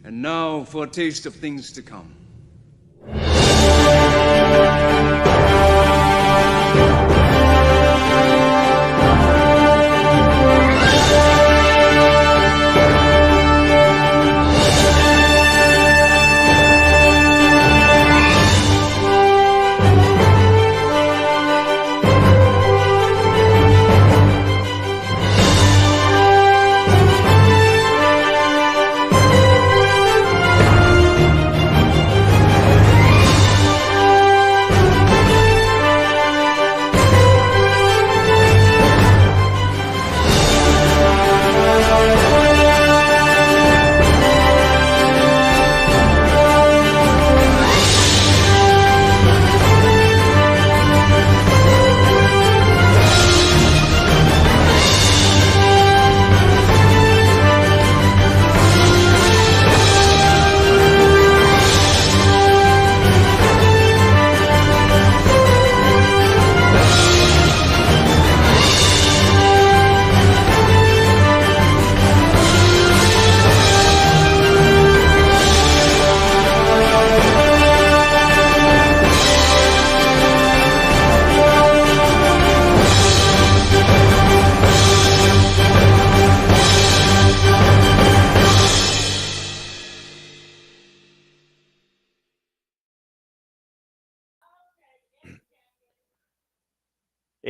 And now for a taste of things to come.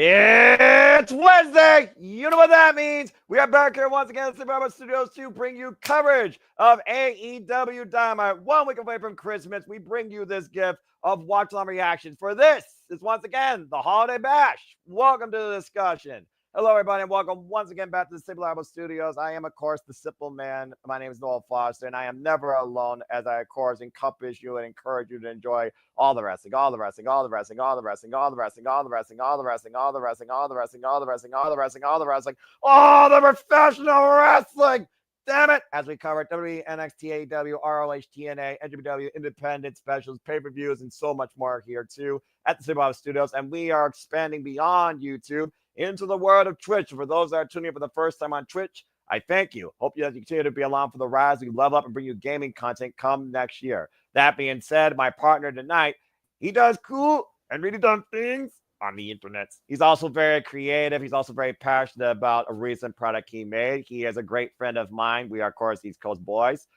It's Wednesday. You know what that means. We are back here once again at Slip.stream Studios to bring you coverage of AEW Dynamite. 1 week away from Christmas, we bring you this gift of watch-along reactions. For this is once again the Holiday Bash. Welcome to the discussion. Hello, everybody, and welcome once again back to the Slip.stream Studios. I am, of course, the Simple Man. My name is Noel Foster, and I am never alone as I, of course, encompass you and encourage you to enjoy all the wrestling, all the wrestling, all the wrestling, all the wrestling, all the wrestling, all the wrestling, all the wrestling, all the wrestling, all the wrestling, all the wrestling, all the wrestling, all the wrestling, all the professional wrestling. Damn it! As we cover WWE, NXT, AEW, ROH, TNA, NWW, independent specials, pay-per-views, and so much more here too at the Slip.stream Studios, and we are expanding beyond YouTube into the world of Twitch. For those that are tuning in for the first time on Twitch, I thank you. Hope you continue to be along for the ride as we level up and bring you gaming content come next year. That being said, my partner tonight, he does cool and really dumb things on the internet. He's also very creative. He's also very passionate about a recent product he made. He is a great friend of mine. We are, of course, East Coast boys.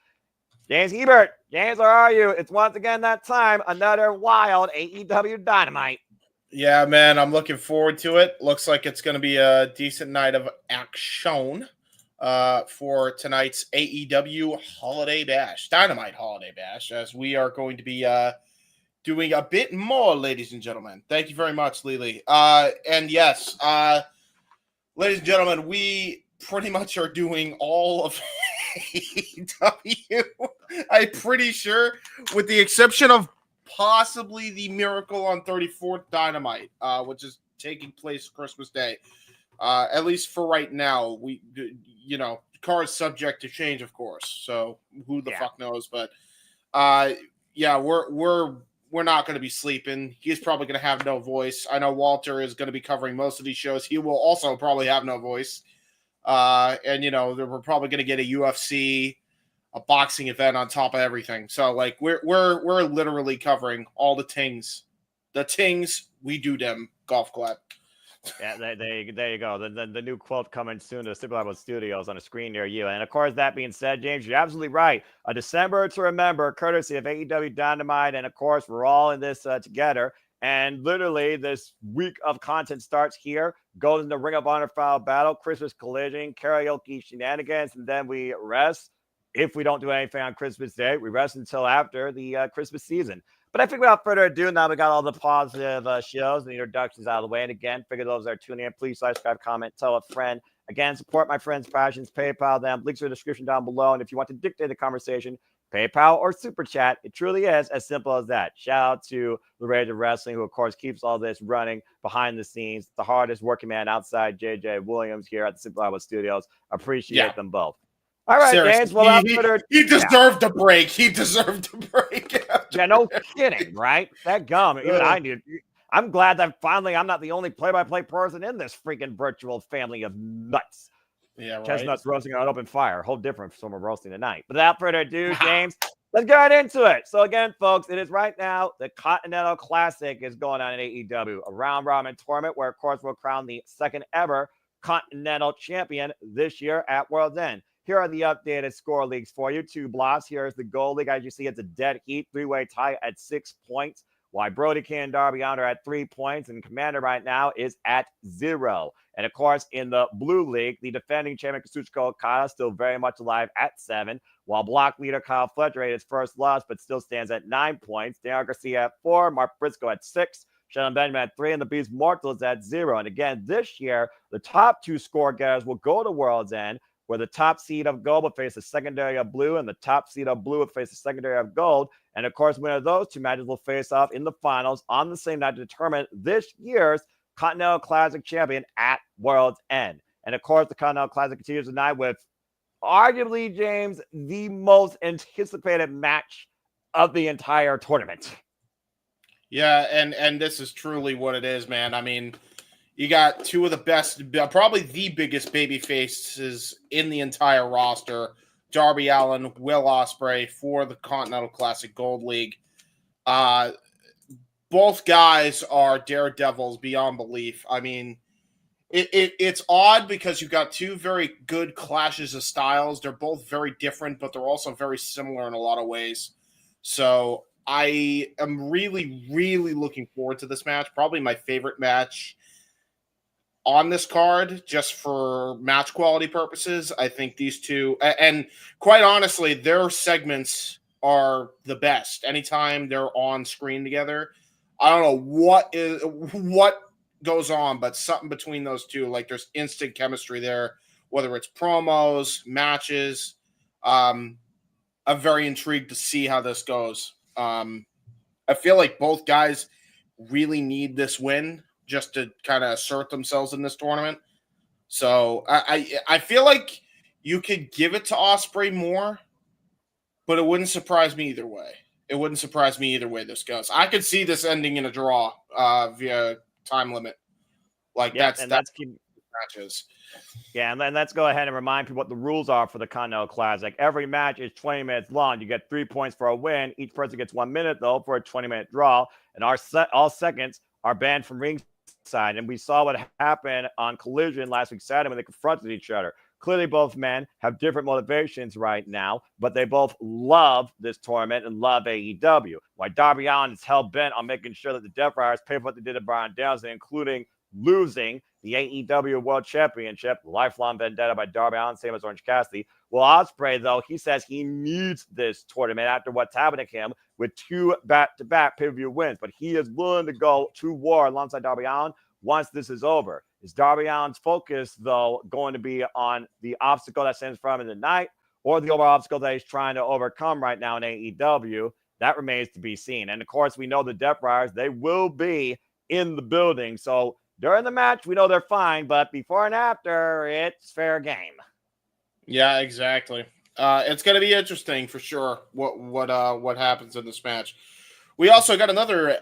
James Hebert. James, how are you? It's once again that time, another wild AEW Dynamite. Yeah, man, I'm looking forward to it. Looks like it's going to be a decent night of action for tonight's AEW Holiday Bash, Dynamite Holiday Bash, as we are going to be doing a bit more, ladies and gentlemen. Thank you very much, Lily. And yes, ladies and gentlemen, we pretty much are doing all of AEW. I'm pretty sure, with the exception of possibly the Miracle on 34th Dynamite, which is taking place Christmas Day. At least for right now, we, car's subject to change, of course. So who the fuck knows? But yeah, we're not going to be sleeping. He's probably going to have no voice. I know Walter is going to be covering most of these shows. He will also probably have no voice. And we're probably going to get a UFC, a boxing event on top of everything. So like we're literally covering all the tings. The tings, we do them. Golf clap. Yeah, there you go. The new quote coming soon to Slip.stream Studios on a screen near you. And of course, that being said, James, you're absolutely right. A December to remember, courtesy of AEW Dynamite. And of course, we're all in this together. And literally, this week of content starts here, goes into Ring of Honor Final Battle, Christmas Collision, karaoke shenanigans, and then we rest. If we don't do anything on Christmas Day, we rest until after the Christmas season. But I think without further ado, now we got all the positive shows and introductions out of the way. And again, figure those that are tuning in, please subscribe, comment, tell a friend. Again, support my friends' passions, PayPal them. Links are in the description down below. And if you want to dictate the conversation, PayPal or Super Chat. It truly is as simple as that. Shout out to Laredo Wrestling, who, of course, keeps all this running behind the scenes. The hardest working man outside JJ Williams here at the Slip.stream Studios. Appreciate them both. All right, Seriously, James. Well, he deserved a break. He deserved a break. Yeah, no kidding, right? That gum. Even I need. I'm glad that finally I'm not the only play-by-play person in this freaking virtual family of nuts. Yeah, right. Chestnuts roasting on open fire. Whole different from we're roasting tonight. But without further ado, James, let's get right into it. So again, folks, it is right now the Continental Classic is going on in AEW, a round robin tournament where, of course, we'll crown the second ever Continental Champion this year at World's End. Here are the updated score leagues for you. 2 blocks. Here's the gold league. As you see, it's a dead heat, 3-way tie at 6 points. While Brody King and Darby are at 3 points, and Commander right now is at 0. And of course, in the blue league, the defending champion Kazuchika Okada still very much alive at 7, while block leader Kyle Fletcher ate his first loss, but still stands at 9 points. Daniel Garcia at 4, Mark Briscoe at 6, Shelton Benjamin at 3, and the Beast Mortos at 0. And again, this year, the top 2 score getters will go to World's End, where the top seed of gold will face the secondary of blue, and the top seed of blue will face the secondary of gold. And of course, winner of those 2 matches will face off in the finals on the same night to determine this year's Continental Classic champion at World's End. And of course, the Continental Classic continues tonight with arguably, James, the most anticipated match of the entire tournament. Yeah, and this is truly what it is, man. I mean, you got 2 of the best, probably the biggest baby faces in the entire roster. Darby Allin, Will Ospreay for the Continental Classic Gold League. Both guys are daredevils beyond belief. I mean, it's odd because you've got 2 very good clashes of styles. They're both very different, but they're also very similar in a lot of ways. So I am really, really looking forward to this match. Probably my favorite match on this card, just for match quality purposes. I think these 2, and quite honestly, their segments are the best. Anytime they're on screen together, I don't know what goes on, but something between those 2, like there's instant chemistry there, whether it's promos, matches. I'm very intrigued to see how this goes. I feel like both guys really need this win just to kind of assert themselves in this tournament. So I feel like you could give it to Ospreay more, but it wouldn't surprise me either way. It wouldn't surprise me either way this goes. I could see this ending in a draw via time limit. Like that's matches. Yeah, and then let's go ahead and remind people what the rules are for the Continental Classic. Every match is 20 minutes long. You get 3 points for a win. Each person gets 1 minute, though, for a 20-minute draw. And all seconds are banned from ringside. And we saw what happened on Collision last week Saturday when they confronted each other. Clearly, both men have different motivations right now, but they both love this tournament and love AEW. While Darby Allin is hell-bent on making sure that the Death Riders pay for what they did to Bryan Danielson, including losing the AEW World Championship, lifelong vendetta by Darby Allin, same as Orange Cassidy. Well, Ospreay, though, he says he needs this tournament after what's happened to him with 2 back-to-back pay-per-view wins, but he is willing to go to war alongside Darby Allin once this is over. Is Darby Allin's focus, though, going to be on the obstacle that stands for him in the night, or the overall obstacle that he's trying to overcome right now in AEW? That remains to be seen. And, of course, we know the Death Riders, they will be in the building. So during the match, we know they're fine, but before and after, it's fair game. Yeah, exactly. It's going to be interesting for sure what happens in this match. We also got another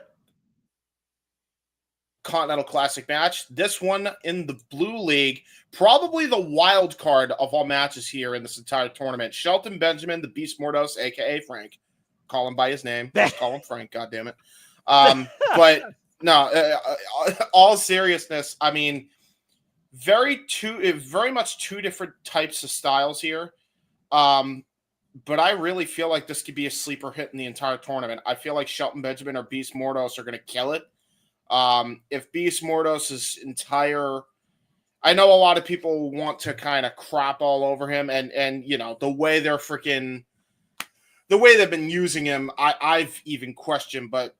Continental Classic match. This one in the blue league, probably the wild card of all matches here in this entire tournament. Shelton Benjamin, the Beast Mortos, aka Frank. Call him by his name. Just call him Frank. God damn it. But no, all seriousness. I mean, very much 2 different types of styles here. But I really feel like this could be a sleeper hit in the entire tournament. I feel like Shelton Benjamin or Beast Mortos are going to kill it. If Beast Mortos' entire, I know a lot of people want to kind of crap all over him, and you know, the way they've been using him, I've even questioned, but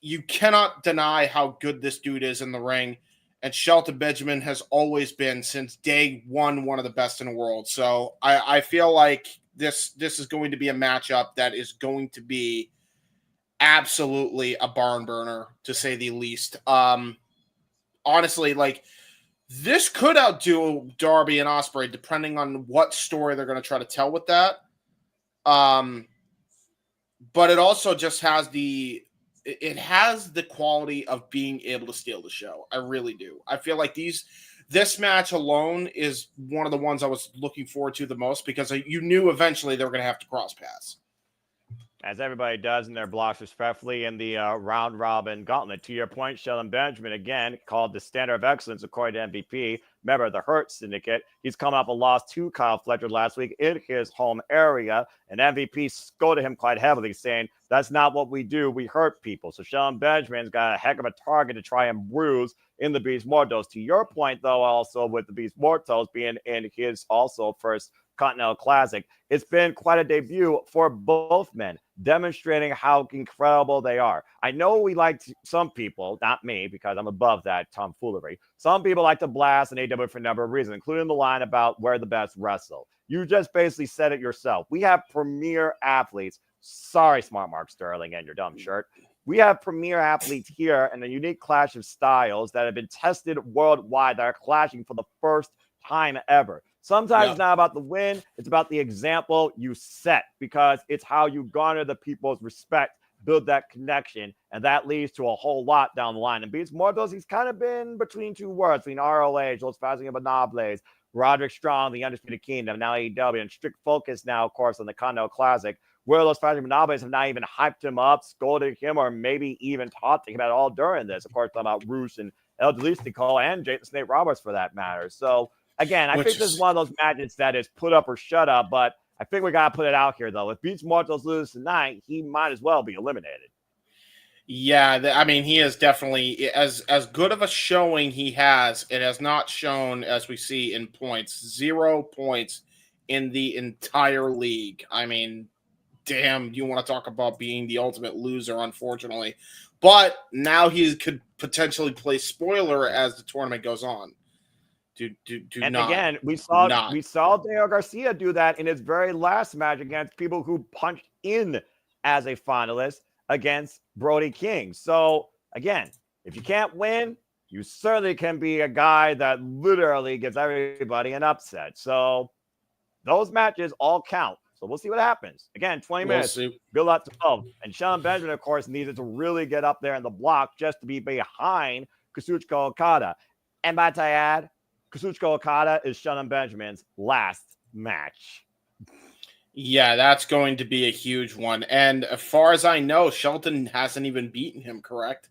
you cannot deny how good this dude is in the ring. And Shelton Benjamin has always been, since day one of the best in the world. So I feel like this is going to be a matchup that is going to be absolutely a barn burner, to say the least. Honestly, like, this could outdo Darby and Ospreay, depending on what story they're going to try to tell with that. But it also just has the quality of being able to steal the show. I really do. I feel like these this match alone is one of the ones I was looking forward to the most because you knew eventually they were going to have to cross paths. As everybody does in their blocks respectfully in the round robin gauntlet. To your point, Shelton Benjamin, again, called the standard of excellence according to MVP, member of the Hurt Syndicate. He's come off a loss to Kyle Fletcher last week in his home area, and MVP scolded him quite heavily, saying, that's not what we do. We hurt people. So Shelton Benjamin's got a heck of a target to try and bruise in the Beast Mortos. To your point, though, also with the Beast Mortos being in his also first Continental Classic, it's been quite a debut for both men, demonstrating how incredible they are. I know we like some people, not me, because I'm above that tomfoolery. Some people like to blast an AEW for a number of reasons, including the line about where the best wrestle. You just basically said it yourself. We have premier athletes. Sorry, Smart Mark Sterling and your dumb shirt. We have premier athletes here and a unique clash of styles that have been tested worldwide that are clashing for the first time ever. Sometimes It's not about the win. It's about the example you set, because it's how you garner the people's respect, build that connection, and that leads to a whole lot down the line. And Beats Mortos, he's kind of been between two words, between ROH, Los Fascinables, Roderick Strong, the Undisputed Kingdom, now AEW, and strict focus now, of course, on the Continental Classic, where Los Fascinables have not even hyped him up, scolded him, or maybe even talked to him at all during this. Of course, talking about Roos and El Delistico and Jason Snake Roberts for that matter. So, again, I think this is one of those matches that is put up or shut up, but I think we got to put it out here, though. If Beats Mortos loses tonight, he might as well be eliminated. Yeah, I mean, he is definitely, as good of a showing he has, it has not shown, as we see in points, 0 points in the entire league. I mean, damn, you want to talk about being the ultimate loser, unfortunately. But now he could potentially play spoiler as the tournament goes on. Again, we saw Daniel Garcia do that in his very last match against people who punched in as a finalist against Brody King. So again, if you can't win, you certainly can be a guy that literally gives everybody an upset. So those matches all count. So we'll see what happens. Again, 20 minutes. Good luck to both. And Shelton Benjamin, of course, needed to really get up there in the block just to be behind Kazuchika Okada. And might I add, Kazuchika Okada is Shelton Benjamin's last match. Yeah, that's going to be a huge one. And as far as I know, Shelton hasn't even beaten him, correct?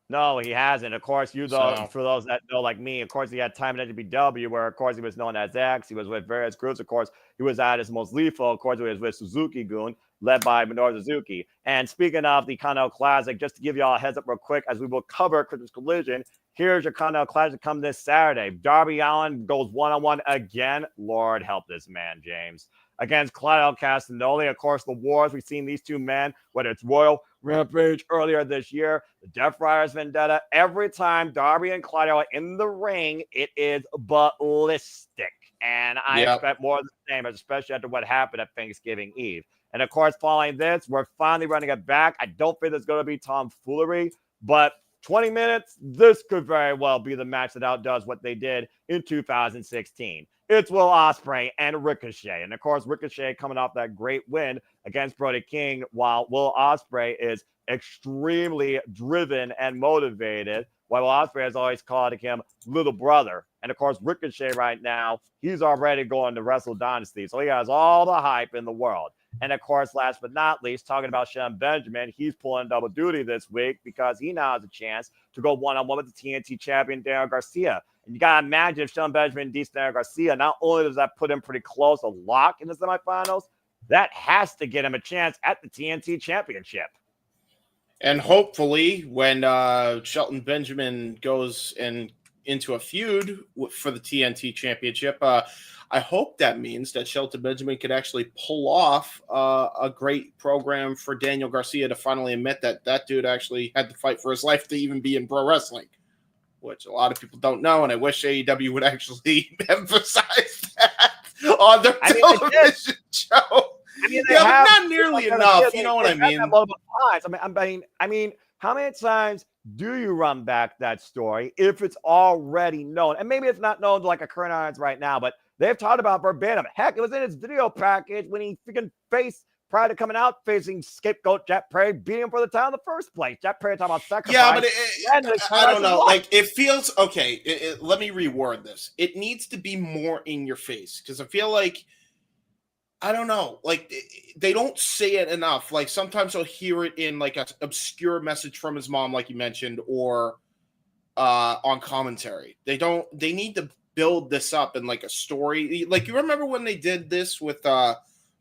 No, he hasn't. Of course, for those that know, like me, of course, he had time at AEW where, of course, he was known as X. He was with various groups. Of course, he was at his most lethal. Of course, he was with Suzuki-gun, led by Minoru Suzuki. And speaking of the Continental Classic, just to give you all a heads up real quick, as we will cover Christmas Collision, here's your Continental Classic come this Saturday. Darby Allin goes one-on-one again. Lord help this man, James. Against Claudio Castagnoli. Of course, the wars, we've seen these two men, whether it's Royal Rampage earlier this year, the Death Riders Vendetta. Every time Darby and Claudio are in the ring, it is ballistic. And I expect more of the same, especially after what happened at Thanksgiving Eve. And of course, following this, we're finally running it back. I don't think there's going to be tomfoolery, but 20 minutes, this could very well be the match that outdoes what they did in 2016. It's Will Ospreay and Ricochet. And, of course, Ricochet coming off that great win against Brody King, while Will Ospreay is extremely driven and motivated, while Will Ospreay has always called him little brother. And, of course, Ricochet right now, he's already going to Wrestle Dynasty, so he has all the hype in the world. And, of course, last but not least, talking about Shelton Benjamin, he's pulling double duty this week because he now has a chance to go one-on-one with the TNT champion, Daniel Garcia. And you got to imagine if Shelton Benjamin beats Daniel Garcia, not only does that put him pretty close, a lock in the semifinals, that has to get him a chance at the TNT championship. And hopefully when Shelton Benjamin goes into a feud for the TNT championship, I hope that means that Shelton Benjamin could actually pull off a great program for Daniel Garcia to finally admit that that dude actually had to fight for his life to even be in pro wrestling, which a lot of people don't know. And I wish AEW would actually emphasize that on their television show. I mean, but not nearly enough. You know what I mean? I mean, how many times do you run back that story if it's already known? And maybe it's not known to like a current audience right now, but they've talked about verbatim. Heck, it was in his video package when he freaking faced prior to coming out facing scapegoat Jet Prey, beating him for the title in the first place. Jet Prey talking about sacrifice. Yeah, but I don't know. Like, it feels okay. Let me reword this. It needs to be more in your face because I feel like, I don't know, like they don't say it enough. Like sometimes I'll hear it in like an obscure message from his mom, like you mentioned, or on commentary. They need to build this up in like a story. Like, you remember when they did this with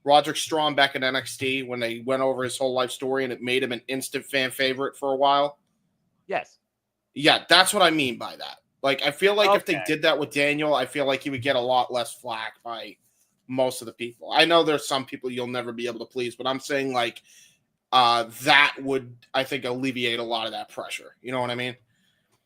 Roderick Strong back in NXT when they went over his whole life story and it made him an instant fan favorite for a while? Yes. Yeah, that's what I mean by that. Like, I feel like if they did that with Daniel, I feel like he would get a lot less flack by most of the people. I know there's some people you'll never be able to please, but I'm saying like that would, I think, alleviate a lot of that pressure. You know what I mean?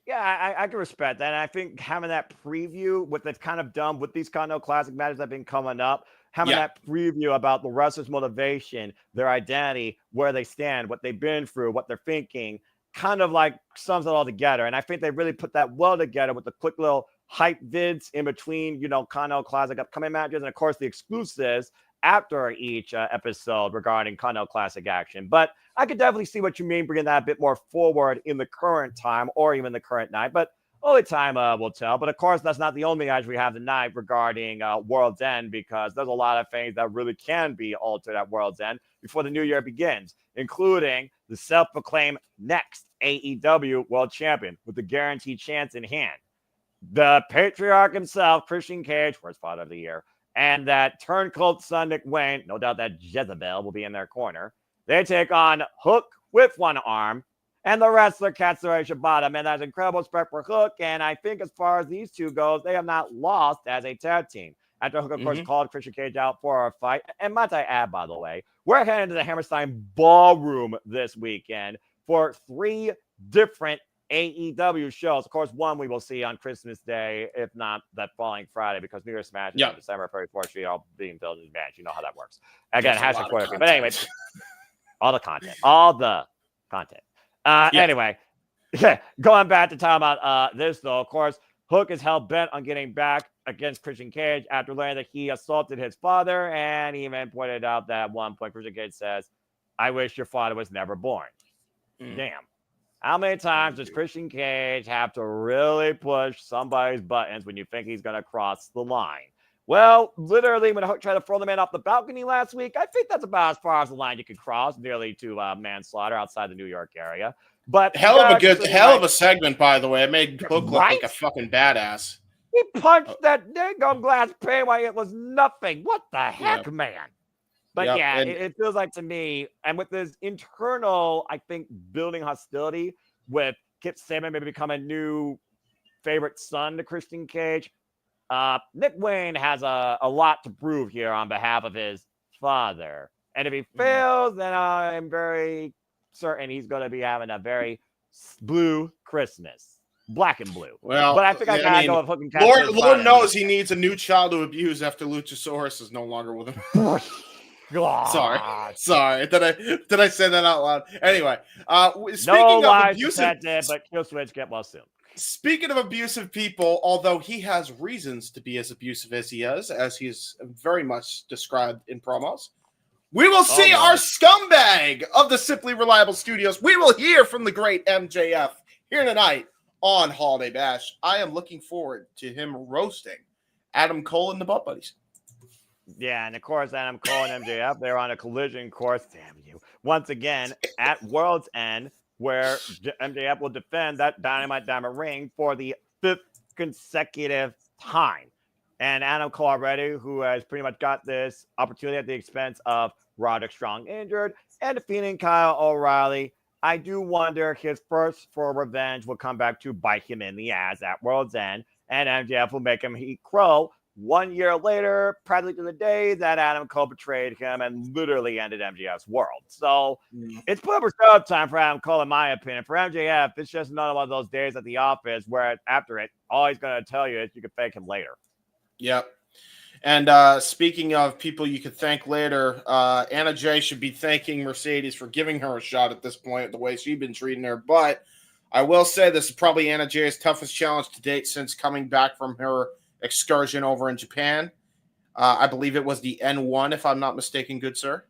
Yeah, I can respect that. And I think having that preview, what they've kind of done with these Continental Classic matches that have been coming up, having that preview about the wrestler's motivation, their identity, where they stand, what they've been through, what they're thinking, kind of like sums it all together. And I think they really put that well together with the quick little hype vids in between, Continental Classic upcoming matches, and of course the exclusives after each episode regarding Continental Classic action. But I could definitely see what you mean, bringing that a bit more forward in the current time or even the current night. But only time will tell. But of course, that's not the only match we have tonight regarding World's End, because there's a lot of things that really can be altered at World's End before the new year begins, including the self-proclaimed next AEW World Champion with the guaranteed chance in hand. The patriarch himself, Christian Cage, first fight of the year, and that turncoat son, Nick Wayne, no doubt that Jezebel will be in their corner. They take on Hook with one arm and the wrestler Katsuyori Shibata. Man, that's incredible respect for Hook, and I think as far as these two goes, they have not lost as a tag team. After Hook, of course, called Christian Cage out for a fight. And might I add, by the way, we're heading to the Hammerstein Ballroom this weekend for 3 different AEW shows. Of course, one we will see on Christmas Day, if not that following Friday, because New Year's Smash is on December 34th. We all being built in advance. You know how that works. Again, hashtag quarter. But anyway, all the content. Anyway, going back to talk about this, though, of course, Hook is hell bent on getting back against Christian Cage after learning that he assaulted his father, and he even pointed out that at one point Christian Cage says, "I wish your father was never born." Damn. How many times does Christian Cage have to really push somebody's buttons when you think he's going to cross the line? Well, literally, when Hook tried to throw the man off the balcony last week, I think that's about as far as the line you can cross, nearly to manslaughter outside the New York area. But hell of a segment, by the way. It made Hook look like a fucking badass. He punched that dingo glass pane while it was nothing. What the heck, man? But it feels like to me, and with this internal, I think, building hostility with Kip Sabian maybe become a new favorite son to Christian Cage, Nick Wayne has a lot to prove here on behalf of his father. And if he fails, then I'm very certain he's going to be having a very blue Christmas. Black and blue. Well, but I think I gotta go with Hook and Catch. Lord knows he needs a new child to abuse after Luchasaurus is no longer with him. Sorry. Did I say that out loud? Anyway, speaking of abusive, but Kill Switch get well soon. Speaking of abusive people, although he has reasons to be as abusive as he is, as he's very much described in promos, we will see our scumbag of the Simply Reliable Studios. We will hear from the great MJF here tonight on Holiday Bash. I am looking forward to him roasting Adam Cole and the Butt Buddies. Yeah, and of course, Adam Cole and MJF, they're on a collision course, damn you, once again at World's End, where MJF will defend that Dynamite Diamond ring for the 5th consecutive time. And Adam Cole already, who has pretty much got this opportunity at the expense of Roderick Strong injured and defeating Kyle O'Reilly, I do wonder his first for revenge will come back to bite him in the ass at World's End, and MJF will make him eat crow 1 year later, practically to the day that Adam Cole betrayed him and literally ended MJF's world. So it's put up or shut up time for Adam Cole, in my opinion. For MJF, it's just another one of those days at the office where after it, all he's going to tell you is you can fake him later. Yep. And speaking of people you could thank later, Anna Jay should be thanking Mercedes for giving her a shot at this point, the way she's been treating her. But I will say this is probably Anna Jay's toughest challenge to date since coming back from her excursion over in Japan. I believe it was the N1, if I'm not mistaken, good sir.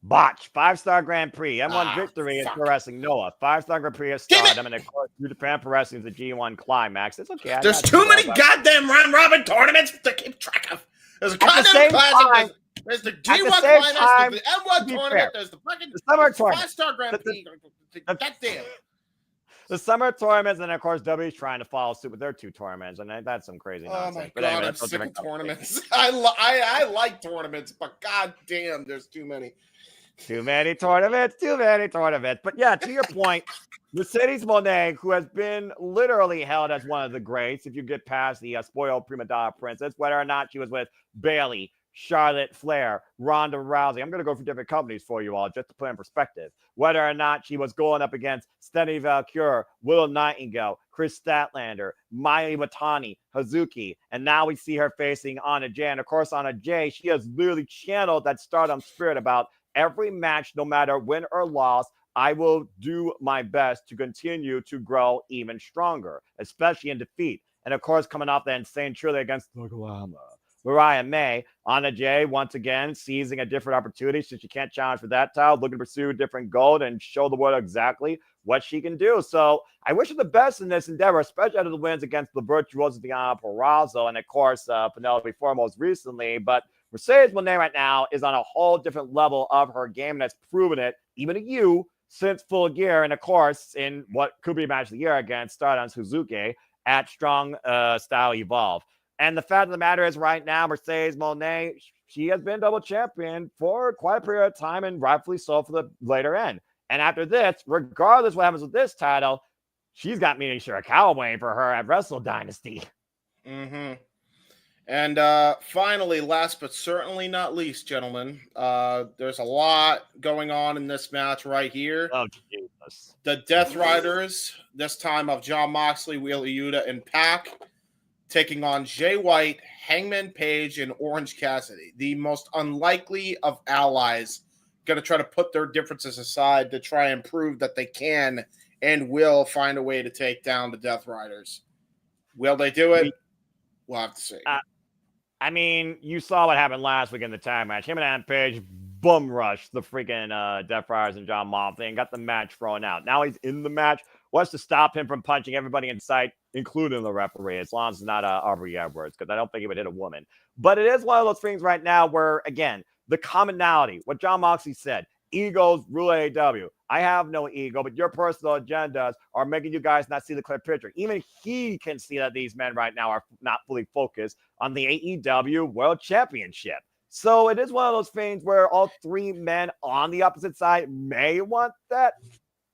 Botch, 5-star Grand Prix, M1 victory is Pro Wrestling Noah, 5-star Grand Prix is Stardom, and of course, New Japan Pro Wrestling is the G1 Climax. It's okay. There's too many goddamn round robin tournaments to keep track of. There's a Continental Classic. There's the G1 Climax. There's the M1 tournament. There's the fucking Summer tournament. 5-star Grand Prix. Goddamn. The summer tournaments, and of course, W's trying to follow suit with their 2 tournaments, and that's some crazy nonsense. Oh my but god, anyway, I'm sick of tournaments. I like tournaments, but goddamn, there's too many. Too many tournaments. But yeah, to your point, Mercedes Moné, who has been literally held as one of the greats, if you get past the spoiled prima donna princess, whether or not she was with Bayley, Charlotte Flair, Ronda Rousey. I'm going to go for different companies for you all just to put in perspective. Whether or not she was going up against Stephanie Valkyrie, Willow Nightingale, Chris Statlander, Mai Iwatani, Hazuki, and now we see her facing Anna Jay. And of course, Anna Jay, she has literally channeled that Stardom spirit about every match, no matter win or loss. I will do my best to continue to grow even stronger, especially in defeat. And of course, coming off that insane truly against Oklahoma. Mariah May, Anna Jay, once again, seizing a different opportunity since she can't challenge for that title, looking to pursue a different goal and show the world exactly what she can do. So I wish her the best in this endeavor, especially after the wins against the virtuoso Diana Purrazzo and, of course, Penelope Ford most recently. But Mercedes Moné right now is on a whole different level of her game, and has proven it, even to you, since Full Gear, and, of course, in what could be match of the year against Stardom Suzuki at Strong Style Evolve. And the fact of the matter is right now, Mercedes Moné, she has been double champion for quite a period of time, and rightfully so for the later end. And after this, regardless what happens with this title, she's got Mina Shirakawa waiting for her at Wrestle Dynasty. Mm-hmm. And finally, last but certainly not least, gentlemen, there's a lot going on in this match right here. Oh, Jesus. The Death Riders, this time of Jon Moxley, Wheeler Yuta, and Pac, taking on Jay White, Hangman Page, and Orange Cassidy. The most unlikely of allies, going to try to put their differences aside to try and prove that they can and will find a way to take down the Death Riders. Will they do it? We'll have to see. I mean, you saw what happened last week in the tag match. Him and Adam Page bum rushed the freaking Death Riders and Jon Moxley and got the match thrown out. Now he's in the match. What's to stop him from punching everybody in sight, including the referee, as long as it's not Aubrey Edwards, because I don't think he would hit a woman. But it is one of those things right now where, again, the commonality, what Jon Moxley said, egos rule AEW. I have no ego, but your personal agendas are making you guys not see the clear picture. Even he can see that these men right now are not fully focused on the AEW World Championship. So it is one of those things where all 3 men on the opposite side may want that,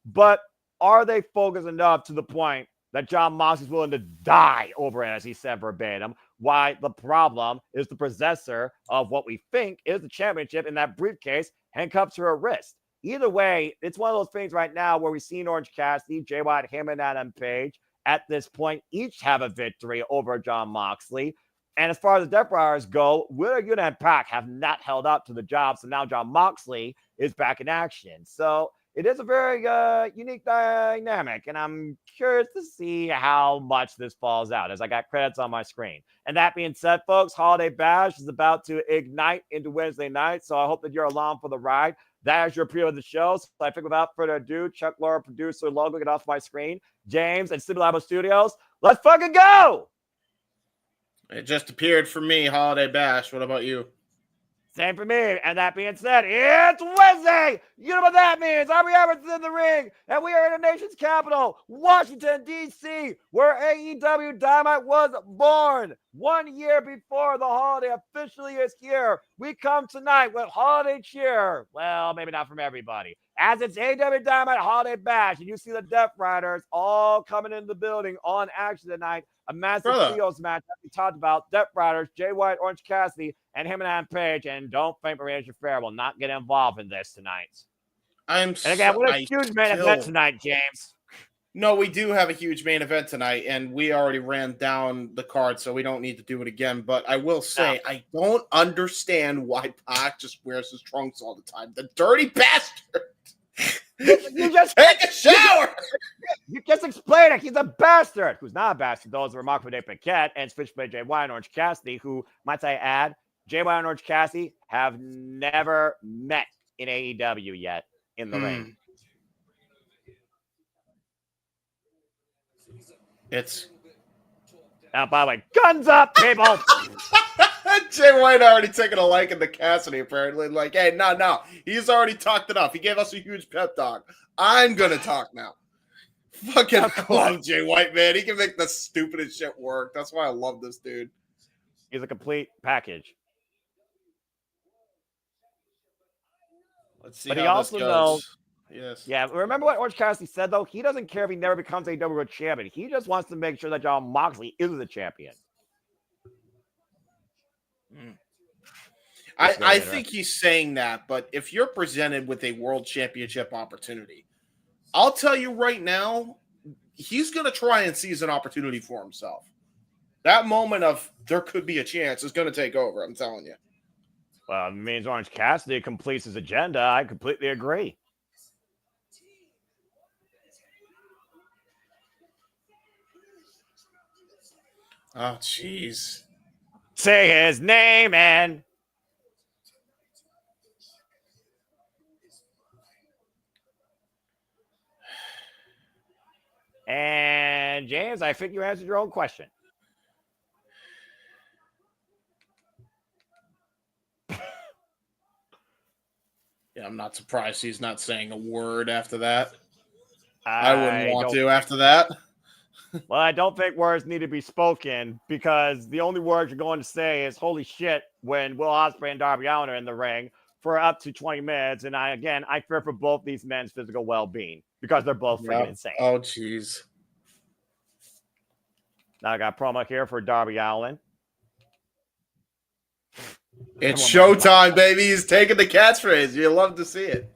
but are they focused enough to the point that Jon Moxley is willing to die over it, as he said verbatim? Why the problem is the possessor of what we think is the championship in that briefcase handcuffed to her wrist. Either way, it's one of those things right now where we've seen Orange Cassidy, Jay White, him, and Adam Page at this point each have a victory over Jon Moxley. And as far as the Death Riders go, Wheeler Yuta and Pac have not held up to the job, so now Jon Moxley is back in action. So it is a very unique dynamic, and I'm curious to see how much this falls out as I got credits on my screen. And that being said, folks, Holiday Bash is about to ignite into Wednesday night, so I hope that you're along for the ride. That is your preview of the show. So I think without further ado, Chuck Lorre, producer, logo, get off my screen. James and Stupid Labo Studios, let's fucking go! It just appeared for me, Holiday Bash. What about you? Same for me. And that being said, it's Wednesday. You know what that means. Aubrey Edwards is in the ring, and we are in the nation's capital, Washington, D.C., where AEW Dynamite was born. 1 year before the holiday officially is here, we come tonight with holiday cheer. Well, maybe not from everybody, as it's AEW Dynamite Holiday Bash, and you see the Death Riders all coming in the building on action tonight. A massive trios match that we talked about. Death Riders, Jay White, Orange Cassidy, and him and Adam Page. And don't think Maria Shafir will not get involved in this tonight. And again, what a huge main event tonight, James. No, we do have a huge main event tonight, and we already ran down the card, so we don't need to do it again. But I will say, I don't understand why Pac just wears his trunks all the time. The dirty bastard. You just take a shower. You just explain it. He's a bastard. Who's not a bastard, though, is Remarkable Day Paquette and Switchblade Jay White and Orange Cassidy, who, might I add, Jay White and Orange Cassidy have never met in AEW yet in the ring. It's Now, by the way, guns up, people. Jay White already taking a liking to Cassidy, apparently. Like, hey, no. He's already talked enough. He gave us a huge pep talk. I'm going to talk now. Fucking love Jay White, man. He can make the stupidest shit work. That's why I love this dude. He's a complete package. Let's see but how he also this goes. knows. Yes. Yeah, remember what Orange Cassidy said, though? He doesn't care if he never becomes a AEW champion. He just wants to make sure that Jon Moxley is the champion. I think he's saying that, but if you're presented with a world championship opportunity, I'll tell you right now, he's going to try and seize an opportunity for himself. That moment of there could be a chance is going to take over, I'm telling you. Well, it means Orange Cassidy completes his agenda. I completely agree. Oh, jeez. Say his name and... And James, I think you answered your own question. Yeah, I'm not surprised he's not saying a word after that. I wouldn't want to after that. Well, I don't think words need to be spoken because the only words you're going to say is "holy shit" when Will Ospreay and Darby Allin are in the ring for up to 20 minutes. And I fear for both these men's physical well-being because they're both freaking insane. Oh, jeez. Now I got a promo here for Darby Allin. It's showtime, baby. He's taking the catchphrase. You love to see it.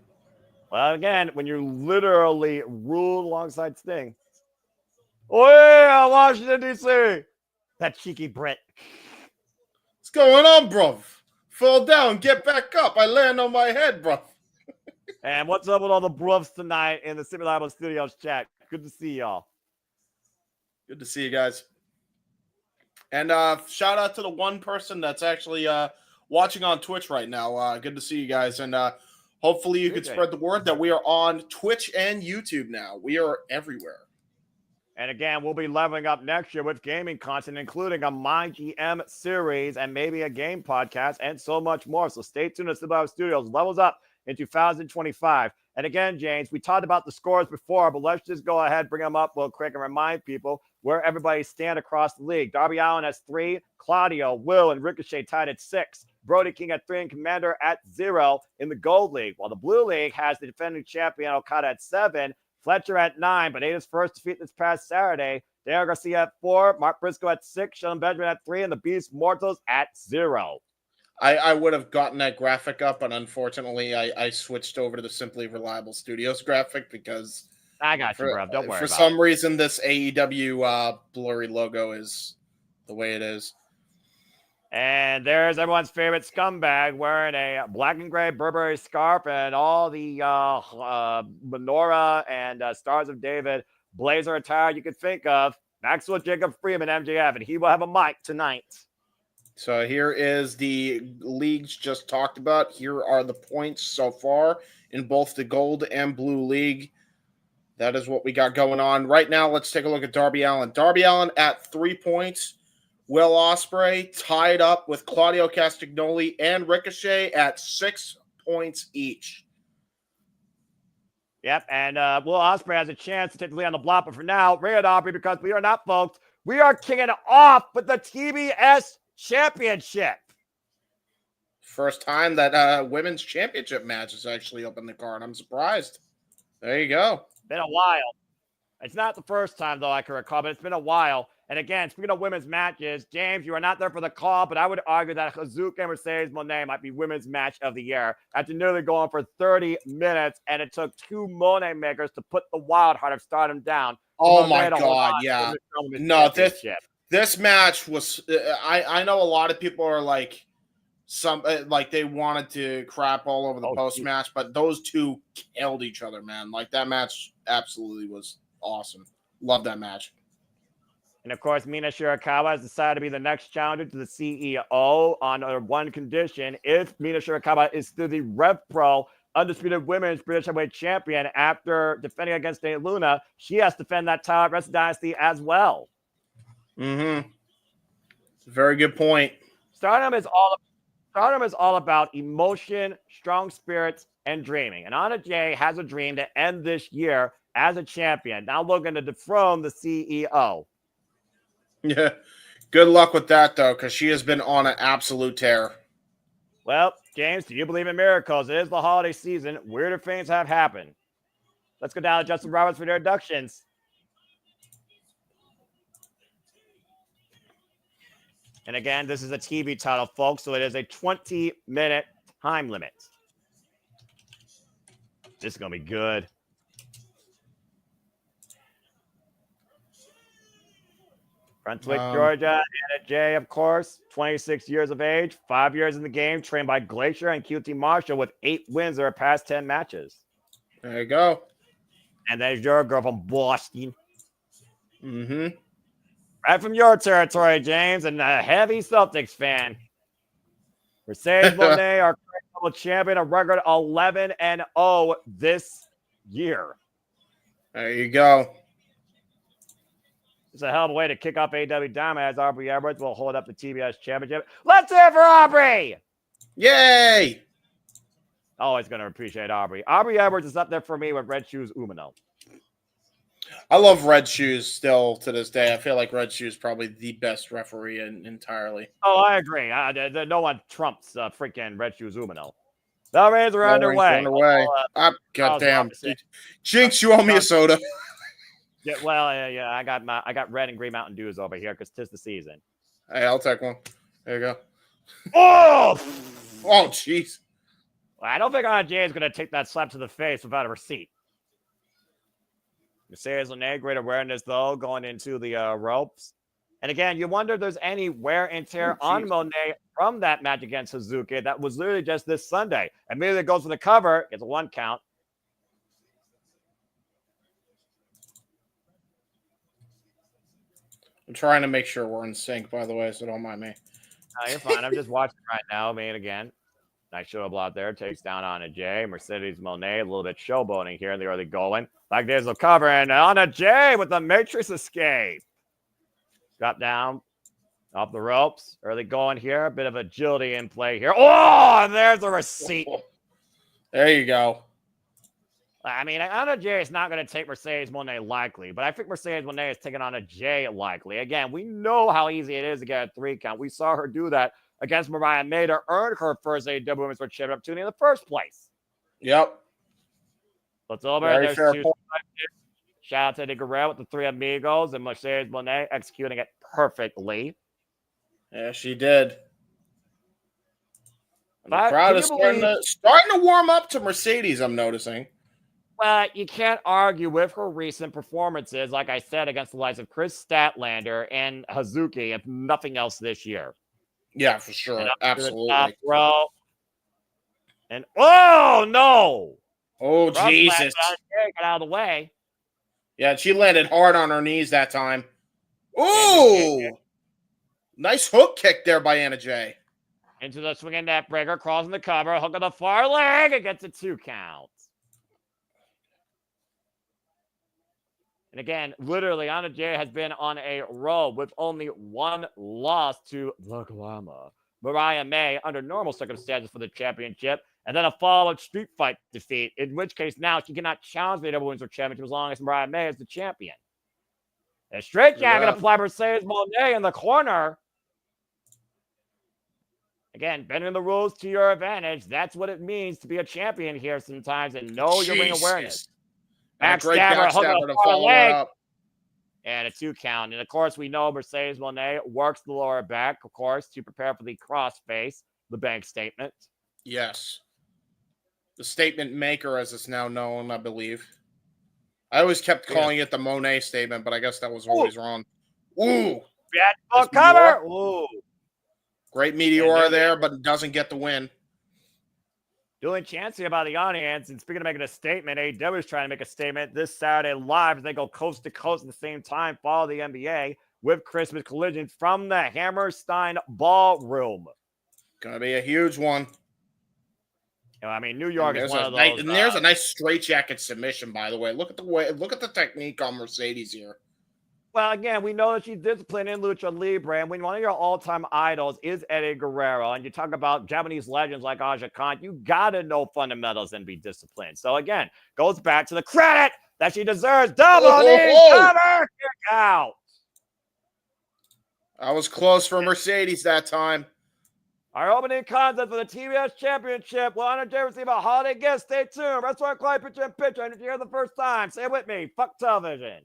Well, again, when you literally rule alongside Sting. Oh, yeah, Washington, D.C. That cheeky Brit. What's going on, bruv? Fall down, get back up. I land on my head, bruv. And what's up with all the bruvs tonight in the Simulable Studios chat? Good to see y'all. Good to see you guys. And shout out to the one person that's actually watching on Twitch right now. Good to see you guys. And hopefully you can spread the word that we are on Twitch and YouTube now. We are everywhere. And again, we'll be leveling up next year with gaming content, including a Mind GM series and maybe a game podcast and so much more. So stay tuned to Survivor Studios levels up in 2025. And again, James, we talked about the scores before, but let's just go ahead, bring them up real quick and remind people where everybody stand across the league. Darby Allin has 3, Claudio, Will, and Ricochet tied at 6, Brody King at 3, and Commander at 0 in the Gold League, while the Blue League has the defending champion Okada at 7, Fletcher at 9, but ate his first defeat this past Saturday. Daniel Garcia at 4, Mark Briscoe at 6, Shelton Benjamin at 3, and the Beast Mortos at 0. I would have gotten that graphic up, but unfortunately, I switched over to the Simply Reliable Studios graphic because I got you, bro. Don't worry. For some reason, this AEW blurry logo is the way it is. And there's everyone's favorite scumbag wearing a black and gray Burberry scarf and all the menorah and Stars of David blazer attire you could think of. Maxwell Jacob Freeman, MJF, and he will have a mic tonight. So here is the leagues just talked about. Here are the points so far in both the Gold and Blue League. That is what we got going on. Right now, let's take a look at Darby Allin. Darby Allin at 3 points. Will Ospreay tied up with Claudio Castagnoli and Ricochet at 6 points each. Yep, and Will Ospreay has a chance to take the lead on the block, but for now, Rhea Aubrey, because we are not, folks, we are kicking off with the TBS Championship. First time that women's championship match is actually up in the card. I'm surprised. There you go. Been a while. It's not the first time, though, I can recall, but it's been a while. And again, speaking of women's matches, James, you are not there for the call, but I would argue that Hazuka and Mercedes Moné might be women's match of the year after nearly going for 30 minutes, and it took 2 Moné makers to put the Wild Heart of Stardom down. Oh, my God, yeah. No, this match was I know a lot of people are like they wanted to crap all over the post match, but those two killed each other, man. Like, that match absolutely was awesome. Love that match. And of course, Mina Shirakawa has decided to be the next challenger to the CEO on one condition: if Mina Shirakawa is through the Rev Pro undisputed women's British heavyweight champion after defending against Dana Luna. She has to defend that title at Wrestle Dynasty as well. Mm-hmm. Very good point. Stardom is all about emotion, strong spirits, and dreaming. And Anna Jay has a dream to end this year as a champion. Now looking to dethrone the CEO. Yeah. Good luck with that, though, because she has been on an absolute tear. Well, James, do you believe in miracles? It is the holiday season. Weirder things have happened. Let's go down to Justin Roberts for their inductions. And again, this is a TV title, folks, so it is a 20-minute time limit. This is going to be good. Brunswick, Georgia, Anna Jay, of course, 26 years of age, 5 years in the game, trained by Glacier and QT Marshall with 8 wins in her past 10 matches. There you go. And there's your girl from Boston. Mm-hmm. Right from your territory, James, and a heavy Celtics fan. Mercedes Moné, our current double champion, a record 11-0 this year. There you go. It's a hell of a way to kick off AEW Dynamite as Aubrey Edwards will hold up the TBS Championship. Let's hear it for Aubrey! Yay! Always going to appreciate Aubrey. Aubrey Edwards is up there for me with Red Shoes Umino. I love Red Shoes still to this day. I feel like Red Shoes is probably the best referee entirely. Oh, I agree. No one trumps freaking Red Shoes Umino. The Rays are underway. Goddamn. Jinx, you owe me a soda. Yeah, well, yeah, I got red and green Mountain Dews over here because 'tis the season. Hey, I'll take one. There you go. Oh, jeez. Well, I don't think Anna Jay is going to take that slap to the face without a receipt. Mercedes Moné, great awareness though, going into the ropes. And again, you wonder if there's any wear and tear on Moné from that match against Suzuki. That was literally just this Sunday. Immediately goes for the cover, gets a 1 count. I'm trying to make sure we're in sync, by the way, so don't mind me. No, you're fine. I'm just watching right now. Again. Nice show up out there. Takes down Anna Jay. Mercedes Moné, a little bit showboating here in the early going. Like there's a cover, and Anna Jay with the Matrix escape. Drop down off the ropes. Early going here. A bit of agility in play here. Oh, and there's a receipt. There you go. I mean, Anna Jay is not going to take Mercedes Moné likely, but I think Mercedes Moné is taking Anna Jay likely. Again, we know how easy it is to get a 3 count. We saw her do that against Mariah May to earn her first AEW Women's World Championship opportunity in the first place. Yep. It's over. Very There's fair 2. Shout out to Eddie Guerrero with the 3 amigos and Mercedes Moné executing it perfectly. Yeah, she did. But the crowd is starting to warm up to Mercedes, I'm noticing. Well, you can't argue with her recent performances, like I said, against the likes of Chris Statlander and Hazuki, if nothing else this year. Yeah, for sure. Absolutely. And oh, no. Oh, Jesus. Get out of the way. Yeah, she landed hard on her knees that time. Ooh. Nice hook kick there by Anna Jay. Into the swinging net breaker, crossing the cover, hook on the far leg, it gets a 2 count. And again, literally, Anna Jay has been on a roll with only 1 loss to the Glamour, Mariah May, under normal circumstances for the championship, and then a followed street fight defeat, in which case now she cannot challenge the AEW Women's World Championship as long as Mariah May is the champion. A straight jacket applied by Mercedes Moné in the corner. Again, bending the rules to your advantage. That's what it means to be a champion here sometimes and know your ring awareness. Backstabber, hook on the far leg. And a 2 count. And of course, we know Mercedes Moné works the lower back, of course, to prepare for the crossface, the bank statement. Yes. The statement maker, as it's now known, I believe. I always kept calling it the Moné statement, but I guess that was always wrong. Ooh. Yeah, cover. Ooh. Great Meteora there, but it doesn't get the win. Doing chancy about the audience, and speaking of making a statement, AEW is trying to make a statement this Saturday live as they go coast to coast at the same time, follow the NBA with Christmas Collision from the Hammerstein Ballroom. Gonna be a huge one. I mean, New York is one of Nice, those. and there's a nice straightjacket submission, by the way. Look at the technique on Mercedes here. Well, again, we know that she's disciplined in Lucha Libre, and when one of your all-time idols is Eddie Guerrero, and you talk about Japanese legends like Aja Khan, you gotta know fundamentals and be disciplined. So again, goes back to the credit that she deserves. Double knee cover, kick out. I was close for Mercedes that time. Our opening contest for the TBS Championship will honor Jay receive a holiday gift. Stay tuned. Wrestler Clyde picture in picture. And if you hear the first time, say it with me. Fuck television.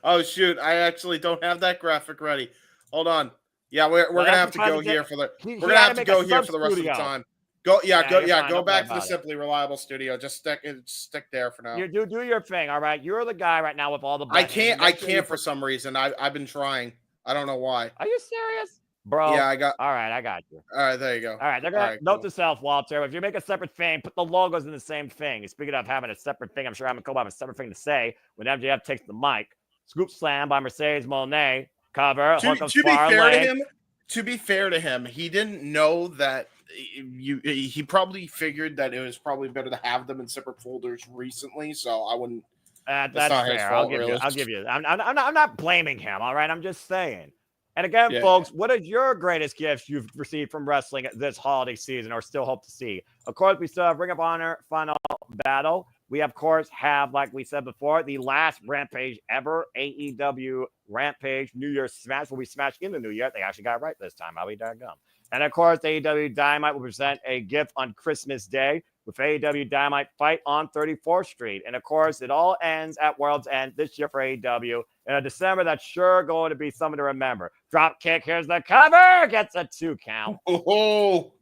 Oh shoot! I actually don't have that graphic ready. Hold on. Yeah, we're gonna have to go here for the. We're gonna have to go here for the rest of the time. Go back to the Simply Reliable studio. Just stick there for now. You do your thing, all right. You're the guy right now with all the. Buttons. I can't for some reason. I've been trying. I don't know why. Are you serious, bro? Yeah, I got. All right, I got you. All right, there you go. All right, they're gonna note to self, Walter. If you make a separate thing, put the logos in the same thing. Speaking of having a separate thing, I'm sure I'm gonna have a separate thing to say when MJF takes the mic. Scoop slam by Mercedes Moné. Cover. To be fair to him, he didn't know that he probably figured that it was probably better to have them in separate folders recently. So I wouldn't. That's fair. I'll give you. I'm not blaming him. All right. I'm just saying. And again, folks, what are your greatest gifts you've received from wrestling this holiday season or still hope to see? Of course, we still have Ring of Honor Final Battle. We, of course, have, like we said before, the last Rampage ever, AEW Rampage New Year's Smash, where we smashed in the new year. They actually got it right this time. I'll be daggum. And, of course, AEW Dynamite will present a gift on Christmas Day with AEW Dynamite Fight on 34th Street. And, of course, it all ends at World's End this year for AEW. In a December, that's sure going to be something to remember. Drop kick. Here's the cover. Gets a 2 count. Oh,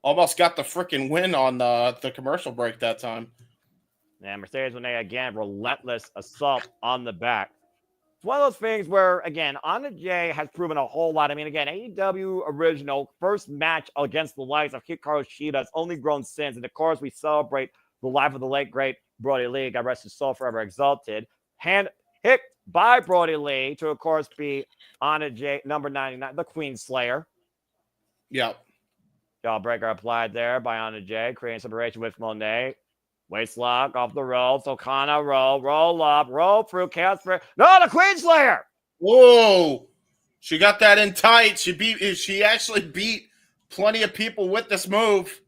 almost got the freaking win on the commercial break that time. And Mercedes Moné, again, relentless assault on the back. It's one of those things where, again, Anna Jay has proven a whole lot. I mean, again, AEW original first match against the likes of Hikaru Shida has only grown since. And, of course, we celebrate the life of the late, great Brody Lee. God rest his soul, forever exalted. Hand-picked by Brody Lee to, of course, be Anna Jay, number 99, the Queen Slayer. Yep. Jawbreaker applied there by Anna Jay, creating separation with Moné. Waist lock off the roll. Okada roll up, roll through chaos. No, the Queen Slayer. Whoa. She got that in tight. She actually beat plenty of people with this move.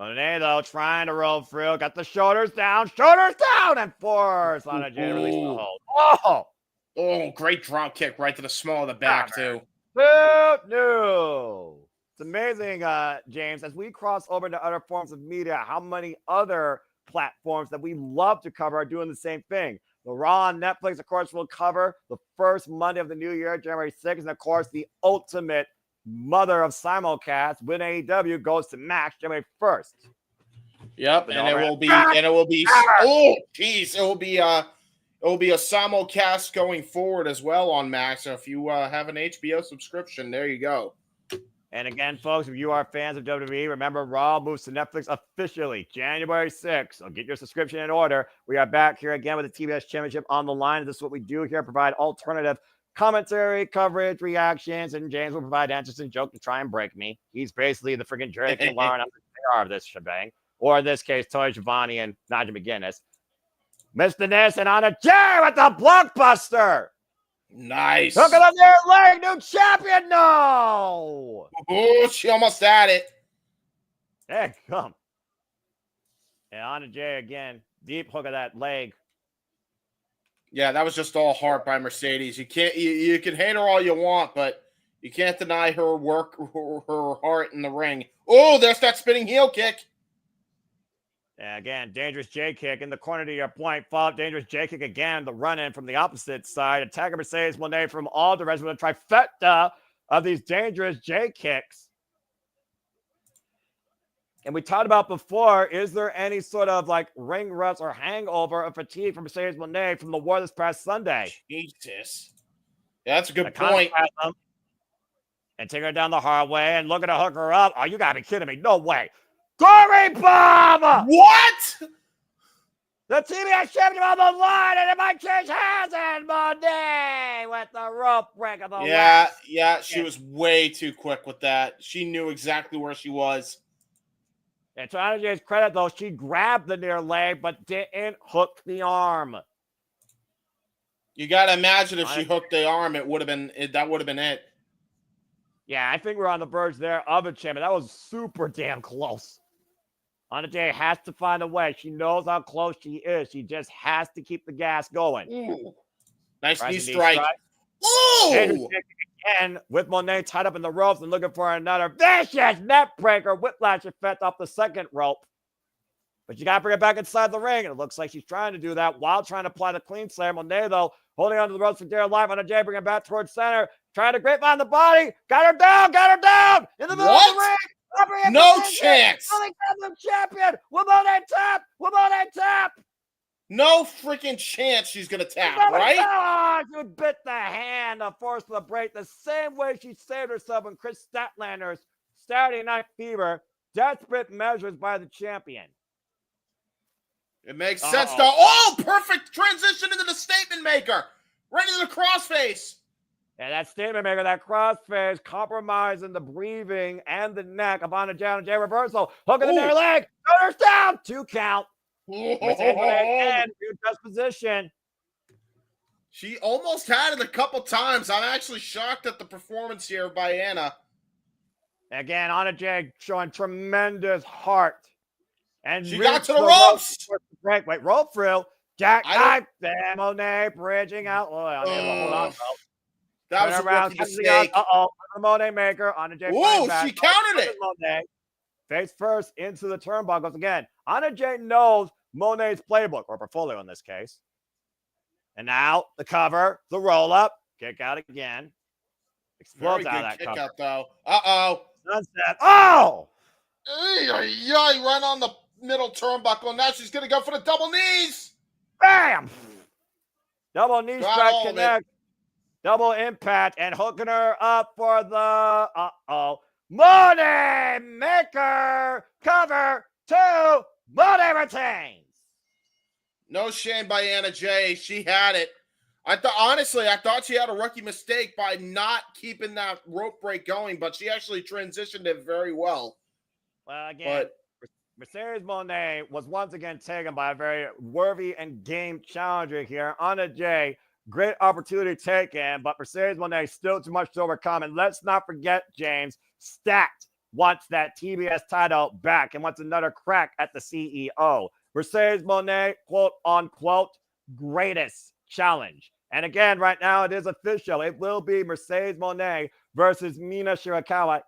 Moné, though, trying to roll through. Got the shoulders down, and force on a Jay to release the hold. Oh, great drop kick right to the small of the back, too. No. It's amazing, James, as we cross over to other forms of media, how many other platforms that we love to cover are doing the same thing. The Raw on Netflix, of course, will cover the first Monday of the new year, January 6th, and of course, the ultimate mother of simulcast when AEW goes to Max January 1st. Yep, and it will be oh geez, it will be a simulcast going forward as well on Max. So if you have an HBO subscription, there you go. And again, folks, if you are fans of WWE, remember Raw moves to Netflix officially January 6th. So get your subscription in order. We are back here again with the TBS Championship on the line. This is what we do here, provide alternative commentary, coverage, reactions, and James will provide answers and jokes to try and break me. He's basically the freaking Jerry Lauren of this shebang. Or in this case, Tony Schiavone and Nigel McGuinness. Mr. Ness and Anna Jay with the blockbuster. Nice. Look at them there, leg, new champion. No. Oh, she almost had it. Hey, come. And Anna Jay again. Deep hook of that leg. Yeah, that was just all heart by Mercedes. You can't. You can hate her all you want, but you can't deny her work, her heart in the ring. Oh, there's that spinning heel kick. And again, dangerous J kick in the corner to your point. Follow dangerous J kick again. The run in from the opposite side. Attacker Mercedes Moné from all directions with a trifecta of these dangerous J kicks. And we talked about before, is there any sort of like ring rust or hangover or fatigue from Mercedes Moné from the war this past Sunday? Jesus. Yeah, that's a good point. And take her down the hard way and look at her hook her up. Oh, you gotta be kidding me. No way. Gory bomb! What? The TBS champion on the line, and it might change hands. And Moné with the rope break of the Yeah, she was way too quick with that. She knew exactly where she was. And to Anna Jay's credit, though, she grabbed the near leg but didn't hook the arm. You got to imagine if she hooked the arm, that would have been it. Yeah, I think we're on the verge there of a champion. That was super damn close. Anna Jay has to find a way. She knows how close she is. She just has to keep the gas going. Ooh. Nice knee Rising strike. Ooh! Again, with Moné tied up in the ropes and looking for another vicious net breaker, whiplash effect off the second rope. But you got to bring it back inside the ring. And it looks like she's trying to do that while trying to apply the clean slam. Moné, though, holding onto the ropes for dear life. Anna Jay bringing it back towards center. Trying to grapevine the body. Got her down. In the middle of the ring. No chance. Champion. Will Moné tap? No freaking chance she's going to tap, right? Oh, she bit the hand to force the break the same way she saved herself in Chris Statlander's Saturday Night Fever. Desperate measures by the champion. It makes sense, though. Oh, perfect transition into the statement maker. Right into the crossface. And that statement maker, that crossface, compromising the breathing and the neck of Anna Jay reversal. Hook in the near leg. Shoulders down. 2 count. Again, good position. She almost had it a couple times. I'm actually shocked at the performance here by Anna. Again, Anna Jay showing tremendous heart. And she got to the ropes. Wait, rope through. Jackknife. Then Moné bridging out. Hold on. That was a rookie mistake. The Moné maker. Anna Jay. Ooh, she countered it. Moné. Face first into the turnbuckles again. Anna Jay knows Moné's playbook, or portfolio in this case. And now the cover, the roll up, kick out again. Explodes out of that kick cover. out, though. Sunset. Oh! Right on the middle turnbuckle. Now she's going to go for the double knees. Bam! Double knee strike connect. Double impact and hooking her up for the Moné maker cover 2. Moné retains. No shame by Anna Jay. She had it. I thought she had a rookie mistake by not keeping that rope break going, but she actually transitioned it very well. Well, again, Mercedes Moné was once again taken by a very worthy and game challenger here. Anna Jay, great opportunity taken, but Mercedes Moné still too much to overcome. And let's not forget, James, Stacked wants that TBS title back and wants another crack at the CEO. Mercedes Moné, quote unquote, greatest challenge. And again, right now it is official. It will be Mercedes Moné versus Mina Shirakawa,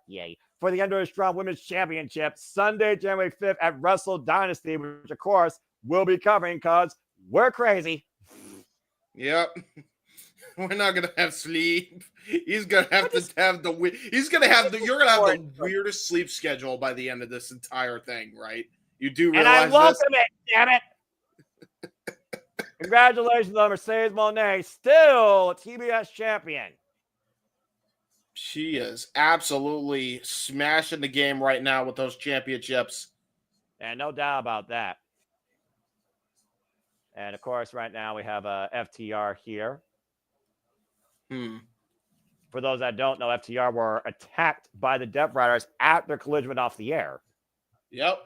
for the Under Strong Women's Championship Sunday, January 5th at Wrestle Dynasty, which of course we'll be covering because we're crazy. Yep. We're not gonna have sleep. He's gonna have to have the. He's gonna have the. You're gonna have the weirdest sleep schedule by the end of this entire thing, right? You do realize, and I welcome it. Damn it! Congratulations on Mercedes Moné, still TBS champion. She is absolutely smashing the game right now with those championships. And no doubt about that. And of course, right now we have a FTR here. For those that don't know, FTR were attacked by the Death Riders at their collision off the air. Yep.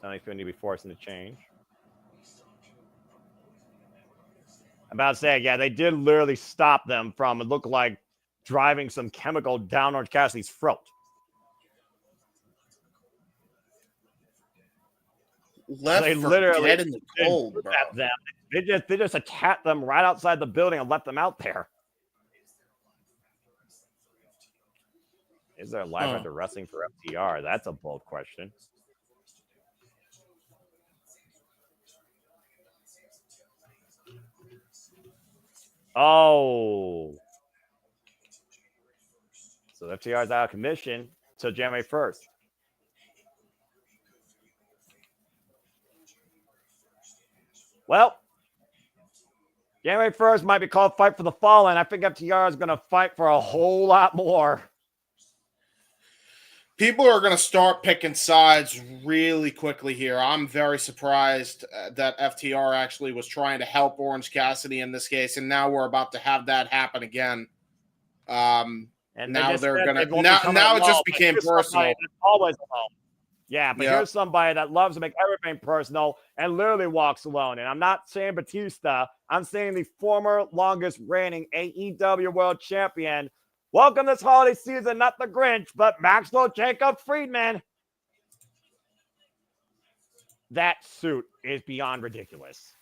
Somebody's going to be forcing the change. I'm about to say, yeah, they did literally stop them from, it looked like, driving some chemical down Orange Cassidy's throat. They literally dead in the cold, bro. Them. They just attacked them right outside the building and left them out there. Is there a live under wrestling for FTR? That's a bold question. Oh. So FTR is out of commission until January 1st. Well, January 1st might be called Fight for the Fallen. I think FTR is going to fight for a whole lot more. People are going to start picking sides really quickly here. I'm very surprised that FTR actually was trying to help Orange Cassidy in this case, and now we're about to have that happen again. And now they're gonna it won't now become now a it lull, just but became here's somebody personal. that's always alone. Yeah, but Yep. here's somebody that loves to make everything personal and literally walks alone. And I'm not saying Batista. I'm saying the former longest reigning AEW World Champion. Welcome this holiday season, not the Grinch, but Maxwell Jacob Friedman. That suit is beyond ridiculous.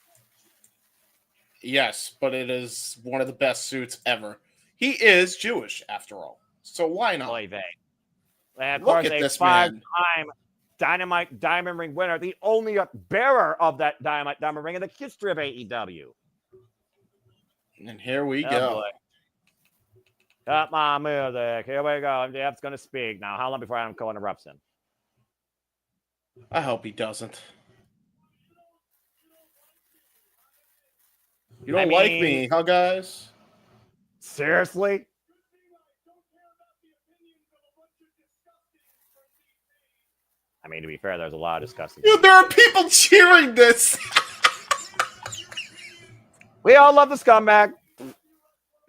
Yes, but it is one of the best suits ever. He is Jewish, after all. So why not? Oy vey. And of Look course, at a this man. 5-time Dynamite Diamond Ring winner, the only bearer of that Dynamite Diamond Ring in the history of AEW. And here we Oh, go. boy. Got my music. Here we go. MJF's going to speak. Now, how long before Adam Cole interrupts him? I hope he doesn't. You don't like me, huh, guys? Seriously? I mean, to be fair, there's a lot of disgusting. Dude, there are people cheering this. We all love the scumbag.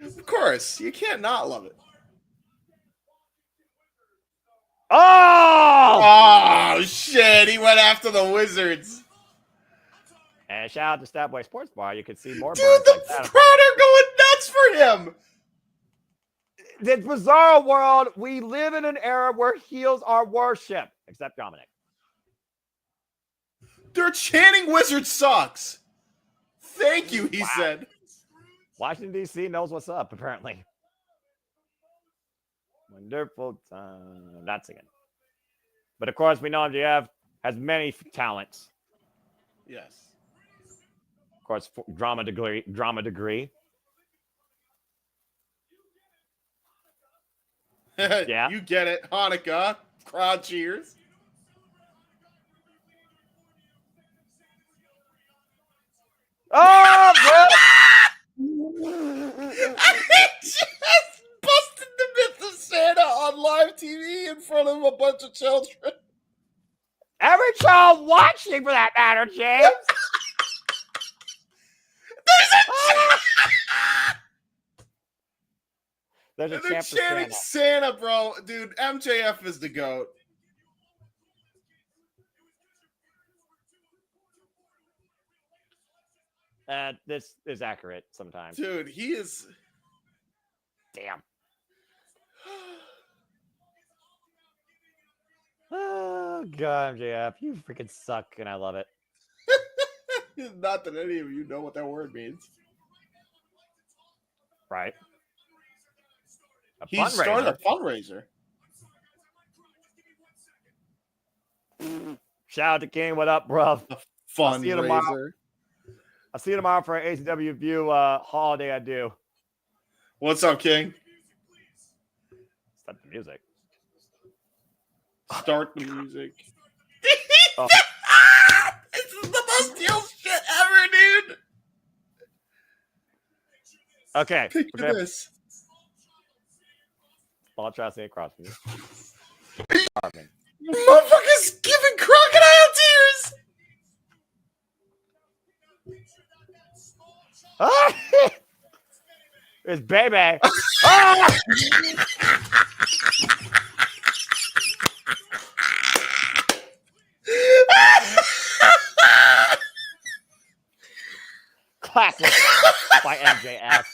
Of course. You can't not love it. Oh! Oh, shit. He went after the Wizards. And shout out to Statboy Sports Bar. You can see more Dude, burns the like that. crowd are going nuts for him. This bizarre world, we live in an era where heels are worship, except Dominic. They're chanting Wizard sucks. Thank you, he said. Washington, D.C. knows what's up, apparently. Wonderful time. Not singing. But of course, we know MJF has many talents. Yes. Of course, drama degree. Yeah. You get it. Hanukkah. Crowd cheers. Oh, I just busted the myth of Santa on live TV in front of a bunch of children. every child watching, for that matter, James. There's a And they're champ for chanting Santa. Santa, bro. Dude, MJF is the GOAT. This is accurate sometimes. Dude, he is. Damn. Oh, God, MJF, you freaking suck, and I love it. Not that any of you know what that word means. Right. He started a fundraiser. Shout out to King. What up, bro? Fundraiser. I'll see you tomorrow for an ACW View holiday I do. What's up, King? Start the music. Start the music. Oh. This is the most deal shit ever, dude. Okay. Picture this. I'll try to say across from you. Motherfuckers giving crocodile tears. Ah! It's baby. Ah! Classic by MJF.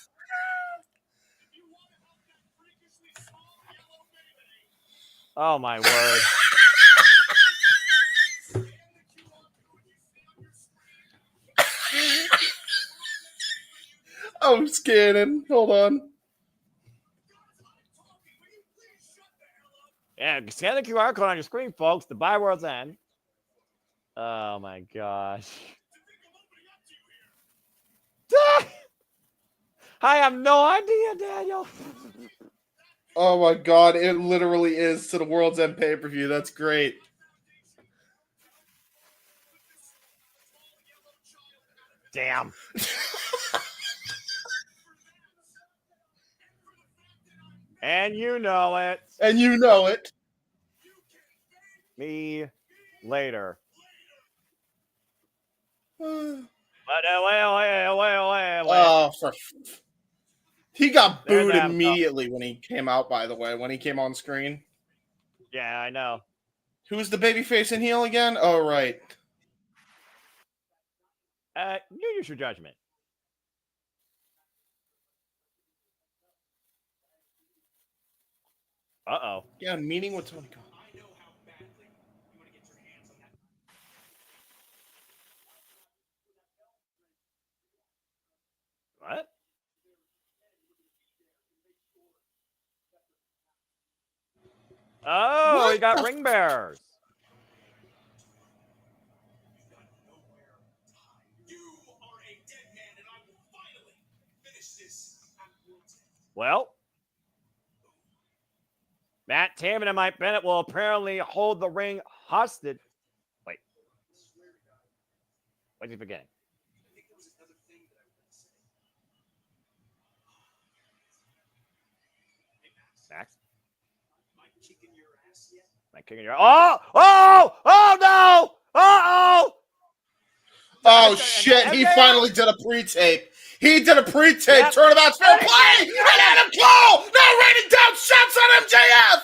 Oh my word. I'm scanning. Hold on. Yeah, scan the QR code on your screen, folks. The buy world's end. Oh my gosh. I have no idea, Daniel. Oh my god, it literally is to the World's End pay-per-view. That's great. Damn. And you know it. And you know it. Me later. Oh, But wait. He got There's booed Adam Cole. immediately when he came out, by the way, when he came on screen. Yeah, I know. Who's the babyface and heel again? Oh, right. You use your judgment. Uh-oh. Yeah, meeting with Tony Khan. What? Oh, What he got the ring bearers. Well, Matt Taven and Mike Bennett will apparently hold the ring hostage. Wait. What's he forgetting? Max? Mike kicking your ass. Oh no! Uh-oh! Oh, shit. He finally did a pre-tape. He did a pre-tape. Yep. Turnabout's fair play. And Adam Cole now raining down shots on MJF.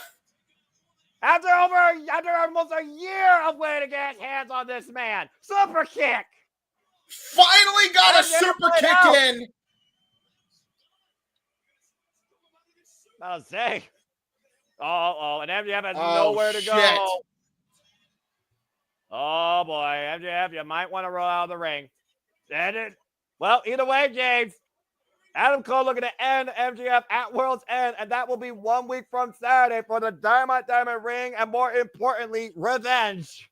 After almost a year of waiting to get his hands on this man. Super kick. Finally got a MJF super played kick out. in. I was saying. Oh, and MJF has Oh, nowhere to shit. go. Oh boy, MJF, you might want to roll out of the ring. Well, either way, James, Adam Cole looking to end MJF at World's End, and that will be 1 week from Saturday for the Dynamite Diamond Ring, and more importantly, revenge.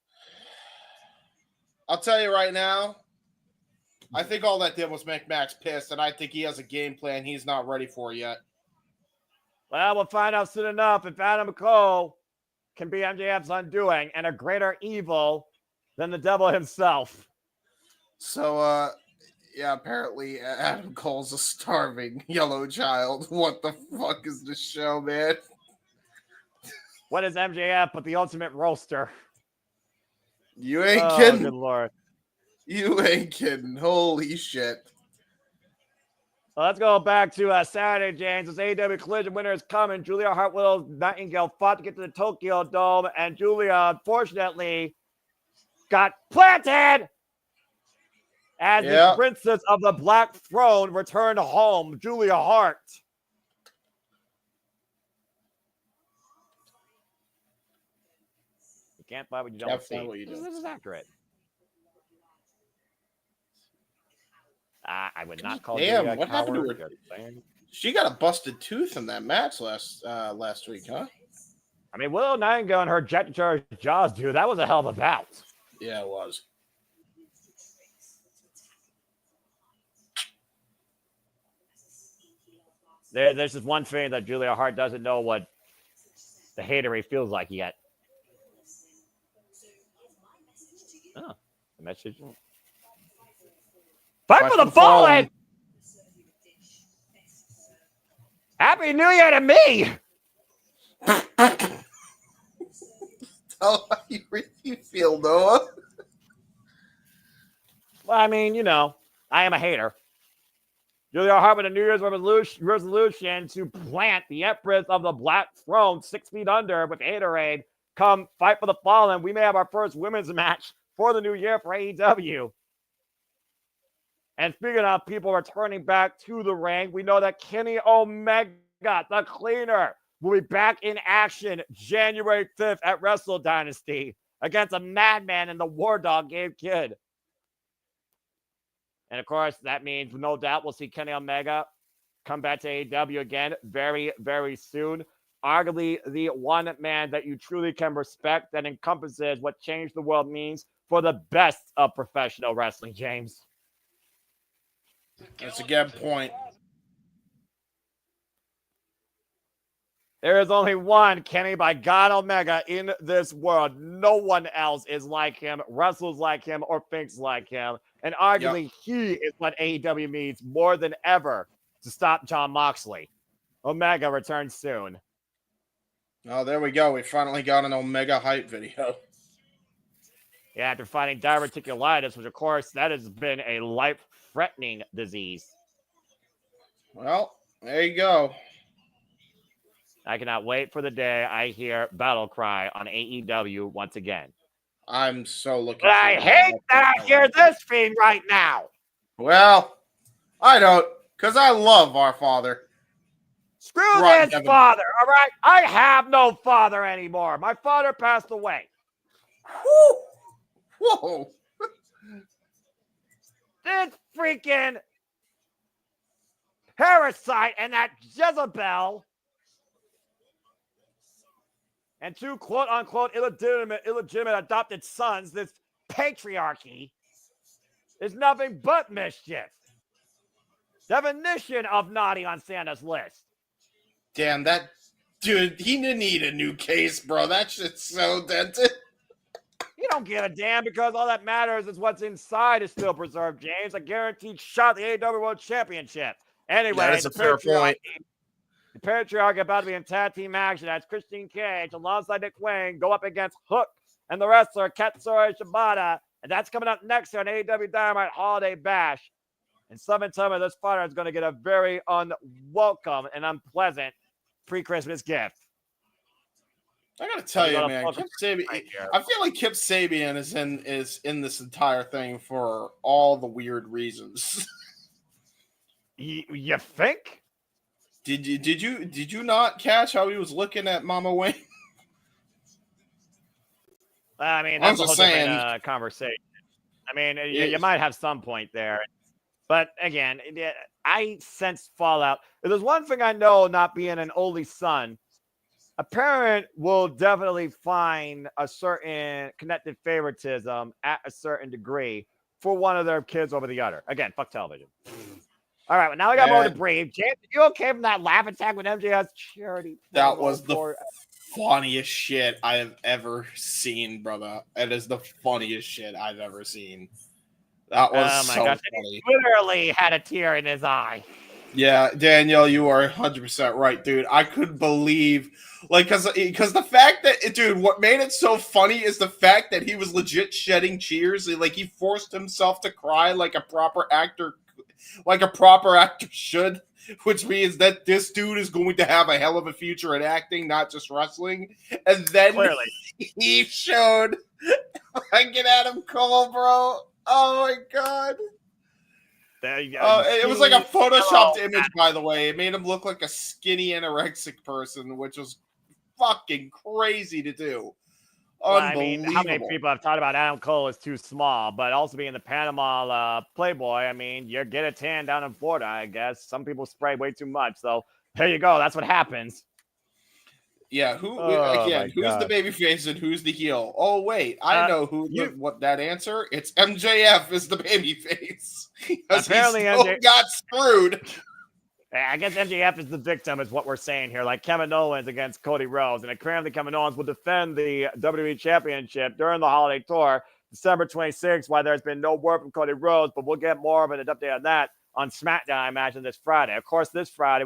I'll tell you right now, I think all that did was make Max pissed, and I think he has a game plan he's not ready for yet. Well, we'll find out soon enough if Adam Cole can be MJF's undoing and a greater evil than the devil himself. So, yeah, apparently Adam Cole's a starving yellow child. What the fuck is this show, man? What is MJF but the ultimate roaster? You ain't Oh, kidding. good Lord. You ain't kidding. Holy shit. Well, let's go back to Saturday, James. This AEW Collision winner is coming. Julia Hartwell Nightingale fought to get to the Tokyo Dome, and Julia, unfortunately, got planted as the princess of the Black Throne returned home, Julia Hart. You can't fight what you don't see. This is accurate. I would not call Julia what happened to her? She got a busted tooth in that match last week, huh? I mean, Willow Nightingale and her jet charge jaws, dude, that was a hell of a bout. Yeah, it was. There's just one thing that Julia Hart doesn't know what the hatery feels like yet. Oh, the message. Fight for the fallen! Happy New Year to me! Tell how you really feel, Noah. Well, I mean, you know, I am a hater. Julia Hart with a New Year's resolution to plant the Empress of the Black Throne 6 feet under with Haterade. Come fight for the fallen. We may have our first women's match for the new year for AEW. And speaking of people returning back to the ring, we know that Kenny Omega, the Cleaner, will be back in action January 5th at Wrestle Dynasty against a madman and the War Dog Gabe Kidd. And of course, that means no doubt we'll see Kenny Omega come back to AEW again very, very soon. Arguably the one man that you truly can respect that encompasses what Change the World means for the best of professional wrestling, James. That's a good point. There is only one Kenny by God Omega in this world. No one else is like him, wrestles like him, or thinks like him. And arguably, he is what AEW needs more than ever to stop Jon Moxley. Omega returns soon. Oh, there we go. We finally got an Omega hype video. Yeah, after fighting diverticulitis, which, of course, that has been a life-threatening disease. Well, There you go. I cannot wait for the day I hear Battle Cry on AEW once again. I'm so looking. But I hate that I hear this fiend right now. Well, I don't, because I love our father. Screw this father, all right? I have no father anymore. My father passed away. Whoa. This freaking parasite and that Jezebel and two quote-unquote illegitimate adopted sons, this patriarchy, is nothing but mischief. Definition of naughty on Santa's list. Damn, that dude, he didn't need a new case, bro. That shit's so dented. You don't give a damn because all that matters is what's inside is still preserved, James. A guaranteed shot at the AEW World Championship. Anyway, that's a fair point. The patriarch about to be in tag team action as Christian Cage alongside Nick Wayne go up against Hook and the wrestler Katsuyori Shibata. And that's coming up next on AEW Dynamite Holiday Bash. And someone tell me this fighter is going to get a very unwelcome and unpleasant pre-Christmas gift. I gotta tell you, man, Kip Sabian. I feel like Kip Sabian is in this entire thing for all the weird reasons. You think? Did you not catch how he was looking at Mama Wayne? I mean, that's a whole different conversation. I mean, you might have some point there. But again, I sense fallout. If there's one thing I know, not being an only son, a parent will definitely find a certain connected favoritism at a certain degree for one of their kids over the other. Again, fuck television. All right, well, now we got more to breathe. James, are you okay from that laugh attack with MJF's charity? That was the funniest shit I have ever seen, brother. It is the funniest shit I've ever seen. That was so funny. He literally had a tear in his eye. Yeah, Danielle, you are 100% right, dude. I couldn't believe, like, because the fact that, dude, what made it so funny is the fact that he was legit shedding tears. Like, he forced himself to cry like a proper actor should, which means that this dude is going to have a hell of a future in acting, not just wrestling. And then clearly he showed fucking Adam Cole, bro. Oh my god. There you go. It was like a photoshopped image, by the way. It made him look like a skinny anorexic person, which was fucking crazy to do. Well, I mean, how many people have talked about Adam Cole is too small, but also being the Panama Playboy, I mean, you get a tan down in Florida, I guess. Some people spray way too much, so there you go. That's what happens. Yeah, who's the babyface and who's the heel? Oh, wait, I know what that answer. It's MJF is the babyface. Apparently, MJF got screwed. I guess MJF is the victim, is what we're saying here. Like Kevin Owens against Cody Rhodes, and apparently Kevin Owens will defend the WWE Championship during the holiday tour, December 26th. Why there's been no word from Cody Rhodes, but we'll get more of an update on that on SmackDown, I imagine, this Friday. Of course, this Friday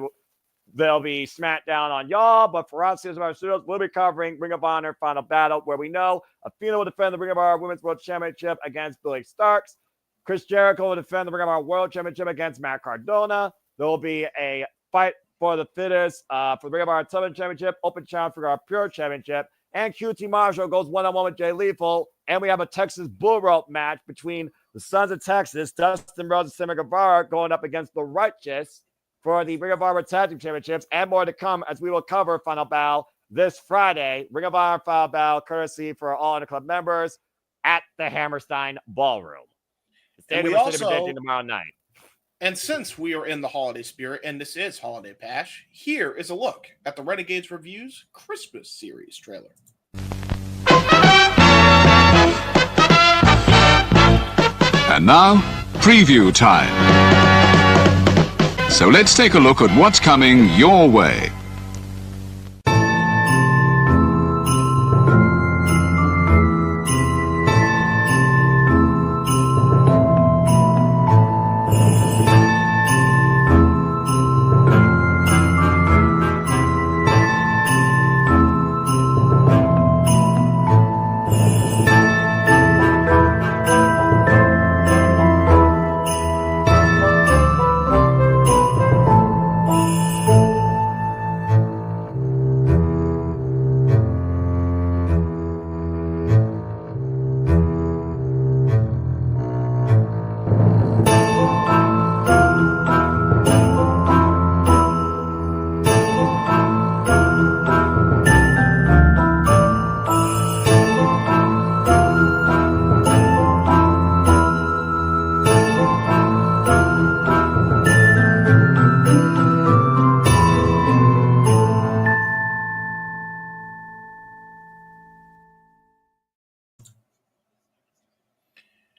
there'll be SmackDown on y'all, but for us, Here's Our Studios, we'll be covering Ring of Honor Final Battle, where we know Athena will defend the Ring of Honor Women's World Championship against Billy Starks. Chris Jericho will defend the Ring of Honor World Championship against Matt Cardona. There will be a fight for the fittest for the Ring of Honor Television Championship, Open Challenge for our Pure Championship, and QT Marshall goes one-on-one with Jay Lethal, and we have a Texas Bull Rope match between the Sons of Texas, Dustin Rhodes and Sammy Guevara, going up against the Righteous for the Ring of Honor Tag Team Championships, and more to come as we will cover Final Battle this Friday. Ring of Honor Final Battle, courtesy for all Honor Club members at the Hammerstein Ballroom. And we also tomorrow night. And since we are in the holiday spirit, and this is Holiday Bash, here is a look at the Renegades Reviews Christmas series trailer. And now, preview time. So let's take a look at what's coming your way.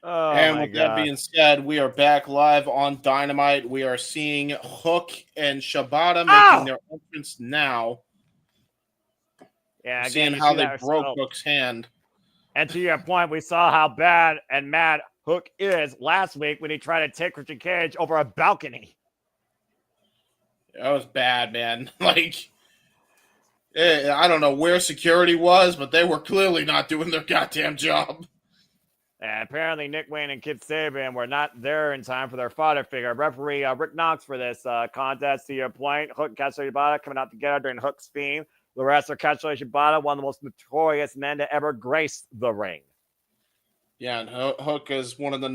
Oh, And my with that God. being said, we are back live on Dynamite. We are seeing Hook and Shibata making their entrance now. Yeah, We're again, seeing you how see they that. broke Hook's hand. And to your point, we saw how bad and mad Hook is last week when he tried to take Christian Cage over a balcony. That was bad, man. Like, I don't know where security was, but they were clearly not doing their goddamn job. And apparently, Nick Wayne and Kip Sabian were not there in time for their father figure. Referee Rick Knox for this contest. To your point, Hook and Katsuyori Shibata coming out together during Hook's theme. The wrestler Katsuyori Shibata, one of the most notorious men to ever grace the ring. Yeah, and Hook is one of the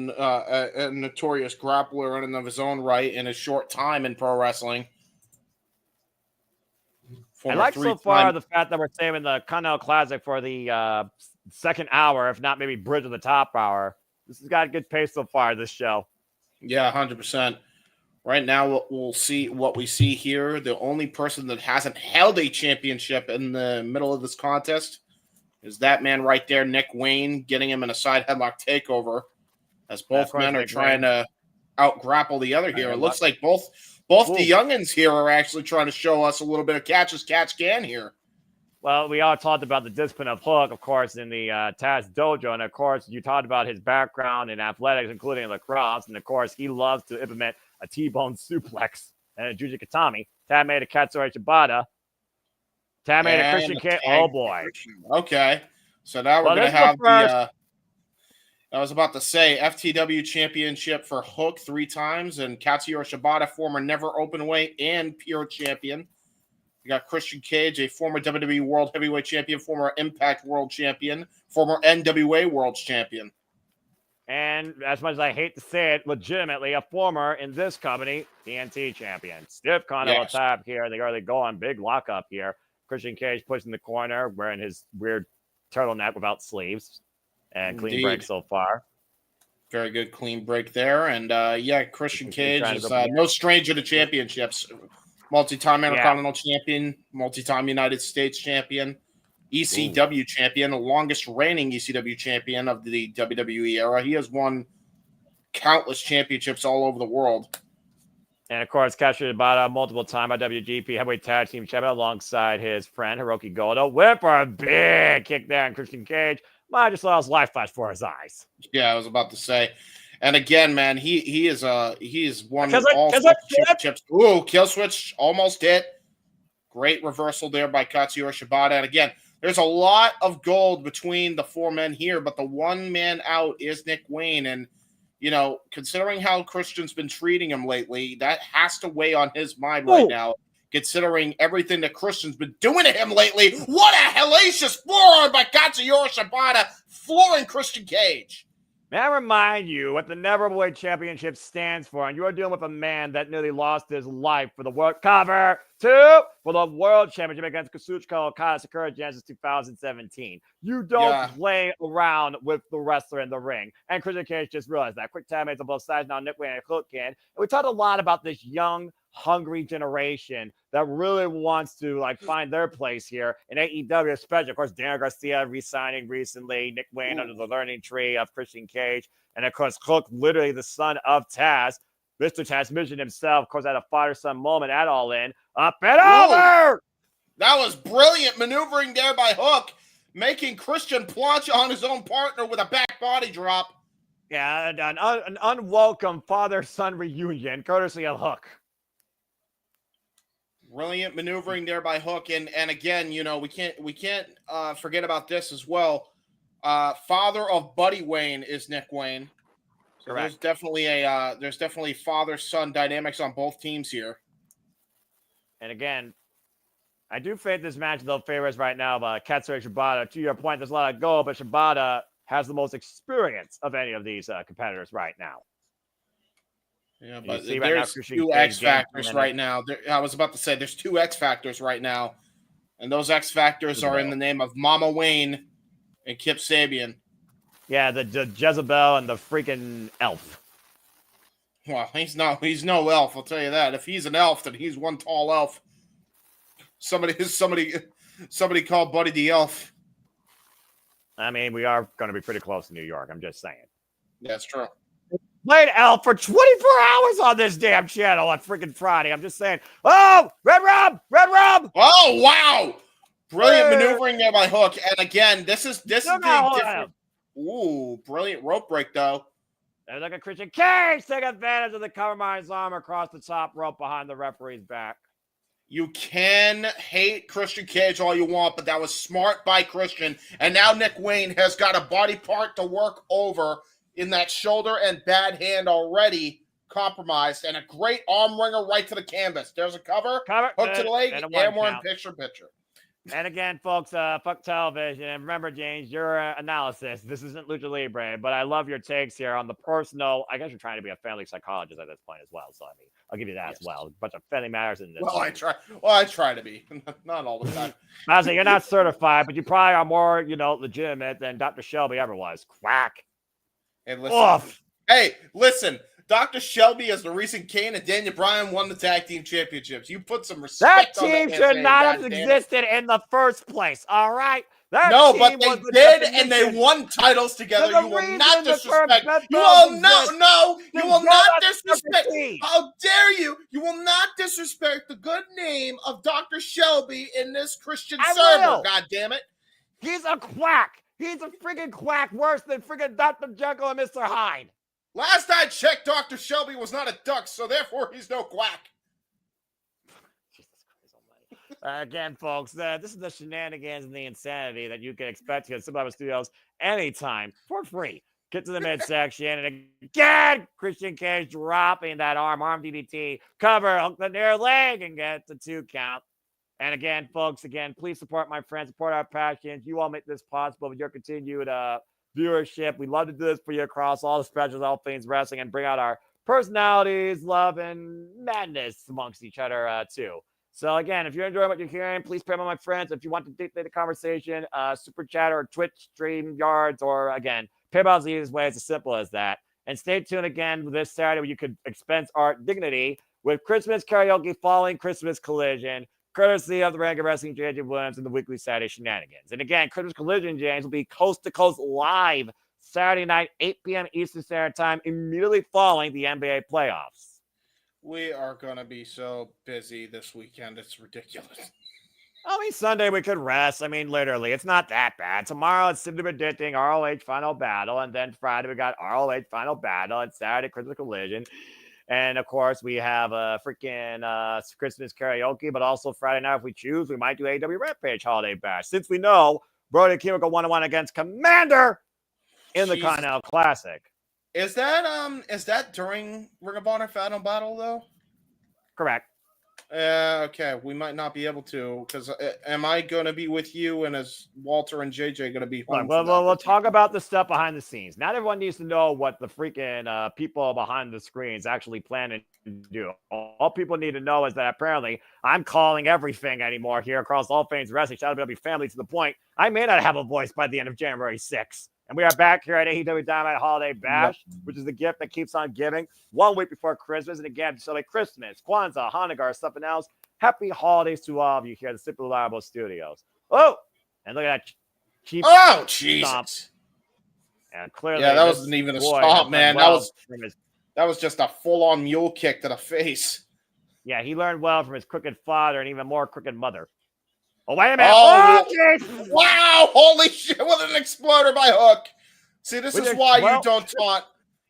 a notorious grappler in and of his own right in a short time in pro wrestling. I like so far the fact that we're saving the Continental Classic for the second hour, if not maybe bridge of the top hour. This has got a good pace so far, this show. Yeah, 100%. Right now, we'll see what we see here. The only person that hasn't held a championship in the middle of this contest is that man right there, Nick Wayne, getting him in a side headlock takeover as both men are trying to out-grapple the other here. It looks like both the youngins here are actually trying to show us a little bit of catch as catch can here. Well, we all talked about the discipline of Hook, of course, in the Taz Dojo. And, of course, you talked about his background in athletics, including lacrosse. And, of course, he loves to implement a T-bone suplex and a Juji Katami. Tab made a Katsuyori Shibata. Tab made a Christian Cage. Oh, boy. Okay. So now we're going to have the I was about to say FTW championship for Hook 3 times and Katsuyori Shibata, former never open weight and pure champion. You got Christian Cage, a former WWE World Heavyweight Champion, former Impact World Champion, former NWA World Champion. And as much as I hate to say it, legitimately a former, in this company, TNT Champion. Stiff Continental tap here. They already go on big lockup here. Christian Cage pushing the corner, wearing his weird turtleneck without sleeves. And clean break so far. Very good clean break there. And, Christian Cage is no stranger to championships. Multi-time Intercontinental Champion, multi-time United States Champion, ECW Champion, the longest reigning ECW Champion of the WWE era. He has won countless championships all over the world. And, of course, Katsuyori Shibata, multiple-time IWGP Heavyweight Tag Team Champion alongside his friend, Hiroki Goto. Whip for a big kick there on Christian Cage. Might just let his life flash before his eyes. Yeah, I was about to say. And again, man, he is won all sorts of championships. Ooh, kill switch almost hit. Great reversal there by Katsuyori Shibata. And again, there's a lot of gold between the 4 men here, but the one man out is Nick Wayne. And, you know, considering how Christian's been treating him lately, that has to weigh on his mind right now. Considering everything that Christian's been doing to him lately. What a hellacious forearm by Katsuyori Shibata, flooring Christian Cage. May I remind you what the Neverweight Championship stands for, and you are dealing with a man that nearly lost his life for the World Cover 2 for the World Championship against Kazuchika Okada, Sakura Genesis 2017. You don't play around with the wrestler in the ring. And Christian Cage just realized that. Quick time on both sides now, Nick Wayne and Hook in. And we talked a lot about this young, hungry generation that really wants to find their place here in AEW, especially, of course, Daniel Garcia re-signing recently, Nick Wayne under the learning tree of Christian Cage, and of course, Hook, literally the son of Taz, Mr. Transmission himself, of course, had a father-son moment at Allin. Up and over! That was brilliant maneuvering there by Hook, making Christian planche on his own partner with a back body drop. Yeah, an unwelcome father-son reunion, courtesy of Hook. Brilliant maneuvering there by Hook, and again, you know, we can't forget about this as well. Father of Buddy Wayne is Nick Wayne. So there's definitely father-son dynamics on both teams here. And again, I do think this match though favors right now Katsuyori Shibata. To your point, there's a lot of goal, but Shibata has the most experience of any of these competitors right now. Yeah, but there's 2 X factors right now. I was about to say there's 2 X factors right now, and those X factors are in the name of Mama Wayne and Kip Sabian. Yeah, the Jezebel and the freaking elf. Well, he's no elf, I'll tell you that. If he's an elf, then he's one tall elf. Somebody called Buddy the Elf. I mean, we are going to be pretty close to New York. I'm just saying. That's true. Played L for 24 hours on this damn channel on freaking Friday. I'm just saying. Oh, Red Rum! Oh, wow. Brilliant maneuvering there by Hook. And again, this is the different. Ooh, brilliant rope break, though. And look at Christian Cage take advantage of the cover arm across the top rope behind the referee's back. You can hate Christian Cage all you want, but that was smart by Christian. And now Nick Wayne has got a body part to work over in that shoulder and bad hand already compromised. And a great arm wringer right to the canvas. There's a cover hook to the leg, and we're in picture. And again, folks, fuck television. And remember, James, your analysis, this isn't Lucha Libre, but I love your takes here on the personal. I guess you're trying to be a family psychologist at this point as well. So, I mean, I'll give you that as well. A bunch of family matters in this. Well, I try to be. Not all the time. I say you're not certified, but you probably are more, legitimate than Dr. Shelby ever was. Quack. And listen. Hey, listen. Dr. Shelby is the reason Kane and Daniel Bryan won the tag team championships. You put some respect on that. That team should not have existed in the first place, all right? No, but they did, and they won titles together. You will not disrespect. You will not disrespect. How dare you? You will not disrespect the good name of Dr. Shelby in this Christian server. God damn it! He's a quack. He's a freaking quack, worse than freaking Dr. Jekyll and Mr. Hyde. Last I checked, Dr. Shelby was not a duck, so therefore he's no quack. Jesus Christ almighty. Again, folks, this is the shenanigans and the insanity that you can expect here at Slip Studios anytime for free. Get to the midsection, and again, Christian Cage dropping that arm DDT, cover, hook the near leg, and get the 2 count. And again, folks, please support my friends, support our passions. You all make this possible with your continued viewership. We love to do this for you across all the specials, all things wrestling, and bring out our personalities, love, and madness amongst each other too. So again, if you're enjoying what you're hearing, please pay my friends. If you want to dictate the conversation, super chat or Twitch stream yards, or again, PayPal's the easiest way. It's as simple as that. And stay tuned again this Saturday where you could expense art dignity with Christmas karaoke following Christmas Collision, courtesy of the Rank of Wrestling, J.J. Williams, and the weekly Saturday shenanigans. And again, Christmas Collision, James, will be coast to coast live Saturday night, 8 p.m. Eastern Standard Time, immediately following the NBA playoffs. We are going to be so busy this weekend. It's ridiculous. I mean, Sunday we could rest. I mean, literally, it's not that bad. Tomorrow it's simply predicting ROH Final Battle, and then Friday we got ROH Final Battle, and Saturday Christmas Collision. And, of course, we have a freaking Christmas karaoke, but also Friday night, if we choose, we might do AEW Rampage Holiday Bash. Since we know Brody King will go 1-1 against Commander in the Continental Classic. Is that during Ring of Honor Final Battle, though? Correct. Okay, we might not be able to, because am I going to be with you, and is Walter and JJ going to be home? We'll talk about the stuff behind the scenes. Not everyone needs to know what the freaking people behind the screens actually plan to do. All people need to know is that apparently I'm calling everything anymore here across all things wrestling. Shout out to family, to the point I may not have a voice by the end of January 6th. And we are back here at AEW Dynamite Holiday Bash, which is the gift that keeps on giving. 1 week before Christmas. And again, so like Christmas, Kwanzaa, Hanukkah, or something else. Happy holidays to all of you here at the Simply Reliable Studios. Oh, and look at that cheap Jesus. Stomp. And clearly, that wasn't even a stomp, man. That was just a full-on mule kick to the face. Yeah, he learned well from his crooked father and even more crooked mother. Oh, wait a minute. Wow. Holy shit. With an exploder by Hook. See, this is why you don't taunt.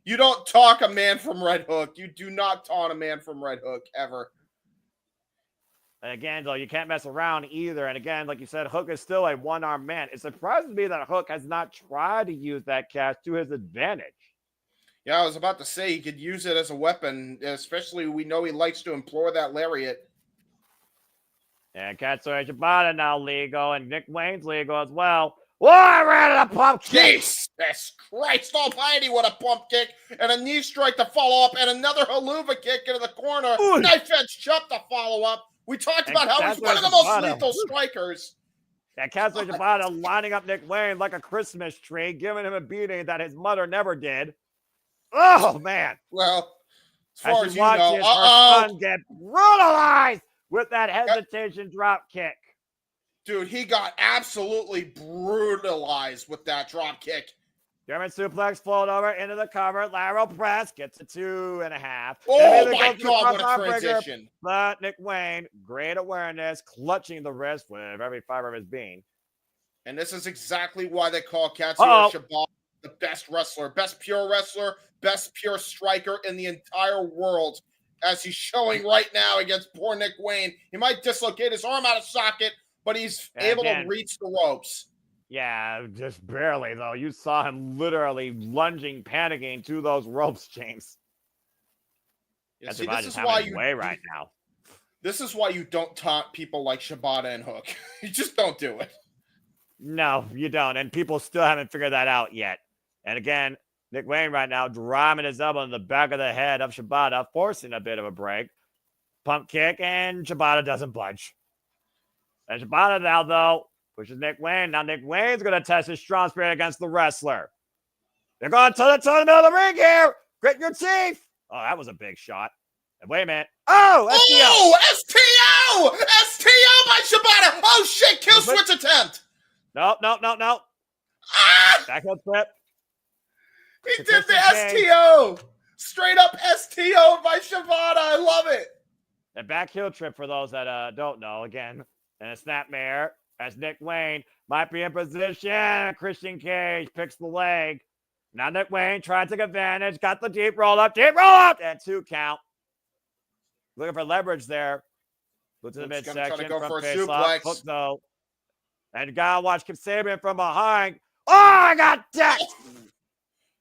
You don't talk a man from Red Hook. You do not taunt a man from Red Hook ever. And again, though, you can't mess around either. And again, like you said, Hook is still a one-armed man. It surprises me that Hook has not tried to use that catch to his advantage. Yeah, I was about to say he could use it as a weapon, especially we know he likes to employ that lariat. And Katsuyori Shibata now legal, and Nick Wayne's legal as well. Whoa, I ran a pump kick! Jesus Christ almighty, what a pump kick! And a knee strike to follow up, and another haluva kick into the corner. Ooh. Knife edge chop to follow up. We talked about how he's one of the most lethal strikers. And Katsuyori Shibata lining up Nick Wayne like a Christmas tree, giving him a beating that his mother never did. Oh, man. Well, as far as you know, her son get brutalized with that hesitation drop kick. Dude, he got absolutely brutalized with that drop kick. German suplex float over into the cover. Lateral press gets a 2.5. Oh my God, what a transition. But Nick Wayne, great awareness, clutching the wrist with every fiber of his being. And this is exactly why they call Katsuyori Shibata the best wrestler, best pure wrestler, best pure striker in the entire world, as he's showing right now against poor Nick Wayne. He might dislocate his arm out of socket, but he's able to reach the ropes. Yeah, just barely, though. You saw him literally lunging, panicking to those ropes, James. Yeah, see, this is why you right now. This is why you don't taunt people like Shibata and Hook. You just don't do it. No, you don't. And people still haven't figured that out yet. And again, Nick Wayne right now driving his elbow in the back of the head of Shibata, forcing a bit of a break. Pump kick, and Shibata doesn't budge. And Shibata now, though, pushes Nick Wayne. Now Nick Wayne's going to test his strong spirit against the wrestler. They're going to the middle of the ring here. Grit your teeth. Oh, that was a big shot. And wait a minute. Oh, STO. Oh, STO! STO by Shibata. Oh, shit. Kill switch attempt. No. Ah! Backhand flip. He did the STO. Straight up STO by Shibata. I love it. A back heel trip for those that don't know. Again, and a snapmare as Nick Wayne might be in position. Christian Cage picks the leg. Now Nick Wayne trying to take advantage. Got the deep roll up, and 2 count. Looking for leverage there. Look to the midsection. Go for a suplex. Hook though. And you gotta watch Kip Sabian from behind. Oh, I got decked.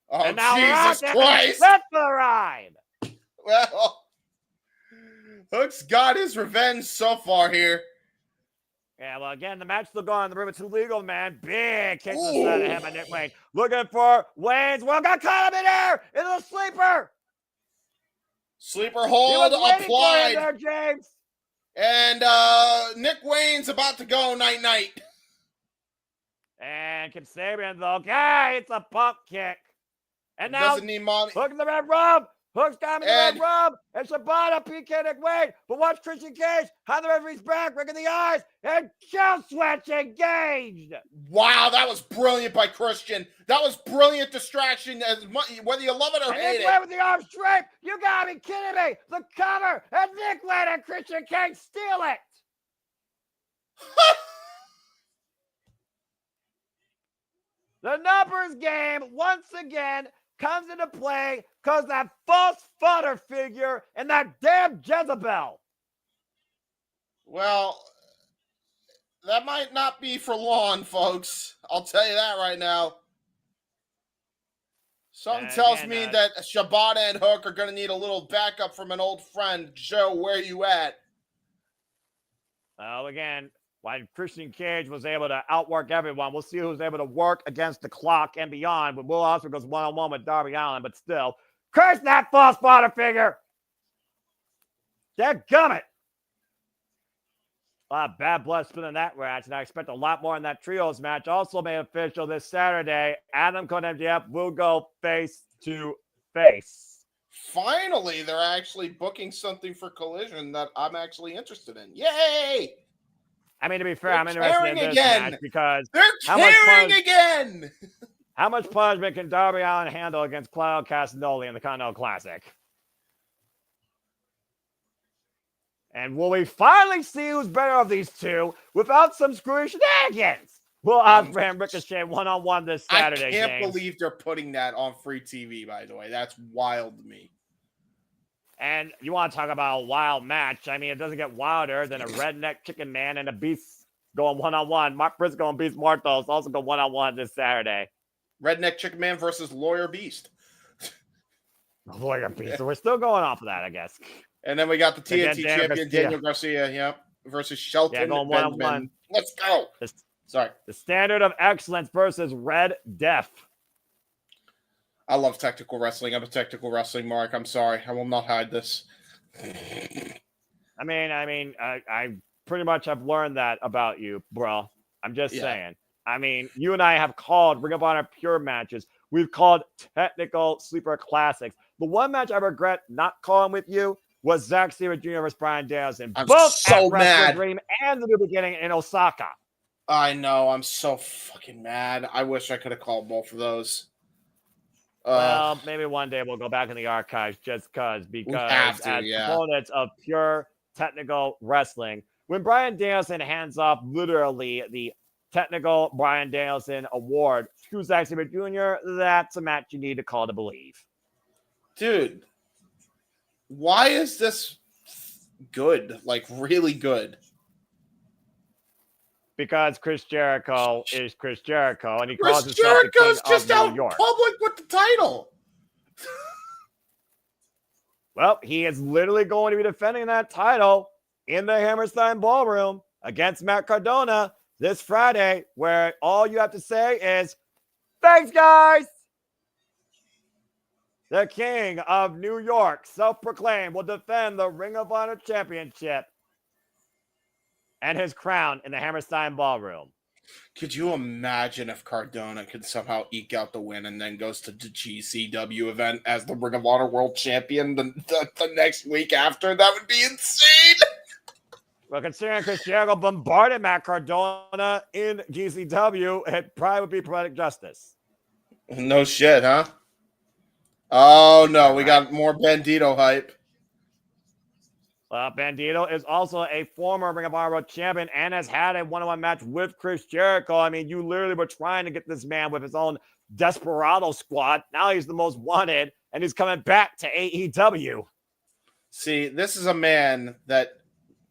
Oh, and now Jesus Christ. That's the ride. Well, Hook's got his revenge so far here. Yeah, well, again, the match still going. The room, it's illegal, man. Big kick to the side of him by Nick Wayne. Looking for Wayne's. Well, got caught up in there. Into the sleeper. Sleeper hold applied. There, James. And Nick Wayne's about to go night-night. And Kip Sabian, though. Okay, it's a pump kick. And now, doesn't need mommy. Hook in the red rub. Hook's got him in the red rub. And Shibata, PK Nick Wayne. But watch Christian Cage. Behind the referee's back, ring in the eyes. And kill switch engaged. Wow, that was brilliant by Christian. That was brilliant distraction, as much, whether you love it or hate Nick Wayne with the arm straight. You gotta be kidding me. The cover. And Nick Wayne and Christian Cage steal it. The numbers game, once again, comes into play because that false fodder figure and that damn Jezebel. Well, that might not be for long, folks. I'll tell you that right now. Something tells me that Shibata and Hook are going to need a little backup from an old friend. Joe, where you at? Well, again, while Christian Cage was able to outwork everyone, we'll see who's able to work against the clock and beyond. But Will Ospreay goes one-on-one with Darby Allin, but still, curse that false fodder figure. Dadgummit. A lot of bad blood spilling in that match, and I expect a lot more in that trios match. Also made official this Saturday. Adam Cole and MJF will go face to face. Finally, they're actually booking something for Collision that I'm actually interested in. Yay! I mean, to be fair, I'm interested in this match because they're caring again. How much punishment can Darby Allin handle against Claudio Castagnoli in the Continental Classic? And will we finally see who's better of these two without some screwy shenanigans? Will Ospreay and Ricochet one-on-one this Saturday, I can't believe they're putting that on free TV, by the way. That's wild to me. And you want to talk about a wild match. I mean, it doesn't get wilder than a redneck chicken man and a beast going one-on-one. Mark Briscoe and Beast Mortos also go one-on-one this Saturday. Redneck chicken man versus Lawyer Beast. Lawyer Beast. So we're still going off of that, I guess. And then we got the TNT champion, Daniel Garcia, versus Shelton. Yeah, going one-on-one. Let's go. Sorry. The Standard of Excellence versus Red Death. I love technical wrestling. I'm a technical wrestling mark. I'm sorry. I will not hide this. I pretty much have learned that about you, bro. I'm just saying. I mean, you and I have called Ring of Honor Pure matches. We've called technical sleeper classics. The one match I regret not calling with you was Zack Sabre Jr. versus Bryan Danielson. I'm both so at mad. Dream and the new beginning in Osaka. I know. I'm so fucking mad. I wish I could have called both of those. Well, maybe one day we'll go back in the archives because as opponents of pure technical wrestling, when Bryan Danielson hands off literally the technical Bryan Danielson award to Zack Sabre Jr., that's a match you need to call to believe. Dude, why is this good? Like, really good? Because Chris Jericho is Chris Jericho, and he calls Chris himself Jericho's the king just of out New York. public with the title. Well, he is literally going to be defending that title in the Hammerstein Ballroom against Matt Cardona this Friday, where all you have to say is, thanks, guys. The King of New York, self-proclaimed, will defend the Ring of Honor Championship and his crown in the Hammerstein Ballroom. Could you imagine if Cardona could somehow eke out the win and then goes to the GCW event as the Ring of Honor World Champion the next week after? That would be insane. Well, considering Chris Jericho bombarded Matt Cardona in GCW, it probably would be poetic justice. No shit, huh? Oh, no. We got more Bandito hype. Bandito is also a former Ring of Honor World Champion and has had a one-on-one match with Chris Jericho. I mean, you literally were trying to get this man with his own Desperado squad. Now he's the most wanted, and he's coming back to AEW. See, this is a man that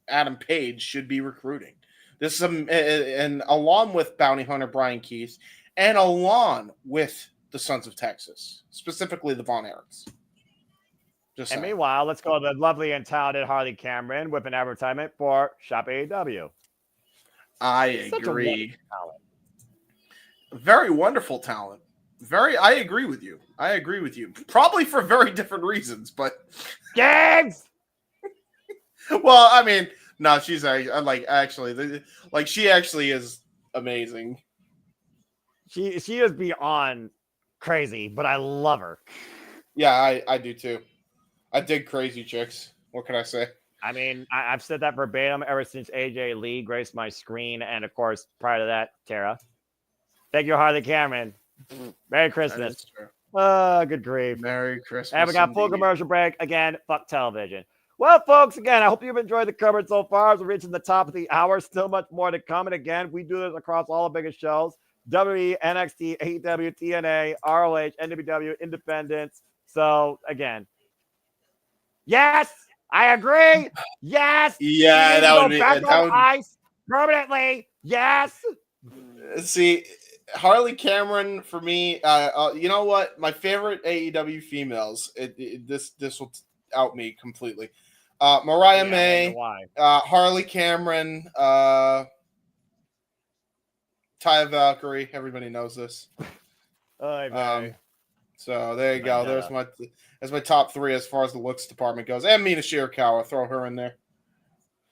Adam Page should be recruiting. This is and along with Bounty Hunter Brian Keith, and along with the Sons of Texas, specifically the Von Erichs. And meanwhile, let's go to the lovely and talented Harley Cameron with an advertisement for Shop AEW. I agree. Very wonderful talent. I agree with you. Probably for very different reasons, but Gags. Well, I mean, no, she's she actually is amazing. She is beyond crazy, but I love her. Yeah, I do too. I dig crazy chicks. What can I say? I mean, I've said that verbatim ever since AJ Lee graced my screen, and of course, prior to that, Tara. Thank you, Harley Cameron. Merry Christmas. Good grief. Merry Christmas. And we got full commercial break. Again, fuck television. Well, folks, again, I hope you've enjoyed the coverage so far as we're reaching the top of the hour. Still much more to come. And again, we do this across all the biggest shows. WWE, NXT, AEW, TNA, ROH, NWW, Independence. So, again, yes, I agree. Yes. Yeah, that would be back on ice permanently. Yes. See, Harley Cameron for me. You know what? My favorite AEW females. This will out me completely. Mariah May, Harley Cameron, Taya Valkyrie. Everybody knows this. So there you go. There's my top three as far as the looks department goes. And Mina Shirakawa, throw her in there.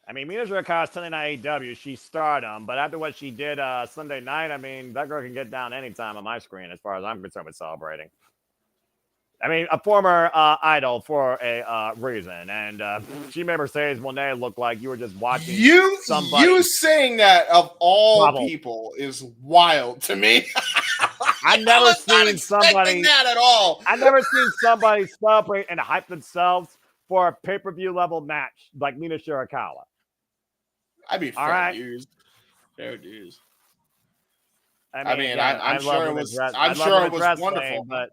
I mean, Mina Shirakawa's telling AEW, she's stardom, but after what she did Sunday night, I mean, that girl can get down anytime on my screen as far as I'm concerned with celebrating. I mean, a former idol for a reason, and she made Mercedes Moné look like you were just watching somebody. You saying that of all people is wild to me. I've never seen somebody that at all. I've never seen somebody celebrate and hype themselves for a pay-per-view level match like Mina Shirakawa. I mean, fair dues. I'm sure it was wonderful, but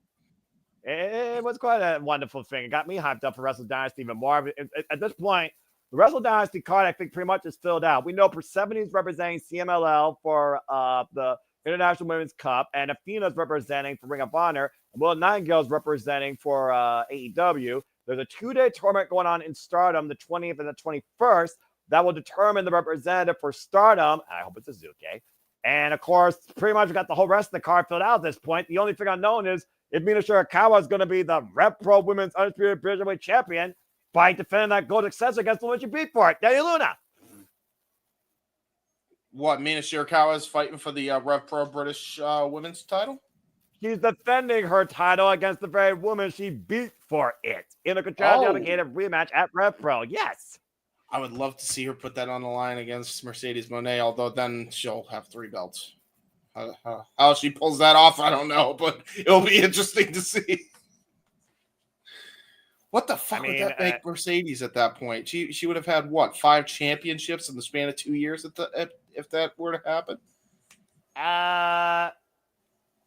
it was quite a wonderful thing. It got me hyped up for Wrestle Dynasty even more. At this point, the Wrestle Dynasty card, I think, pretty much is filled out. We know Persephone is representing CMLL for the International Women's Cup, and Athena's representing for Ring of Honor, and Will Nightingale's representing for AEW. There's a 2-day tournament going on in Stardom, the 20th and the 21st, that will determine the representative for Stardom. I hope it's Azuki. And, of course, pretty much we got the whole rest of the card filled out at this point. The only thing unknown is if Mina Shirakawa is going to be the Rev Pro Women's Undisputed Cruiserweight Champion by defending that gold accessory against the one she beat for it, Daniel Luna. What, Mina Shirakawa is fighting for the Rev Pro British Women's title? She's defending her title against the very woman she beat for it in a contract-obligated rematch at Rev Pro. Yes. I would love to see her put that on the line against Mercedes Moné, although then she'll have 3 belts. How she pulls that off, I don't know, but it'll be interesting to see. What the fuck would that make Mercedes at that point? She would have had, what, 5 championships in the span of 2 years if that were to happen?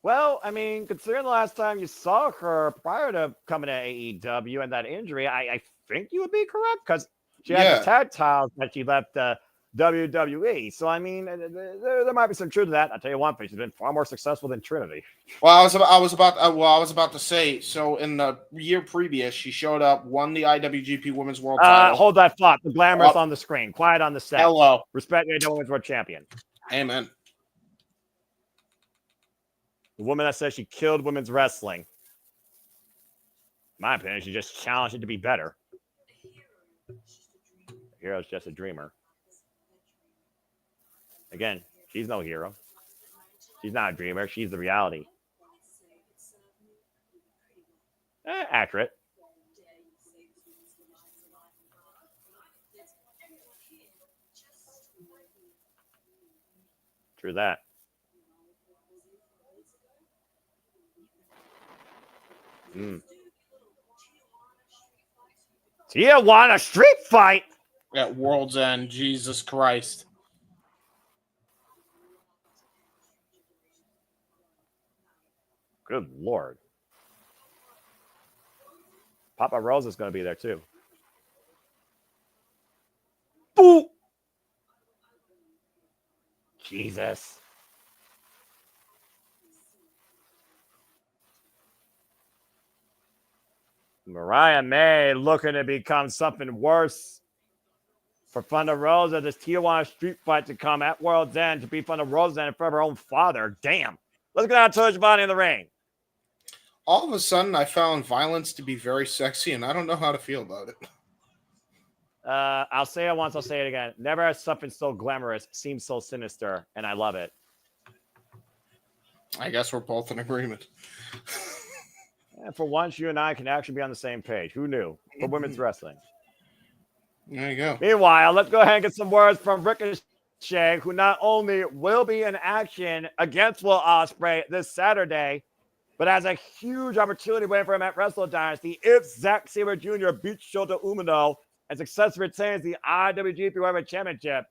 Well, I mean, considering the last time you saw her prior to coming to AEW and that injury, I think you would be correct because she had the tag titles that she left WWE. So, I mean, there might be some truth to that. I'll tell you one thing, she's been far more successful than Trinity. Well, I was about to say, so in the year previous, she showed up, won the IWGP Women's World title. Hold that thought. The glamour's on the screen. Quiet on the set. Hello. Respect the AEW Women's World Champion. Amen. The woman that says she killed women's wrestling. In my opinion, she just challenged it to be better. The hero's just a dreamer. Again, she's no hero. She's not a dreamer. She's the reality. Accurate. True that. Tijuana street fight at World's End. Jesus Christ. Good Lord. Papa Rose is going to be there too. Boo! Jesus. Mariah May looking to become something worse for Thunder Rosa. This Tijuana street fight to come at World's End to be Thunder Rosa and for her own father. Damn. Let's get out to Giovanni in the ring. All of a sudden, I found violence to be very sexy, and I don't know how to feel about it. I'll say it once, I'll say it again. Never has something so glamorous seemed so sinister, and I love it. I guess we're both in agreement. And for once, you and I can actually be on the same page. Who knew? For women's wrestling. There you go. Meanwhile, let's go ahead and get some words from Ricochet, who not only will be in action against Will Ospreay this Saturday, but has a huge opportunity waiting for him at Wrestle Dynasty if Zack Sabre Jr. beats Shota Umino and successfully retains the IWGP Women's Championship.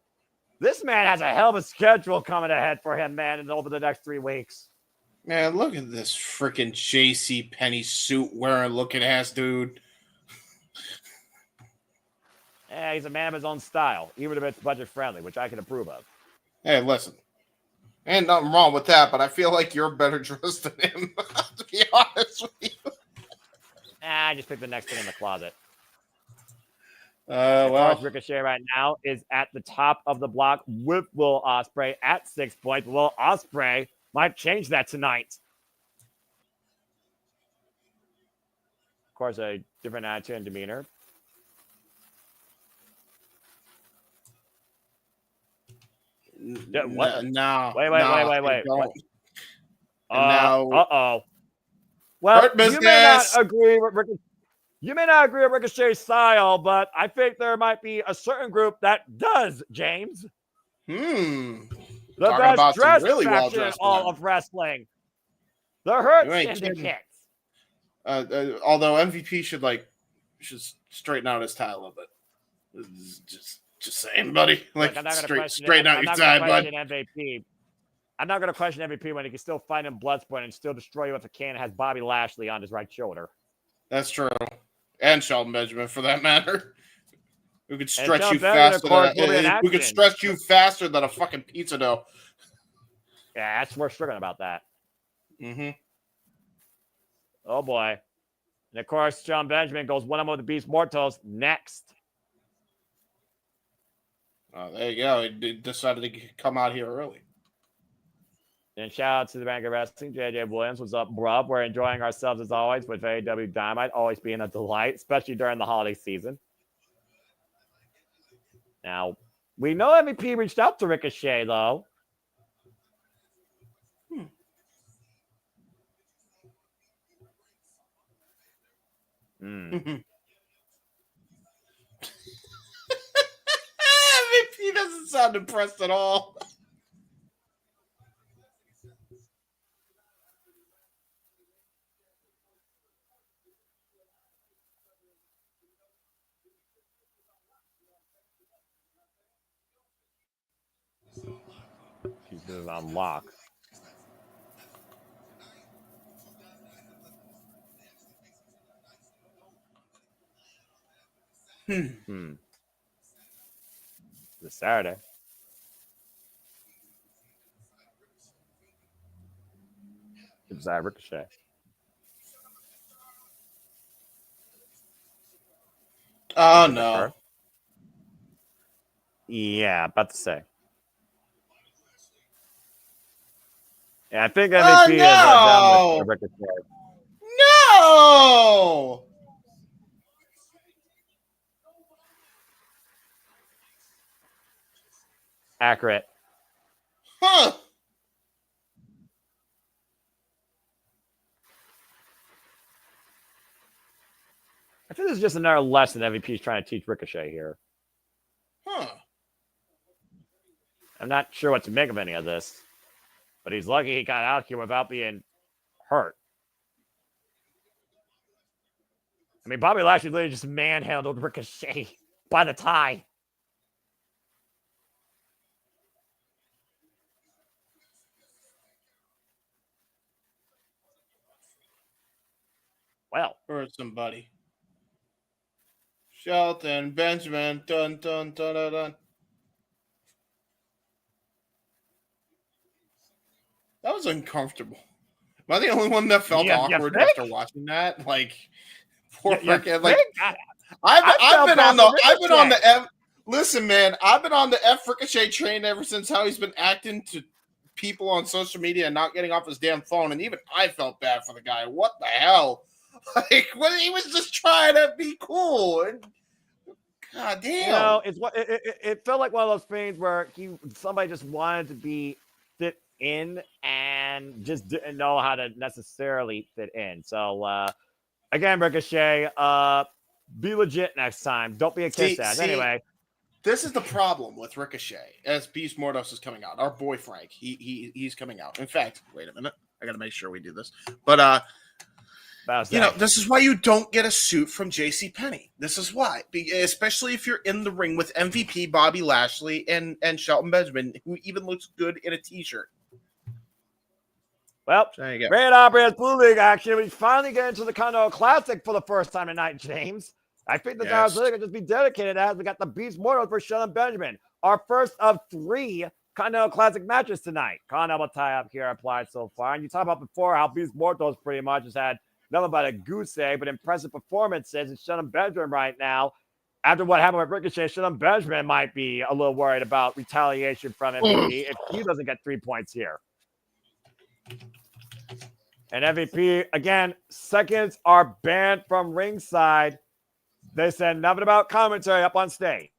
This man has a hell of a schedule coming ahead for him, man, over the next 3 weeks. Man, look at this freaking J.C. Penney suit wearing looking ass dude. Yeah, he's a man of his own style, even if it's budget friendly, which I can approve of. Hey, listen. Ain't nothing wrong with that, but I feel like you're better dressed than him, to be honest with you. I just picked the next thing in the closet. Well, Ricochet right now is at the top of the block with Will Ospreay at 6 points. Will Ospreay might change that tonight. Of course, a different attitude and demeanor. What? No. Wait. Uh-oh. Well, you may not agree with Ricochet. You may not agree with Ricochet's style, but I think there might be a certain group that does, James. The best dressed really faction in all of wrestling. The Hurt Syndicate. Although MVP should straighten out his tie a little bit. Just saying, buddy. Straighten out your tie, bud. MVP. I'm not going to question MVP when he can still fight in Bloodsport and still destroy you with a can and has Bobby Lashley on his right shoulder. That's true. And Shelton Benjamin, for that matter. Who could stretch you faster than a fucking pizza dough. Yeah, that's worth stricken about that. Mm-hmm. Oh, boy. And, of course, Shelton Benjamin goes one-on-one with the Beast Mortos next. Oh, there you go. He decided to come out here early. And shout out to the Bank of Wrestling, JJ Williams. What's up, bruv? We're enjoying ourselves as always with AEW Dynamite, always being a delight, especially during the holiday season. Now, we know MVP reached out to Ricochet, though. MVP doesn't sound impressed at all. This is on lock. This Saturday. Inside Ricochet. Oh, no. Yeah, about to say. Yeah, I think MVP is down with Ricochet. No! Accurate. Huh. I think this is just another lesson MVP is trying to teach Ricochet here. Huh. I'm not sure what to make of any of this, but he's lucky he got out here without being hurt. I mean, Bobby Lashley literally just manhandled Ricochet by the tie. Well, hurt somebody. Shelton, Benjamin, dun, dun, dun, dun, dun. That was uncomfortable. Am I the only one that felt awkward after watching that? Like, poor freaking, like, I've been on the listen, man, I've been on the Ricochet train ever since how he's been acting to people on social media and not getting off his damn phone, and even I felt bad for the guy. What the hell? Like, when he was just trying to be cool. And, God damn. You know, it felt like one of those things where somebody just wanted to fit in and just didn't know how to necessarily fit in. So again, Ricochet, be legit next time. Don't be a kiss ass. Anyway. This is the problem with Ricochet as Beast Mortos is coming out. Our boy Frank, he's coming out. In fact, wait a minute. I gotta make sure we do this. But this is why you don't get a suit from JCPenney. This is why. Especially if you're in the ring with MVP Bobby Lashley and Shelton Benjamin, who even looks good in a t-shirt. Well, Red Opera's Blue League action. We finally get into the Continental Classic for the first time tonight, James. I think the guys really could just be dedicated as we got the Beast Mortos for Shelton Benjamin. Our first of 3 Continental Classic matches tonight. Continental tie-up here applied so far. And you talked about before how Beast Mortos pretty much has had nothing but a goose egg, but impressive performances. And Shelton Benjamin right now, after what happened with Ricochet, Shelton Benjamin might be a little worried about retaliation from MVP if he doesn't get 3 points here. And MVP, again, seconds are banned from ringside. They said nothing about commentary up on stage.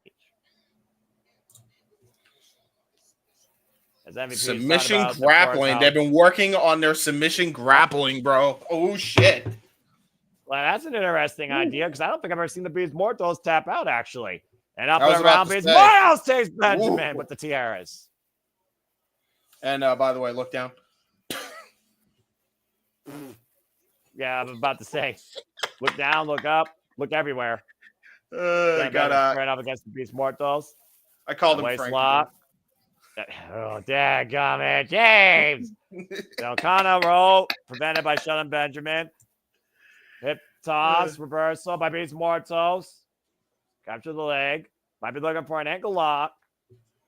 Submission grappling. They've been working on their submission grappling, bro. Oh, shit. Well, that's an interesting idea because I don't think I've ever seen the Beast Mortos tap out, actually. And up and around, Beast Mortos takes Benjamin with the tiaras. And by the way, look down. Yeah, I was about to say, look down, look up, look everywhere. Got right up against the Beast Mortos. I called him Frank. Lock. Oh, dadgummit, James. Delcana roll, prevented by Shelton Benjamin. Hip toss, reversal by Beast Mortos. Capture the leg. Might be looking for an ankle lock.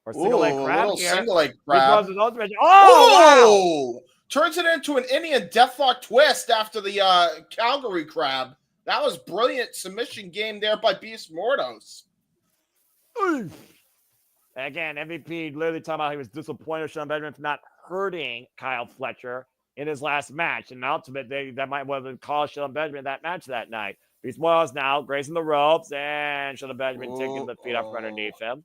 Or single leg grab here. Single leg grab. Oh, wow. Turns it into an Indian deathlock twist after the Calgary crab. That was brilliant submission game there by Beast Mortos. Again, MVP literally talking about he was disappointed with Shelton Benjamin for not hurting Kyle Fletcher in his last match. And ultimately, that might well have caused Shelton Benjamin that match that night. Beast Mortos now grazing the ropes, and Shelton Benjamin taking the feet up from underneath him.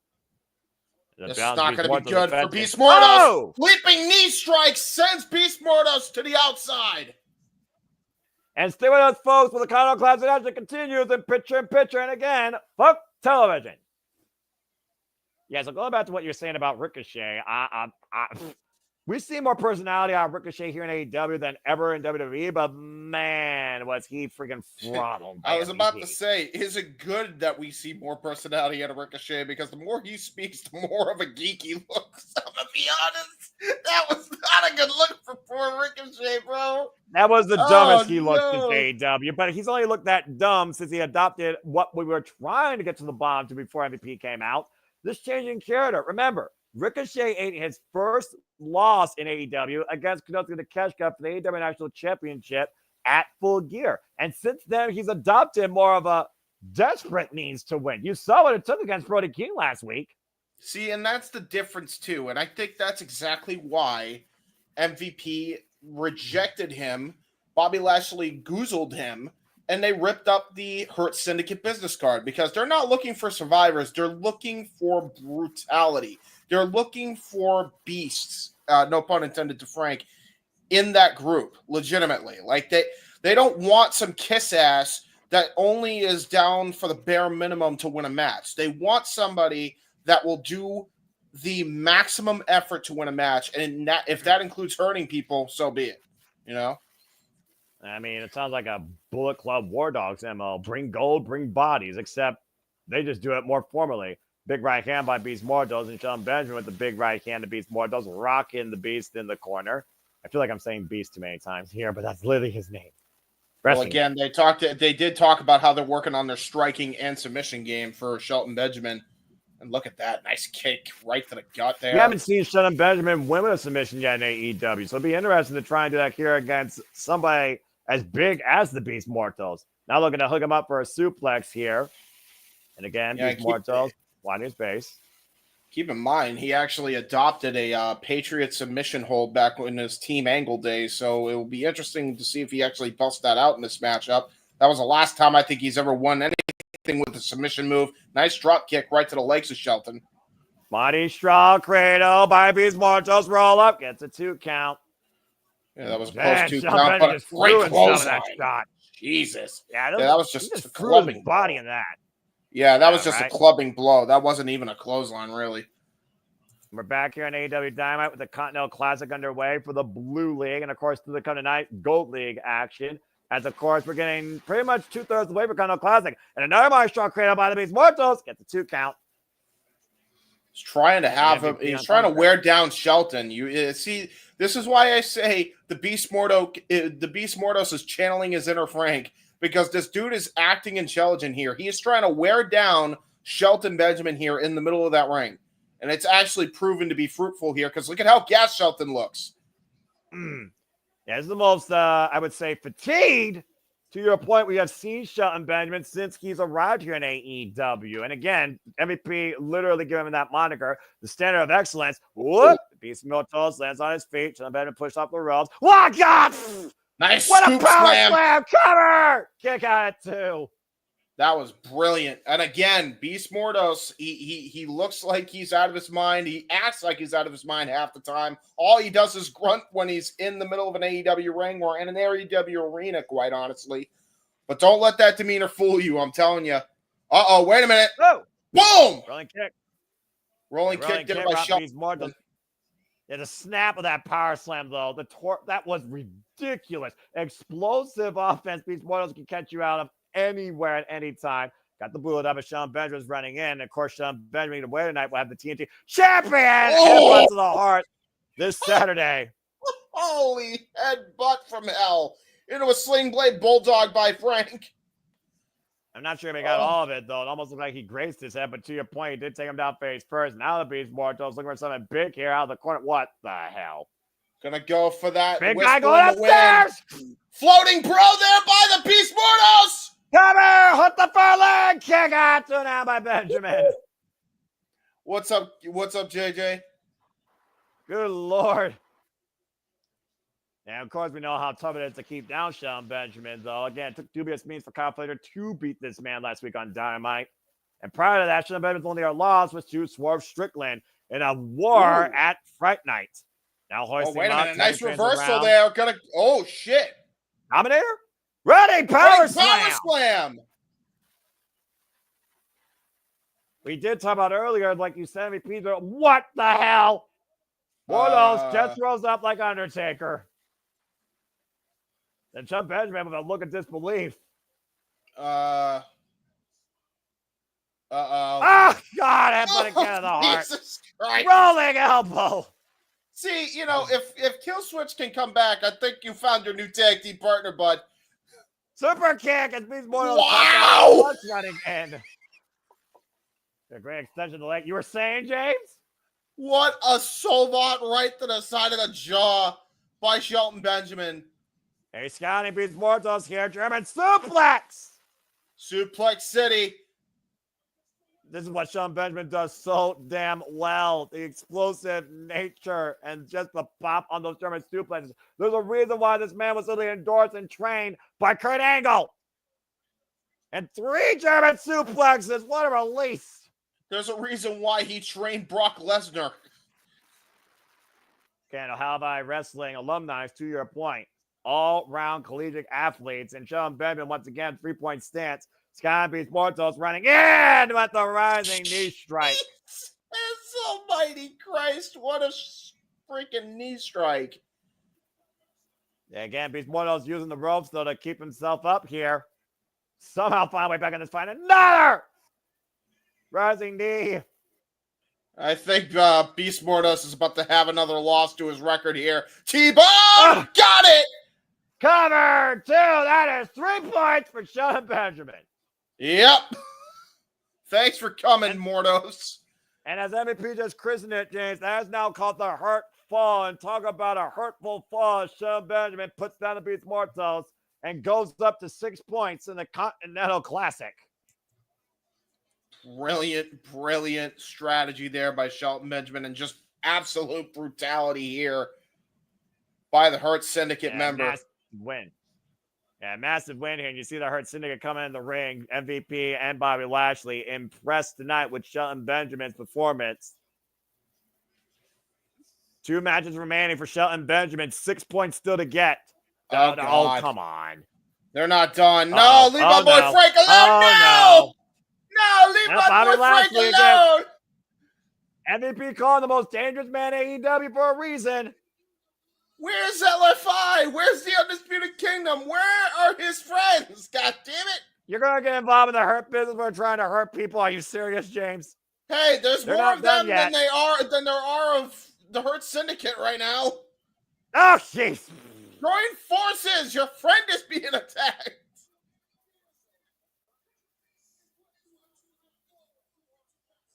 This is not going to be good for Beast Mortos. Leaping knee strike sends Beast Mortos to the outside. And stay with us, folks, with the Continental Classic actually continues in picture. And again, fuck television. Yeah, so going back to what you're saying about Ricochet, we see more personality out of Ricochet here in AEW than ever in WWE, but man, was he freaking throttled. I was about to say, is it good that we see more personality out of Ricochet? Because the more he speaks, the more of a geek he looks. I'm going to be honest. That was not a good look for poor Ricochet, bro. That was the dumbest he looked no. since AEW, but he's only looked that dumb since he adopted what we were trying to get to the bottom to before MVP came out. This changing character. Remember, Ricochet ate his first loss in AEW against Continental for the AEW National Championship at Full Gear. And since then, he's adopted more of a desperate means to win. You saw what it took against Brody King last week. See, and that's the difference, too. And I think that's exactly why MVP rejected him. Bobby Lashley goozled him, and they ripped up the Hurt Syndicate business card because they're not looking for survivors. They're looking for brutality. They're looking for beasts, no pun intended to Frank, in that group, legitimately. Like, they don't want some kiss ass that only is down for the bare minimum to win a match. They want somebody that will do the maximum effort to win a match. And that, if that includes hurting people, so be it. You know? I mean, it sounds like a Bullet Club War Dogs MO. Bring gold, bring bodies, except they just do it more formally. Big right hand by Beast Mortos, and Shelton Benjamin with the big right hand to Beast Mortos, rocking the Beast in the corner. I feel like I'm saying Beast too many times here, but that's literally his name. Well, again, they did talk about how they're working on their striking and submission game for Shelton Benjamin. And look at that. Nice kick right to the gut there. We haven't seen Shelton Benjamin win with a submission yet in AEW, so it'll be interesting to try and do that here against somebody as big as the Beast Mortos. Now looking to hook him up for a suplex here. And again, Beast Mortos, winding his base. Keep in mind, he actually adopted a Patriot submission hold back in his Team Angle days, so it will be interesting to see if he actually busts that out in this matchup. That was the last time I think he's ever won anything with a submission move. Nice drop kick right to the legs of Shelton. Body straw cradle by Beast Mortos, roll up, gets a 2 count. Yeah, that was a close 2 Shelton count, but a great clothesline. Shot. Jesus. Yeah, that was just a clubbing body in that. Yeah, that was just a clubbing blow. That wasn't even a clothesline, really. We're back here on AEW Dynamite with the Continental Classic underway for the Blue League. And, of course, through the coming tonight, Gold League action. As, of course, we're getting pretty much 2/3 of the way for Continental Classic. And another body strong cradle by the Beast Mortos gets a 2 count. He's trying to have him. He's trying to wear down Shelton. You see, this is why I say the Beast Mortos is channeling his inner Frank, because this dude is acting intelligent here. He is trying to wear down Shelton Benjamin here in the middle of that ring. And it's actually proven to be fruitful here because look at how gassed Shelton looks. Yeah, this is the most, I would say, fatigued. To your point, we have seen Shelton Benjamin since he's arrived here in AEW. And again, MVP literally giving him that moniker, the standard of excellence. Whoop! Beast Mortos lands on his feet. Shelton Benjamin pushed off the ropes. What? God! Nice what scoop a power slam! Cover! Kick out at 2. That was brilliant. And again, Beast Mortos, he looks like he's out of his mind. He acts like he's out of his mind half the time. All he does is grunt when he's in the middle of an AEW ring or in an AEW arena, quite honestly. But don't let that demeanor fool you, I'm telling you. Uh-oh, wait a minute. Oh. Boom! Rolling kick there by Shelton. Yeah, the snap of that power slam, though, that was ridiculous. Explosive offense. Beast Mortos can catch you out of anywhere at any time. Got the bullet up as Shelton Benjamin's running in. And of course, Shelton Benjamin away tonight will have the TNT champion headbutt to the heart this Saturday. Holy headbutt from hell into a sling blade bulldog by Frank. I'm not sure if he got all of it, though. It almost looked like he grazed his head, but to your point, he did take him down face first. Now the Beast Mortos looking for something big here out of the corner. What the hell? Gonna go for that. Big guy going upstairs. Floating bro there by the Beast Mortos. Come here, hit the far leg. Kick out to now by Benjamin. What's up, JJ? Good Lord. And of course, we know how tough it is to keep down Shelton Benjamin, though. Again, it took dubious means for Kyle Flater to beat this man last week on Dynamite. And prior to that, Shelton Benjamin's only loss was to Swerve Strickland in a war at Fright Night. Now hoisting wait a minute. Nice reversal around. there. Oh, shit. Dominator? Ready, power slam. We did talk about earlier, like you said, MVP. What the hell? Mortos just throws up like Undertaker. Then Shelton Benjamin with a look of disbelief. Uh-oh. Oh, God, headbutt again in the heart. Jesus Christ. Rolling elbow. See, if Killswitch can come back, I think you found your new tag team partner, bud. Super kick as Beast Mortos. Wow! Running in. A great extension of the leg. You were saying, James? What a Solvat right to the side of the jaw by Shelton Benjamin. Hey, Scotty Beast Mortos here. German suplex. Suplex City. This is what Shelton Benjamin does so damn well. The explosive nature and just the pop on those German suplexes. There's a reason why this man was literally endorsed and trained by Kurt Angle. And 3 German suplexes. What a release. There's a reason why he trained Brock Lesnar. Okay, now how about wrestling alumni, to your point? All-round collegiate athletes. And Shelton Benjamin, once again, 3-point stance. Scott Beast Mortos running in with the rising knee strike. Jesus almighty Christ, what a freaking knee strike. Yeah, again, Beast Mortos using the ropes, though, to keep himself up here. Somehow find a way back in this fight. Another rising knee. I think Beast Mortos is about to have another loss to his record here. T-Bone! Got it! Cover 2. That is 3 points for Shelton Benjamin. Yep. Thanks for coming, Mortos. And as MVP just christened it, James, that is now called the hurt fall. And talk about a hurtful fall. Shelton Benjamin puts down the Beast Mortos and goes up to 6 points in the Continental Classic. Brilliant strategy there by Shelton Benjamin, and just absolute brutality here by the Hurt Syndicate member. Massive win. Yeah, massive win here. And you see the Hurt Syndicate coming in the ring. MVP and Bobby Lashley impressed tonight with Shelton Benjamin's performance. 2 matches remaining for Shelton Benjamin. 6 points still to get. Oh, come on. They're not done. No, leave my boy Frank alone. No, leave my boy Frank alone. MVP called the most dangerous man in AEW for a reason. Where's LFI? Where's the Undisputed Kingdom? Where are his friends? God damn it. You're going to get involved in the hurt business. We're trying to hurt people. Are you serious, James? Hey, there's more of them than there are of the Hurt Syndicate right now. Oh, jeez. Join forces. Your friend is being attacked.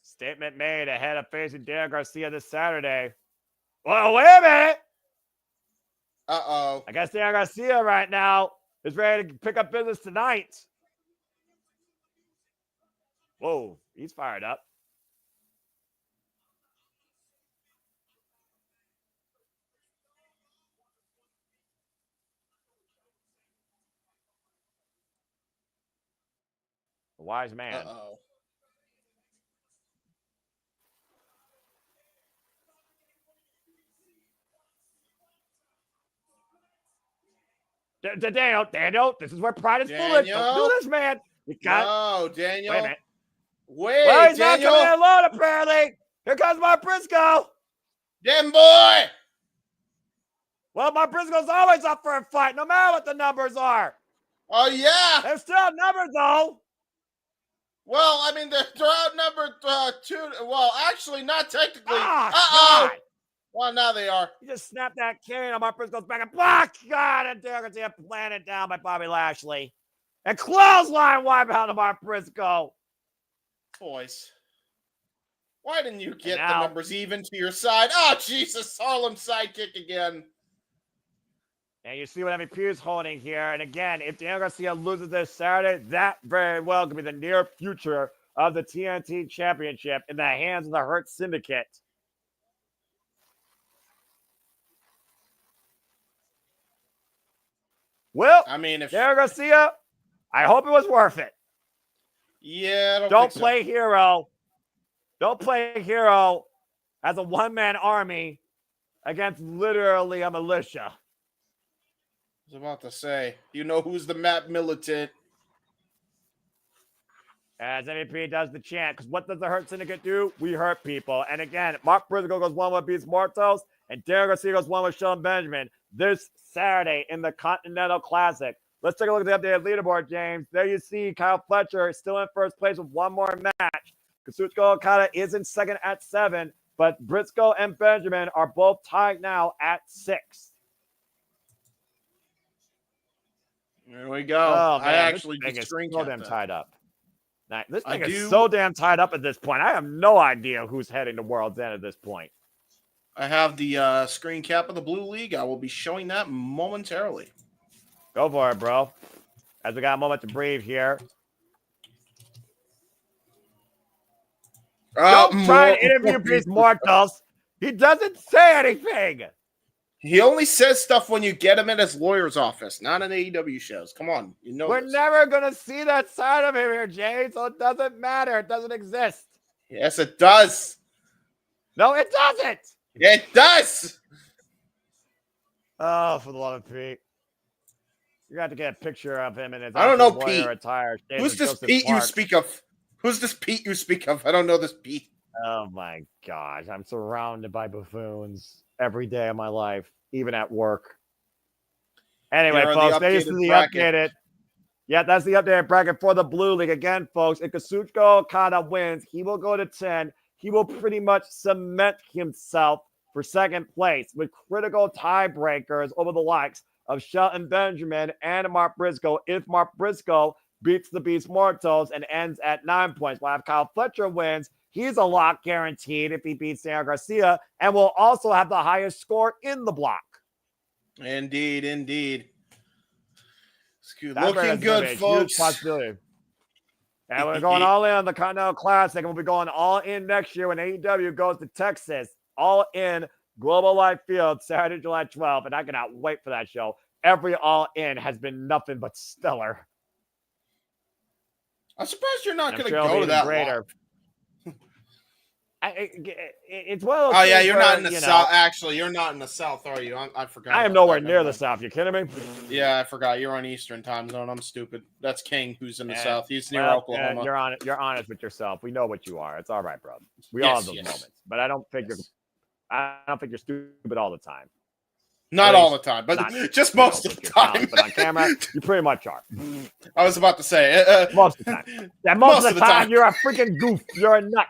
Statement made ahead of facing Dan Garcia this Saturday. Well, wait a minute. Uh-oh. I guess Dan Garcia right now is ready to pick up business tonight. Whoa, he's fired up. A wise man. Uh-oh. Daniel, this is where pride is foolish. Don't do this, man. No, Daniel. Wait a minute. Wait, well, he's Daniel. not coming in alone, apparently. Here comes Mark Briscoe. Damn boy. Well, Mark Briscoe's always up for a fight, no matter what the numbers are. Oh, yeah. They're still numbers, though. Well, I mean, they're outnumbered 2. Well, actually, not technically. Uh-oh. God. Well, now they are. He just snapped that cane on Mark Briscoe's back and block. God, and there gets planted down by Bobby Lashley. And clothesline wipe out of Mark Briscoe. Boys, why didn't you get the numbers even to your side? Oh, Jesus, Harlem sidekick again. And you see what MVP is holding here. And again, if Daniel Garcia loses this Saturday, that very well could be the near future of the TNT Championship in the hands of the Hurt Syndicate. Well, I mean, if Daniel Garcia, I hope it was worth it. Yeah, don't play hero. Don't play hero as a one-man army against literally a militia. I was about to say, you know who's the map militant? As MVP does the chant, because what does the Hurt Syndicate do? We hurt people. And again, Mark Briscoe goes one with Beast Mortos, and Daniel Garcia goes one with Shelton Benjamin this Saturday in the Continental Classic. Let's take a look at the updated leaderboard, James. There you see Kyle Fletcher still in first place with one more match. Kazuchika Okada is in second at 7, But Briscoe and Benjamin are both tied now at 6. There we go. Oh, I man, actually this thing just is screen so capped damn that. tied up. Now, this thing I is do- so damn tied up at this point. I have no idea who's heading to World's End at this point. I have the screen cap of the Blue League. I will be showing that momentarily. Go for it, bro. As we got a moment to breathe here. Don't try and interview these Mortos. He doesn't say anything. He only says stuff when you get him at his lawyer's office, not in AEW shows. Come on, you know We're this. never going to see that side of him here, Jay, so it doesn't matter. It doesn't exist. Yes, it does. No, it doesn't. It does. Oh, for the love of Pete. You're going to have to get a picture of him in his I don't know, lawyer Pete. attire. Who's this Pete you speak of? Who's this Pete you speak of? I don't know this Pete. Oh, my gosh. I'm surrounded by buffoons every day of my life, even at work. Anyway, Here are folks, the that is updated the bracket. updated. Yeah, that's the updated bracket for the Blue League. Again, folks, if Kazuchika Okada wins, he will go to 10. He will pretty much cement himself for second place with critical tiebreakers over the likes of Shelton Benjamin and Mark Briscoe. If Mark Briscoe beats the Beast Mortos and ends at 9 points, while if Kyle Fletcher wins, he's a lock guaranteed if he beats Daniel Garcia and will also have the highest score in the block. Indeed, indeed. That Looking good, huge folks. possibility. And we're going all in on the Continental Classic, and we'll be going all in next year when AEW goes to Texas. All in Global Life Field, Saturday, July 12th, and I cannot wait for that show. Every all in has been nothing but stellar. I'm surprised you're not I'm going to sure it'll go be to even that greater. long. It's one of those Oh yeah, things you're where, not in the South. Actually, you're not in the South, are you? I forgot. I am about nowhere that. near Never the mind. South. You kidding me? Yeah, I forgot. You're on Eastern time zone. I'm stupid. That's King, who's in the Yeah. South. He's near Well, Oklahoma. You're honest with yourself. We know what you are. It's all right, bro. We Yes, all have those yes. moments, but I don't think you're stupid all the time. Not At all the least time, but not, just you know, most of with the your time. talent, but on camera, you pretty much are. I was about to say Most of the time. Yeah, most of the time, you're a freaking goof. You're a nut.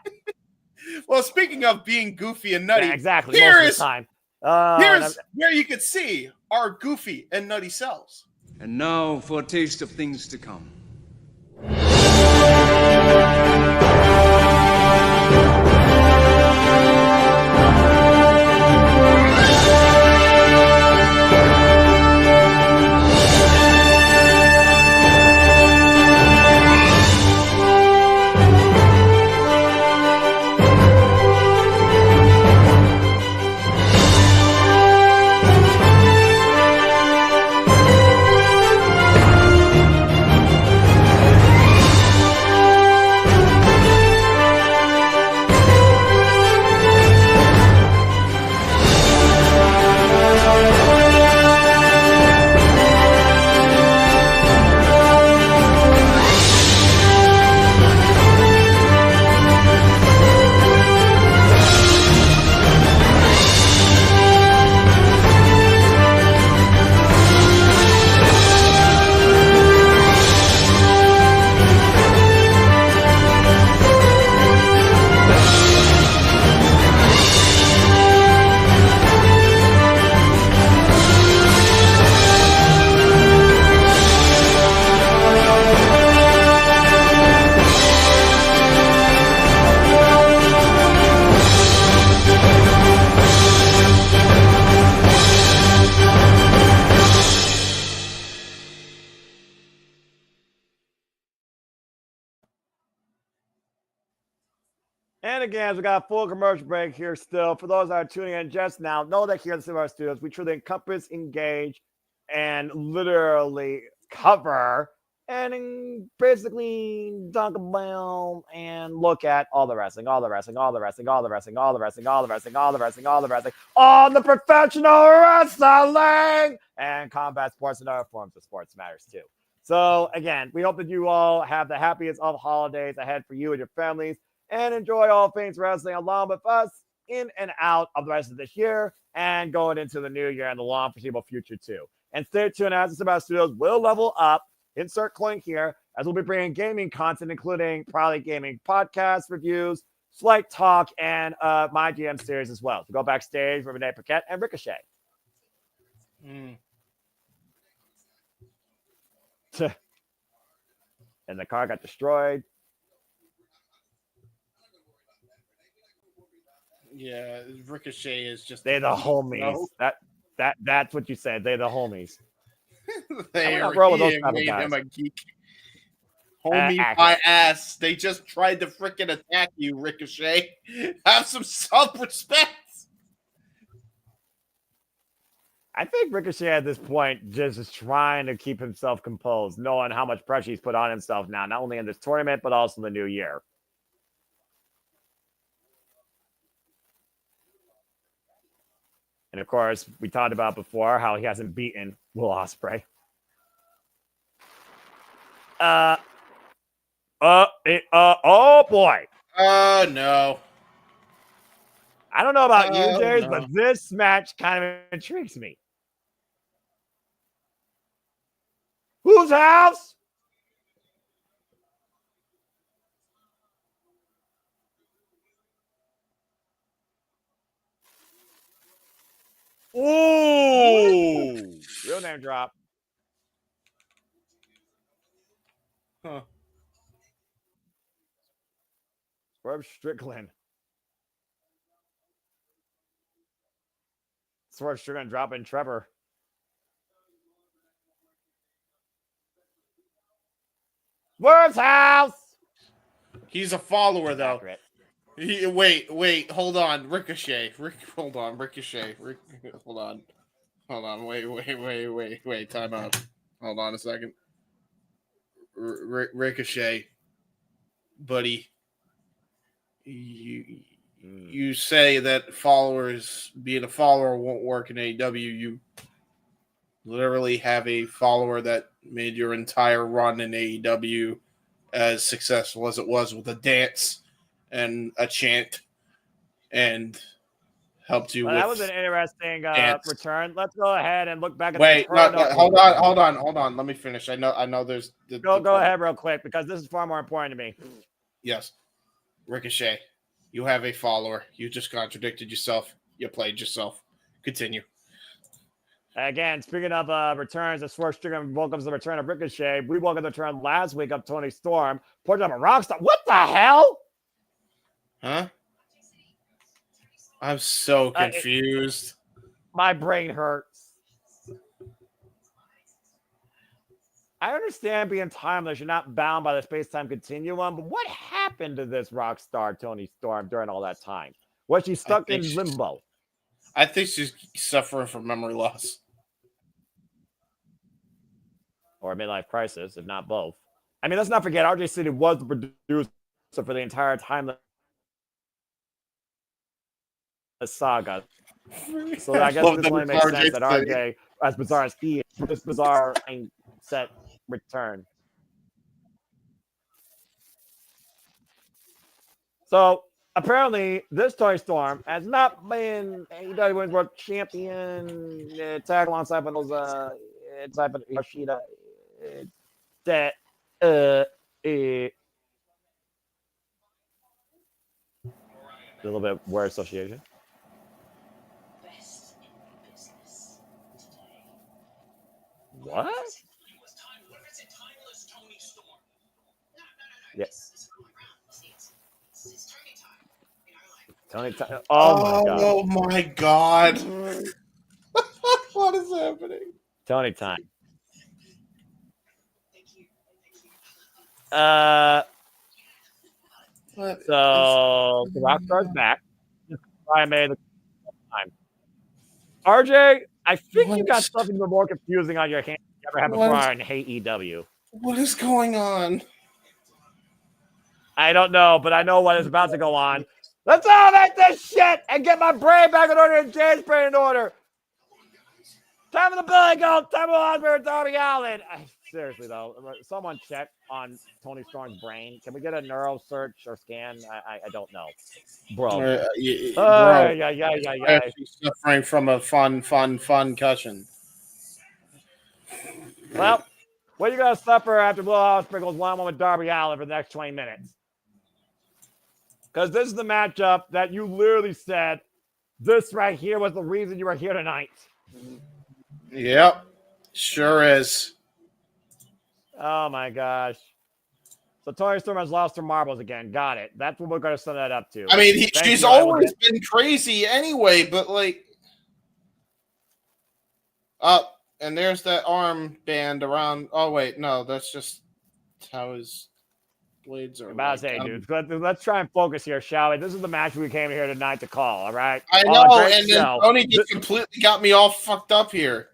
Well, speaking of being goofy and nutty, Yeah, exactly. here most is of the time. here's where you could see our goofy and nutty selves. And now for a taste of things to come. And again, as we got a full commercial break here still. For those that are tuning in just now, know that here at the Silver Studios, we truly encompass, engage, and literally cover and basically talk about and look at all the wrestling, all the wrestling, all the wrestling, all the wrestling, all the wrestling, all the wrestling, all the wrestling, all the wrestling, all the professional wrestling and combat sports and other forms of sports matters too. So again, we hope that you all have the happiest of holidays ahead for you and your families and enjoy all things wrestling along with us in and out of the rest of this year and going into the new year and the long foreseeable future too. And stay tuned as the Silver Studios will level up. Insert coin here as we'll be bringing gaming content, including probably gaming podcast reviews, slight talk and my GM series as well. So go backstage with Renee Paquette and Ricochet. And the car got destroyed. Yeah, Ricochet is just. They're the homies. No. That's what you said. They're the homies. They not roll with those type of made guys. him a geek. Homie, my accurate. ass. They just tried to freaking attack you, Ricochet. Have some self-respect. I think Ricochet at this point just is trying to keep himself composed, knowing how much pressure he's put on himself now, not only in this tournament, but also the new year. And of course, we talked about before how he hasn't beaten Will Ospreay. Oh boy. No. I don't know about you, James, no. but this match kind of intrigues me. Whose house? Ooh. Real name drop. Huh. Swerve Strickland. Swerve Strickland dropping Trevor. Swerve's house. He's a follower, though. Accurate. Wait, hold on, Ricochet. Hold on, Ricochet. Hold on, wait, time out. Hold on a second. Ricochet, buddy, you say that being a follower won't work in AEW. You literally have a follower that made your entire run in AEW as successful as it was with a dance and a chant, and helped you with. That was an interesting return. Let's go ahead and look back at hold on. Let me finish. I know there's go ahead real quick, because this is far more important to me. Yes. Ricochet, you have a follower. You just contradicted yourself. You played yourself. Continue. Again, speaking of returns, the Swerve Strickland welcomes the return of Ricochet. We welcomed the return last week of Tony Storm. Portrait of a Rockstar. What the hell? Huh? I'm so confused. My brain hurts. I understand being timeless. You're not bound by the space-time continuum, but what happened to this rock star, Tony Storm, during all that time? Was she stuck in limbo? I think she's suffering from memory loss. Or a midlife crisis, if not both. I mean, let's not forget, RJ City was the producer for the entire time the saga. So I guess this only makes sense that RJ, as bizarre as he is, this bizarre set return. So apparently, this Tony Storm has not been AEW Women's World Champion tag alongside of those type of Yoshida. That a little bit word association. What? Yes. Tony. Oh my God! What is happening? Tony time. So the Rockstar's back. I made the time. RJ, I think you got something more confusing on your hands than you ever had before in AEW. What is going on? I don't know, but I know what is about to go on. Let's elevate this shit and get my brain back in order and James' brain in order. Time for the Billy Goat. Time for Osperay and Darby Allin. Seriously, though, someone check on Tony Storm's brain. Can we get a neuro search or scan? I don't know. Bro. She's suffering from a fun concussion. Well, what are you going to suffer after Will Ospreay goes 1-1 with Darby Allin for the next 20 minutes? Because this is the matchup that you literally said, this right here was the reason you were here tonight. Yep. Sure is. Oh, my gosh. So Tori Storm has lost her marbles again. Got it. That's what we're going to send that up to. I mean, she's always been crazy anyway, but like... and there's that armband around... Oh, wait. No, that's just how his blades are. I'm about to say, dude. Let's try and focus here, shall we? This is the match we came here tonight to call, all right? I know, and then Tony just completely got me all fucked up here.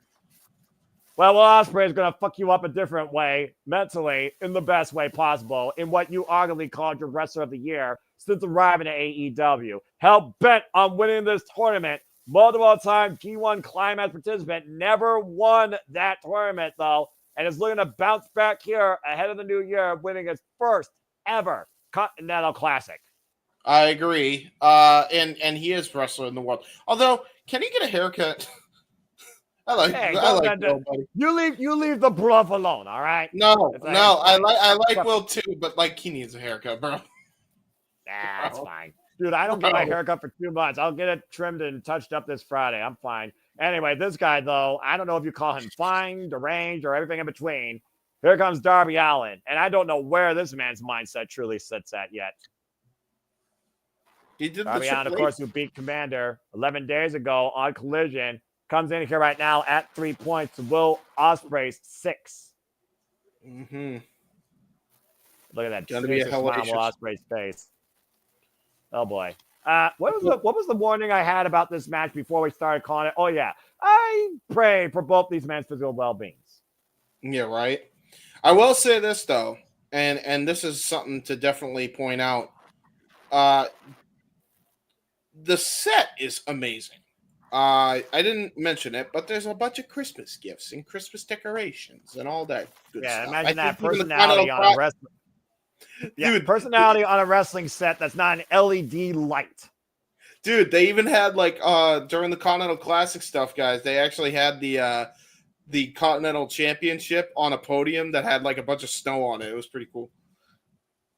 Well, Ospreay is going to fuck you up a different way, mentally, in the best way possible, in what you arguably called your Wrestler of the Year since arriving to AEW. Hell bent on winning this tournament. Multiple-time G1 Climax participant. Never won that tournament, though, and is looking to bounce back here ahead of the new year, winning his first ever Continental Classic. I agree. And he is wrestler in the world. Although, can he get a haircut? I like Will, buddy. You leave the bluff alone, all right? I like Will too, but like he needs a haircut, bro. That's fine. Dude, I don't get my haircut for 2 months. I'll get it trimmed and touched up this Friday. I'm fine. Anyway, this guy, though, I don't know if you call him fine, deranged, or everything in between. Here comes Darby Allin, and I don't know where this man's mindset truly sits at yet. Darby Allin, of course, who beat Commander 11 days ago on Collision, comes in here right now at 3 points. Will Ospreay's 6. Mm-hmm. Look at that. Gonna be a hellacious Ospreay's face. Oh boy. What was the warning I had about this match before we started calling it? Oh yeah. I pray for both these men's physical well-beings. Yeah, right. I will say this though, and this is something to definitely point out. The set is amazing. I didn't mention it, but there's a bunch of Christmas gifts and Christmas decorations and all that good stuff. Yeah, imagine that personality on a wrestling. Yeah, dude, personality on a wrestling set that's not an LED light. Dude, they even had like during the Continental Classic stuff, guys. They actually had the Continental Championship on a podium that had like a bunch of snow on it. It was pretty cool.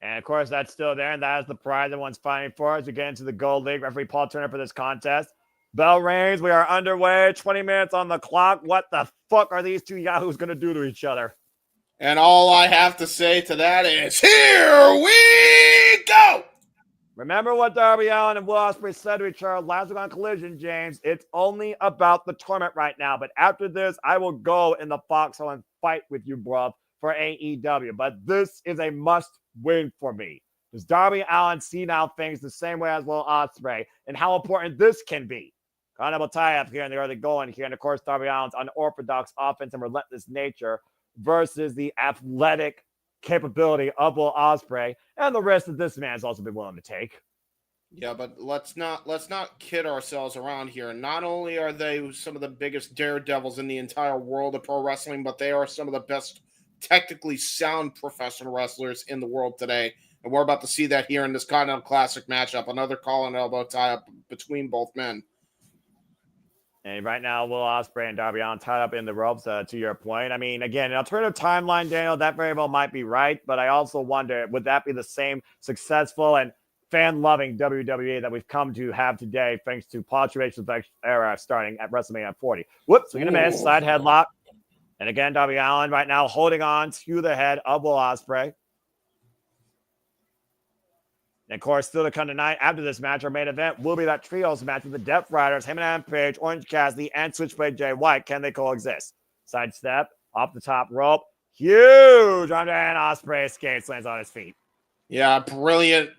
And of course, that's still there, and that is the prize everyone's fighting for as we get into the Gold League. Referee Paul Turner for this contest. Bell rings. We are underway. 20 minutes on the clock. What the fuck are these two yahoos going to do to each other? And all I have to say to that is, here we go! Remember what Darby Allin and Will Ospreay said to each other last week on Collision, James. It's only about the tournament right now. But after this, I will go in the foxhole and fight with you, bruv, for AEW. But this is a must-win for me. Does Darby Allin see now things the same way as Will Ospreay and how important this can be? Continental tie-up here in the early going here. And, of course, Darby Allin's unorthodox offense and relentless nature versus the athletic capability of Will Ospreay and the risk that this man's also been willing to take. Yeah, but let's not kid ourselves around here. Not only are they some of the biggest daredevils in the entire world of pro wrestling, but they are some of the best technically sound professional wrestlers in the world today. And we're about to see that here in this Continental Classic matchup. Another call and elbow tie-up between both men. And right now, Will Ospreay and Darby Allin tied up in the ropes, to your point. I mean, again, an alternative timeline, Daniel, that very well might be right. But I also wonder, would that be the same successful and fan-loving WWE that we've come to have today, thanks to Paul Triation's era starting at WrestleMania 40? Whoops, we're going to miss. Side headlock. And again, Darby Allin right now holding on to the head of Will Ospreay. And, of course, still to come tonight after this match, our main event will be that trios match with the Death Riders, Heyman Adam Page, Orange Cassidy, and Switchblade Jay White. Can they coexist? Sidestep, off the top rope. Huge under, and Ospreay escapes, lands on his feet. Yeah, brilliant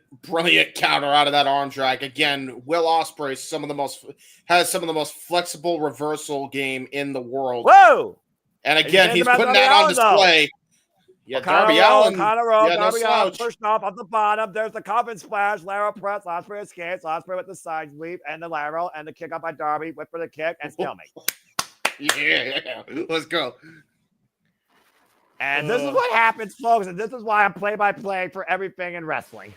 counter out of that arm drag. Again, Will Ospreay has some of the most flexible reversal game in the world. Whoa! And again, he's putting that on display. Though. Yeah, Darby Allin. Darby Allin pushed off the bottom. There's the coffin splash. Lateral press. Ospreay escapes. Ospreay with the side sweep and the lateral and the kick up by Darby. Whip for the kick and stalemate. Yeah, let's go. And this is what happens, folks. And this is why I'm play-by-play for everything in wrestling.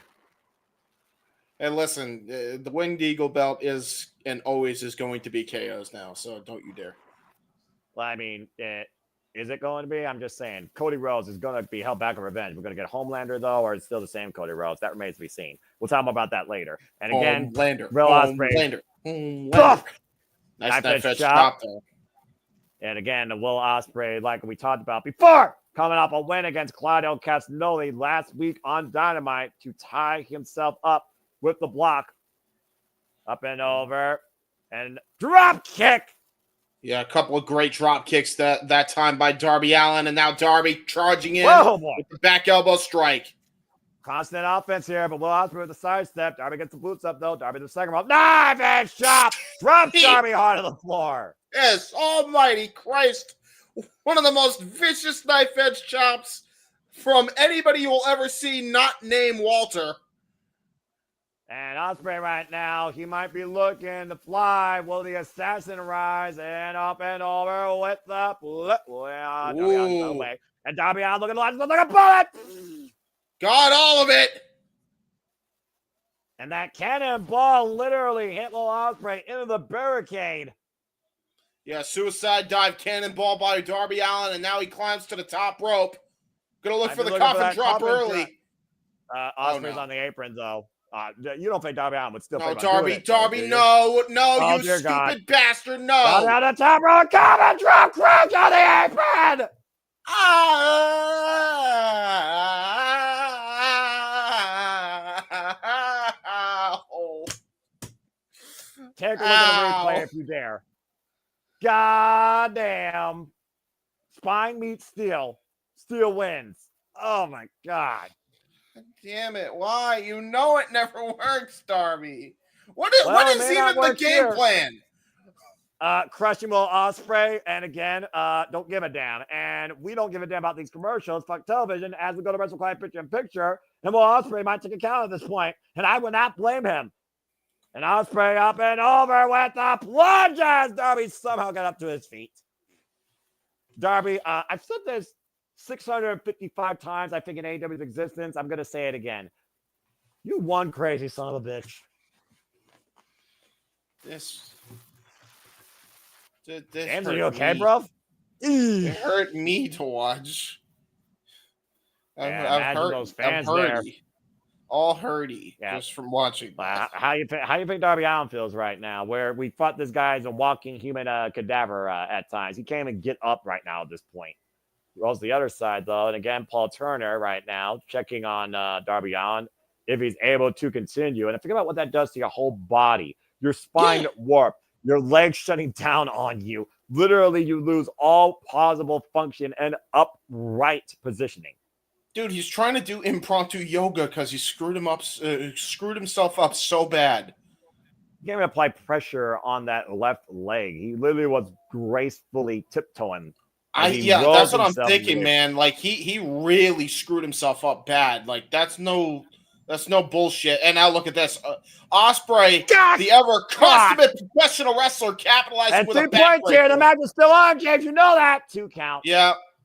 And listen, the Winged Eagle belt is and always is going to be KO's now. So don't you dare. Well, I mean, Is it going to be? I'm just saying. Cody Rhodes is going to be held back on revenge. We're going to get Homelander, though, or it's still the same Cody Rhodes? That remains to be seen. We'll talk about that later. And again, Will Ospreay. Homelander. Nice knife edge chop, though. And again, the Will Ospreay, like we talked about before, coming off a win against Claudio Castagnoli last week on Dynamite to tie himself up with the block. Up and over. And drop kick. Yeah, a couple of great drop kicks that time by Darby Allin, and now Darby charging in with the back elbow strike. Constant offense here, but Will Ospreay with the sidestep. Darby gets the boots up, though. Darby the second rope. Knife edge chop. Drops Darby hard to the floor. Yes, almighty Christ. One of the most vicious knife edge chops from anybody you will ever see not named Walter. And Ospreay right now, he might be looking to fly. Will the assassin rise? And up and over with the flip. Darby and Darby out looking like a bullet. Got all of it. And that cannonball literally hit Will Ospreay into the barricade. Yeah, suicide dive cannonball by Darby Allin, and now he climbs to the top rope. Gonna look for the coffin drop early. Ospreay's on the apron, though. You don't think Darby Allin would still play Darby, no, you stupid bastard, no. Down the top rope, coffin drop, crouch on the apron. Take a look at the replay if you dare. God damn. Spine meets steel. Steel wins. Oh, my God. Damn it. Why? You know it never works, Darby. What is even the game plan? Crushing Will Ospreay. And again, don't give a damn. And we don't give a damn about these commercials. Fuck television. As we go to WrestleClive picture-in-picture. And Will Ospreay might take a count at this point. And I would not blame him. And Ospreay up and over with the plunge as Darby somehow got up to his feet. Darby, I've said this 655 times, I think, in AEW's existence. I'm going to say it again. You one crazy son of a bitch. James, are you okay, bro? It hurt me to watch. I've heard those fans there. All hurty just from watching. How you think Darby Allin feels right now? Where we thought this guy is a walking human cadaver at times. He can't even get up right now at this point. Rolls the other side though, and again, Paul Turner right now checking on Darby Allin if he's able to continue. And think about what that does to your whole body. Your spine warped, your legs shutting down on you. Literally, you lose all possible function and upright positioning. Dude, he's trying to do impromptu yoga because he screwed himself up so bad. He can't even apply pressure on that left leg. He literally was gracefully tiptoeing. That's what I'm thinking, man. Like he really screwed himself up bad. Like that's no bullshit. And now look at this, Ospreay, the ever consummate professional wrestler, capitalized with a 3 points here. The match is still on, James. You know that. 2 count.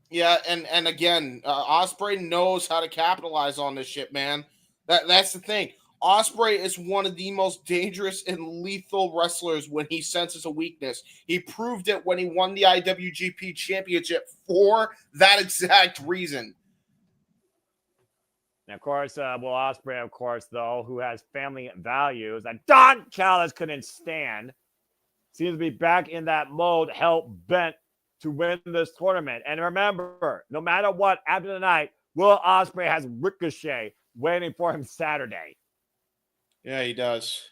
Yeah, and again, Ospreay knows how to capitalize on this shit, man. That's the thing. Ospreay is one of the most dangerous and lethal wrestlers when he senses a weakness. He proved it when he won the IWGP Championship for that exact reason. And of course, Will Ospreay, of course, though, who has family values that Don Callis couldn't stand, seems to be back in that mode, hell-bent to win this tournament. And remember, no matter what, after the night, Will Ospreay has Ricochet waiting for him Saturday. Yeah, he does.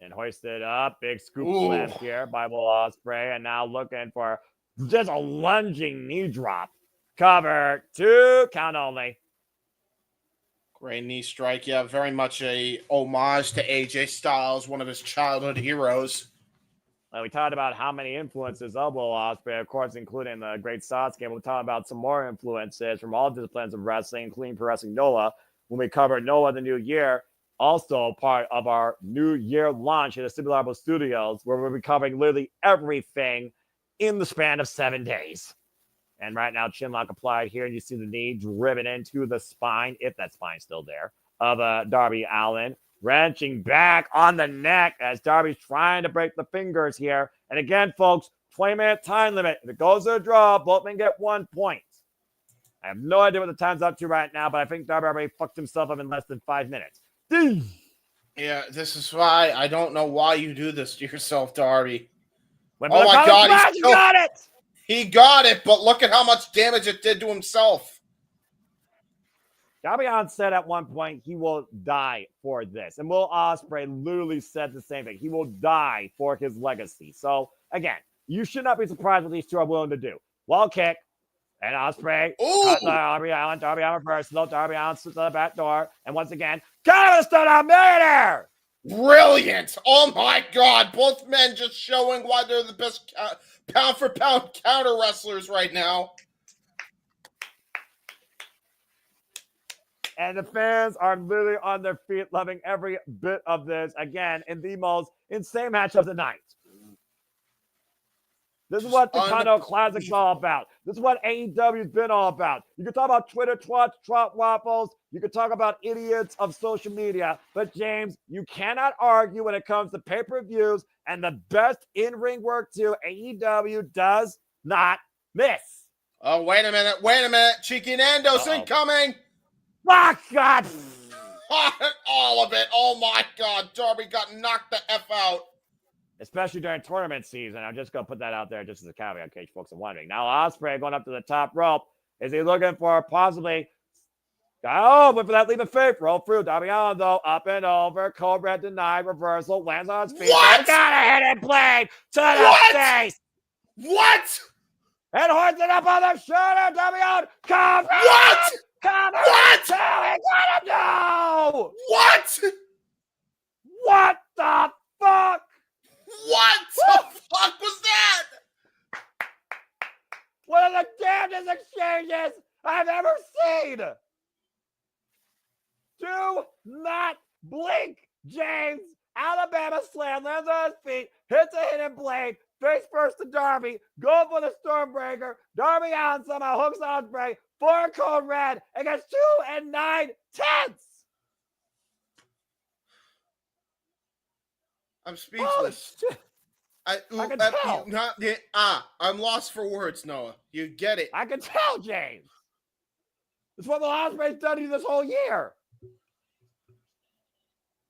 And hoisted up. Big scoop slam here by Will Ospreay. And now looking for just a lunging knee drop. Cover. 2 count only. Great knee strike. Yeah, very much a homage to AJ Styles, one of his childhood heroes. We talked about how many influences of Will Ospreay, of course, including the great Sasuke. We'll talk about some more influences from all disciplines of wrestling, including Pro Wrestling NOLA. When we covered NOLA the New Year, also part of our New Year launch at the Stupid Larbo Studios, where we'll be covering literally everything in the span of 7 days. And right now, chin lock applied here, and you see the knee driven into the spine, if that spine's still there, of Darby Allin. Wrenching back on the neck as Darby's trying to break the fingers here. And again, folks, 20-minute time limit. If it goes to a draw, both men get 1 point. I have no idea what the time's up to right now, but I think Darby already fucked himself up in less than 5 minutes. Yeah, this is why I don't know why you do this to yourself, Darby. Oh my God, he got it! He got it, but look at how much damage it did to himself. Darby Allin said at one point he will die for this. And Will Ospreay literally said the same thing. He will die for his legacy. So, again, you should not be surprised what these two are willing to do. Wall kick, and Ospreay cut Darby Allin. Darby Allin personal. Darby Allin slips to the back door. And once again, Continental out millionaire! Brilliant! Oh my God! Both men just showing why they're the best pound for pound counter wrestlers right now. And the fans are literally on their feet, loving every bit of this. Again, in the most insane match of the night. This is what the Continental Classic's all about. This is what AEW's been all about. You can talk about Twitter twats, trot waffles. You can talk about idiots of social media. But, James, you cannot argue when it comes to pay-per-views and the best in-ring work, too. AEW does not miss. Oh, wait a minute. Cheeky Nando's incoming. Oh, God. All of it. Oh, my God. Darby got knocked the F out. Especially during tournament season. I'm just going to put that out there just as a caveat in case folks are wondering. Now, Ospreay going up to the top rope. Is he looking for possibly... Oh, but for that leap of faith, roll through. Darby Allin, though, up and over. Code Red denied. Reversal. Lands on his feet. What? Got a hidden blade to the face. What? And hoists it up on the shoulder. Darby Allin. Come What? Come on. What? He got him down. What? What the fuck? What the fuck was that? One of the damnedest exchanges I've ever seen. Do not blink, James. Alabama slam, lands on his feet, hits a hidden blade, face first to Darby, go for the Stormbreaker. Darby Allin somehow hooks Ospreay, 4 code red, and gets 2 9/10. I'm speechless. I can tell. I'm lost for words, Noah. You get it. I can tell, James. It's what the Ospreay's done to you this whole year.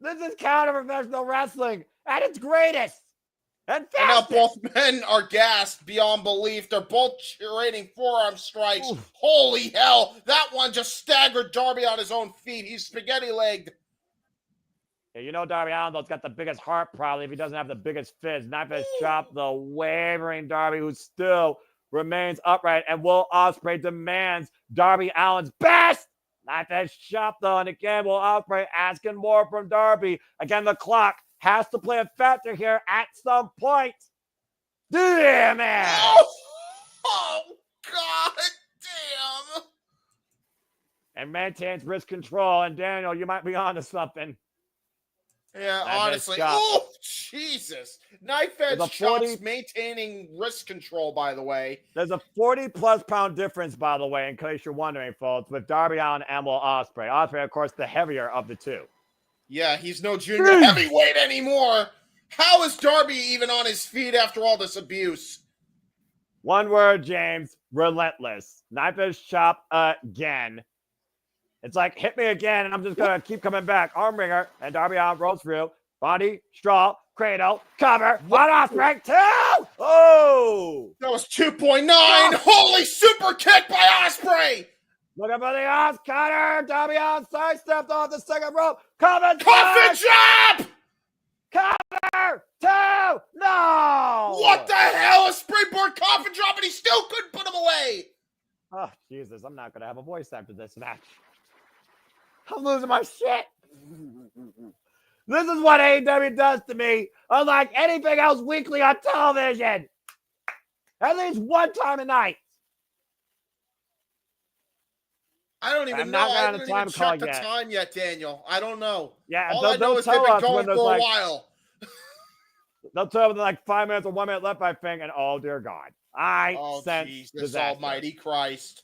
This is counter-professional wrestling at its greatest. And now both men are gassed beyond belief. They're both trading forearm strikes. Oof. Holy hell. That one just staggered Darby on his own feet. He's spaghetti-legged. Yeah, you know Darby Allin, though, has got the biggest heart probably if he doesn't have the biggest fizz. Knife edge chop, the wavering Darby, who still remains upright. And Will Ospreay demands Darby Allin's best. Knife edge chop, though. And again, Will Ospreay asking more from Darby. Again, the clock has to play a factor here at some point. Damn it! Oh, God damn! And maintains wrist control. And Daniel, you might be onto something. Yeah, honestly. Oh, Jesus. Knife edge chops maintaining wrist control, by the way. There's a 40-plus pound difference, by the way, in case you're wondering, folks, with Darby Allin and Will Ospreay. Ospreay, of course, the heavier of the two. Yeah, he's no junior heavyweight anymore. How is Darby even on his feet after all this abuse? One word, James. Relentless. Knife edge chop again. It's like, hit me again, and I'm just going to keep coming back. Arm ringer, and Darby Allin rolls through. Body, straw, cradle, cover. One Ospreay, 2! Oh! That was 2.9. Holy super kick by Ospreay! Looking for the Os cutter. Darby Allin sidestepped off the second rope. Coffin drop! Cover! 2! No! What the hell? A springboard coffin drop, and he still couldn't put him away! Oh, Jesus, I'm not going to have a voice after this match. I'm losing my shit. This is what AEW does to me, unlike anything else weekly on television. At least one time a night. I don't even know. I haven't even checked the time yet, Daniel. I don't know. Yeah, all I know is they've been going for a while. They'll tell me like 5 minutes or 1 minute left, I think, and oh, dear God. Oh, Jesus almighty Christ.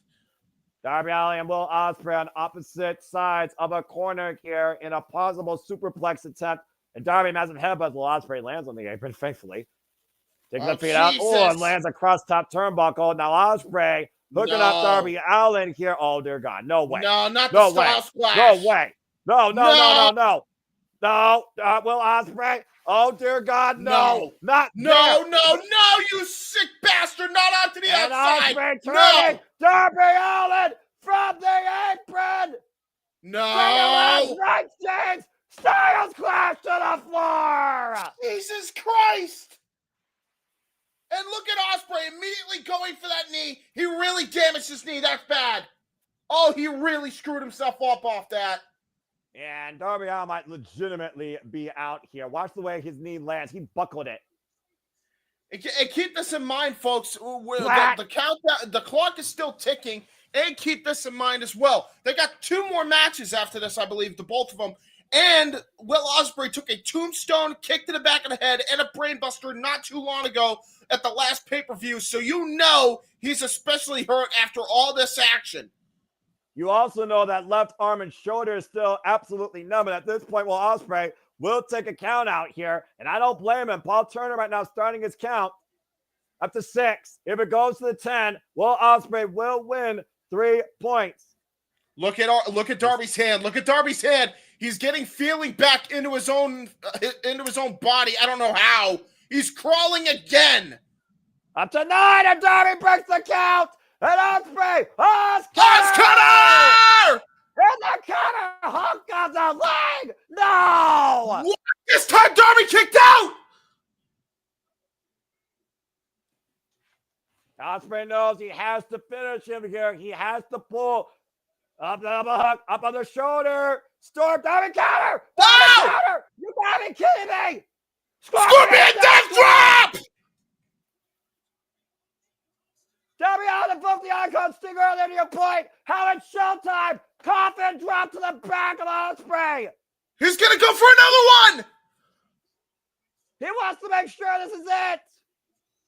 Darby Allin and Will Ospreay on opposite sides of a corner here in a possible superplex attempt. And Darby, massive headbutt. Will Ospreay lands on the apron, thankfully. Takes the feet out. Oh, and lands across top turnbuckle. Now Ospreay hooking up Darby Allin here. Oh, dear God. No way. No, not the style splash. No way. No. Will Ospreay? Oh, dear God. No. No, you sick bastard. Not onto the outside. Ospreay turning. Darby Allin from the apron. No. Right, James. Styles crash to the floor. Jesus Christ. And look at Ospreay immediately going for that knee. He really damaged his knee. That's bad. Oh, he really screwed himself up off that. And Darby Allin might legitimately be out here. Watch the way his knee lands. He buckled it. And keep this in mind, folks. The countdown, the clock is still ticking. And keep this in mind as well. They got 2 more matches after this, I believe, the both of them. And Will Ospreay took a tombstone, kick to the back of the head, and a brainbuster not too long ago at the last pay-per-view. So you know he's especially hurt after all this action. You also know that left arm and shoulder is still absolutely numb. And at this point, Will Ospreay will take a count out here. And I don't blame him. Paul Turner right now starting his count up to 6. If it goes to the 10, Will Ospreay will win 3 points. Look at Darby's hand. Look at Darby's hand. He's getting feeling back into his own body. I don't know how. He's crawling again. Up to 9, and Darby breaks the count. And Ospreay, Cutter! In the cutter, hook on the leg. No. What? This time Darby kicked out. Ospreay knows he has to finish him here. He has to pull up the hook, up on the shoulder. Storm, Darby counter! Darby counter! You gotta be kidding me! Scorpion death drop! Darby Allin broke the icon sting earlier to your point. How it's showtime! Coffin drop to the back of Ospreay. He's gonna go for another one! He wants to make sure this is it.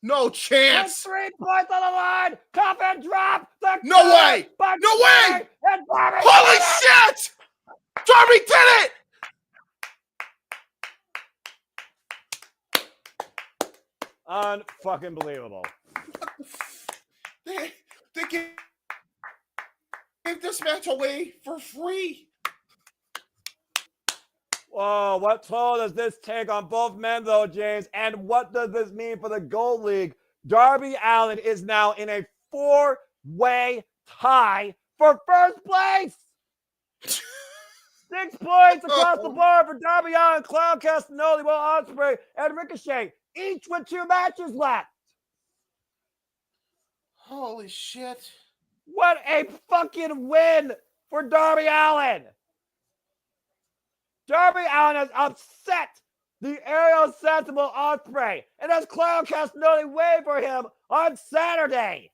No chance. 3 points on the line. Coffin drop. No way! No way! And Darby holy shit! Darby did it! Unfucking believable. They gave this match away for free. Whoa, what toll does this take on both men, though, James? And what does this mean for the Gold League? Darby Allin is now in a 4-way tie for first place. 6 points across the board for Darby Allin, Clown Castagnoli, Will Ospreay, and Ricochet, each with 2 matches left. Holy shit. What a fucking win for Darby Allin. Darby Allin has upset the aerial sensible Ospreay and has Clown Castagnoli wait for him on Saturday.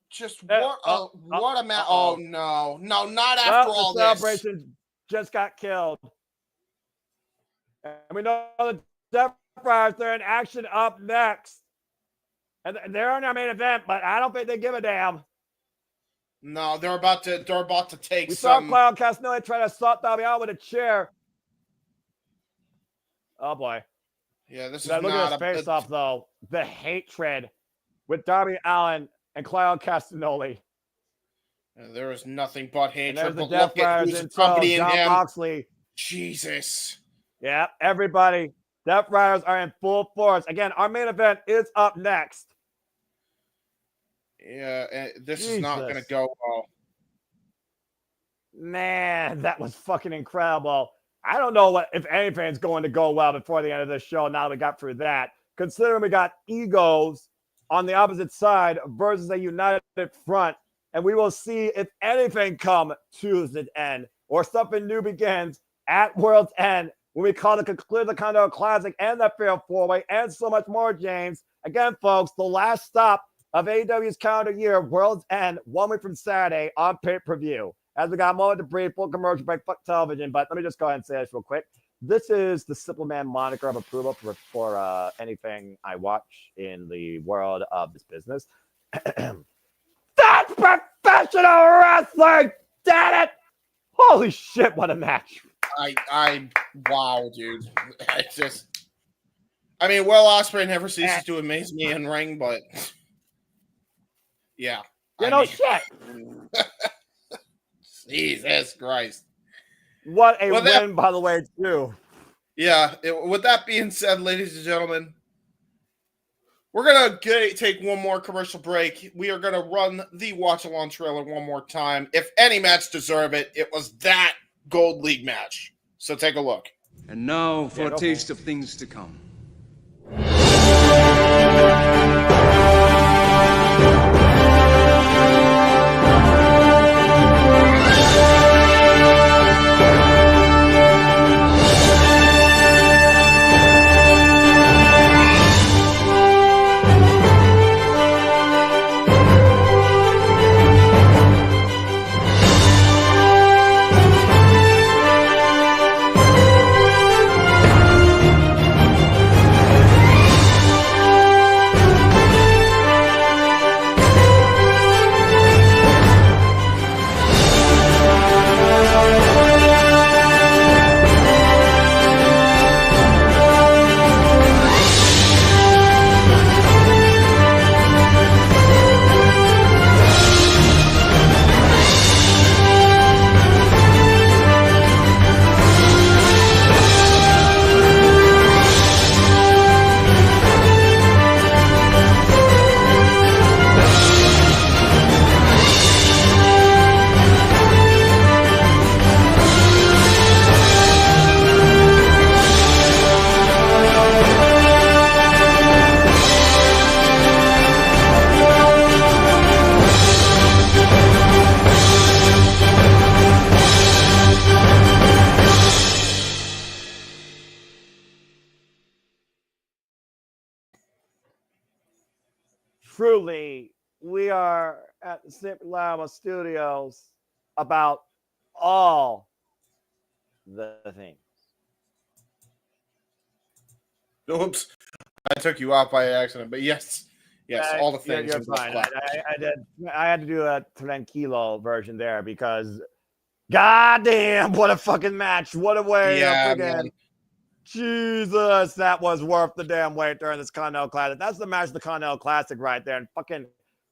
Just what a match. Oh, no. No, not after all this. The celebration just got killed. And we know the Death Riders, they're in action up next. And they're in our main event, but I don't think they give a damn. No, they're about to take we some. We saw Clown Castagnoli try to assault Darby Allin with a chair. Oh boy. Yeah, this is look at his face off though. The hatred with Darby Allin and Clown Castagnoli. There is nothing but hatred. But look at who's accompanying him. Moxley. Jesus. Yeah, everybody. Death Riders are in full force. Again, our main event is up next. Yeah, this is not going to go well. Man, that was fucking incredible. I don't know if anything's going to go well before the end of this show now that we got through that. Considering we got egos on the opposite side versus a united front. And we will see if anything come Tuesday's end or something new begins at World's End when we call the conclude the Continental Classic and the Fair 4-Way and so much more, James. Again, folks, the last stop of AEW's calendar year, World's End, 1 week from Saturday on pay-per-view. As we got a moment to breathe, full commercial break, fuck television, but let me just go ahead and say this real quick. This is the Simple Man moniker of approval for anything I watch in the world of this business. That's professional wrestling! Damn it! Holy shit, what a match. Wow, dude. I mean, Will Ospreay never ceases to amaze me in ring, but yeah. Shit. Jesus Christ. What a win, by the way, too. Yeah. With that being said, ladies and gentlemen, we're going to take one more commercial break. We are going to run the watch-along trailer one more time. If any match deserve it, it was that Gold League match. So take a look. And now for a taste of things to come. Truly, we are at the Slip.stream Studios about all the things. Oops. I took you out by accident, but yes, all the things. You're fine. I had to do a tranquilo version there because, goddamn, what a fucking match! What a way! Man. Jesus, that was worth the damn wait during this Continental Classic. That's the match of the Continental Classic right there. And fucking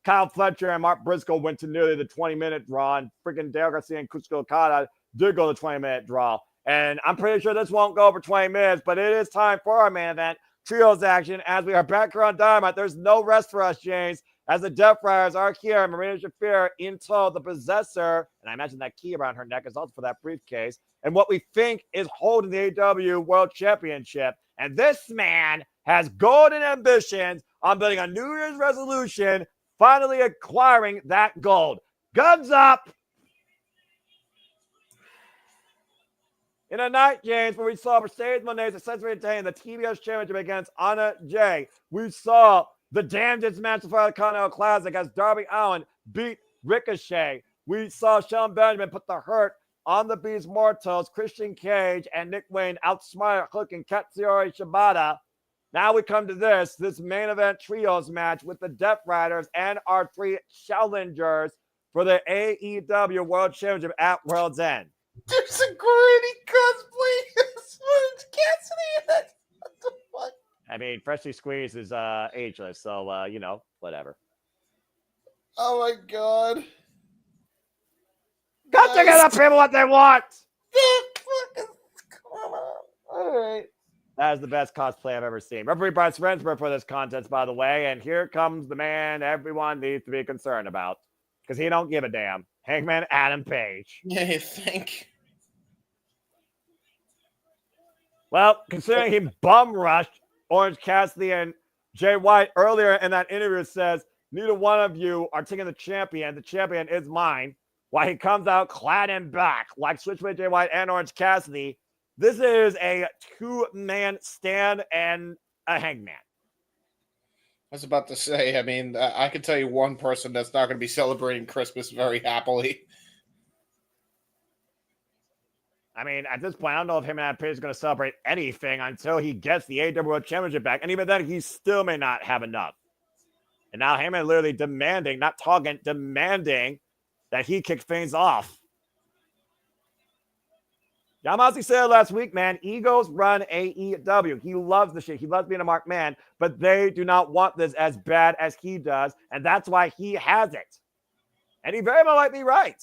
Kyle Fletcher and Mark Briscoe went to nearly the 20-minute draw, and freaking Dale Garcia and Kuchiko Okada did go the 20-minute draw. And I'm pretty sure this won't go over 20 minutes, but it is time for our main event, trios action, as we are back here on Dynamite. There's no rest for us, James, as the Death Riders are here. Marina Shafir in tow, the Possessor, and I imagine that key around her neck is also for that briefcase, and what we think is holding the AEW World Championship. And this man has golden ambitions on building a New Year's resolution, finally acquiring that gold. Guns up! In a night, James, where we saw Mercedes Moné successfully retain the TBS Championship against Anna Jay. We saw the damnedest match of the Continental Classic as Darby Allin beat Ricochet. We saw Shelton Benjamin put the hurt on the Beast Mortos, Christian Cage, and Nick Wayne outsmart Hook and Katsuyori Shibata. Now we come to this main event trios match with the Death Riders and our three challengers for the AEW World Championship at World's End. There's a granny cosplay as Cassidy in it. What the fuck? I mean, Freshly Squeezed is ageless, so whatever. Oh my god. Got to get up people what they want. Come on. All right. That is the best cosplay I've ever seen. Referee Bryce Rensburg for this contest, by the way. And here comes the man everyone needs to be concerned about, because he don't give a damn. Hangman Adam Page. Yeah, you think? Well, considering he bum rushed Orange Cassidy and Jay White earlier in that interview, says neither one of you are taking the champion. The champion is mine. While he comes out clad in black, like Switchblade Jay White and Orange Cassidy, this is a two-man stand and a Hangman. I was about to say, I mean, I can tell you one person that's not going to be celebrating Christmas very happily. I mean, at this point, I don't know if him and Adam Page is going to celebrate anything until he gets the AEW World Championship back. And even then, he still may not have enough. And now Heyman literally demanding, not talking, demanding that he kick things off. Jon Moxley said last week, man, egos run AEW. He loves the shit. He loves being a marked man, but they do not want this as bad as he does, and that's why he has it. And he very much might be right.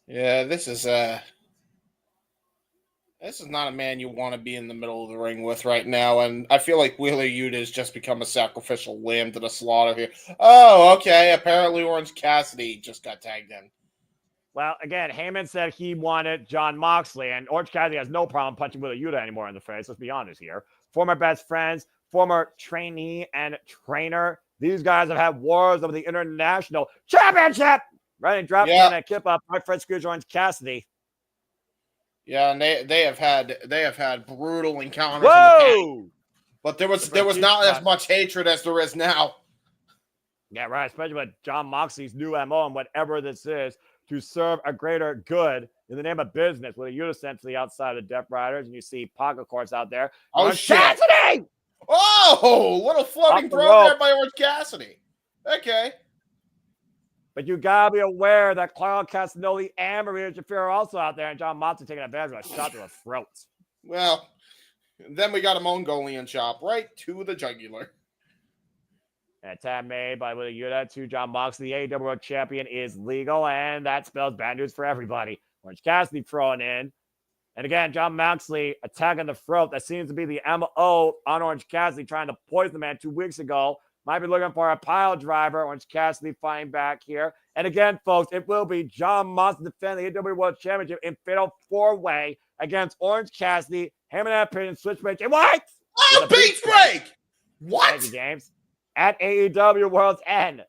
Yeah, this is not a man you want to be in the middle of the ring with right now, and I feel like Wheeler Yuta has just become a sacrificial lamb to the slaughter here. Oh, okay. Apparently Orange Cassidy just got tagged in. Well, again, Heyman said he wanted Jon Moxley, and Orange Cassidy has no problem punching Wheeler Yuta anymore in the face. Let's be honest here. Former best friends, former trainee and trainer. These guys have had wars over the International Championship. Right, and dropped in a kip up. My friend Scrooge Orange Cassidy. Yeah, and they have had brutal encounters Whoa! in the past. But there was not as much hatred as there is now. Yeah, right. Especially with Jon Moxley's new MO and whatever this is to serve a greater good in the name of business. With a unit sent to the outside of the Death Riders, and you see Pac, of course, out there. Oh, Orange shit! Cassidy! Oh, little floating throw there by Orange Cassidy. Okay. But you gotta be aware that Claudio Castagnoli and Maria Shafir are also out there, and Jon Moxley taking advantage of a shot to the throat. Well, then we got a Mongolian chop right to the jugular. And a tap made by Wheeler Yuta to Jon Moxley. The AEW World Champion is legal, and that spells bad news for everybody. Orange Cassidy throwing in. And again, Jon Moxley attacking the throat. That seems to be the MO on Orange Cassidy, trying to poison the man 2 weeks ago. Might be looking for a pile driver. Orange Cassidy fighting back here. And again, folks, it will be Jon Moxley defending the AEW World Championship in fatal 4-way against Orange Cassidy, Heyman and Switchblade Jay White. Oh, beach break! What? Thank you, James. At AEW World's End.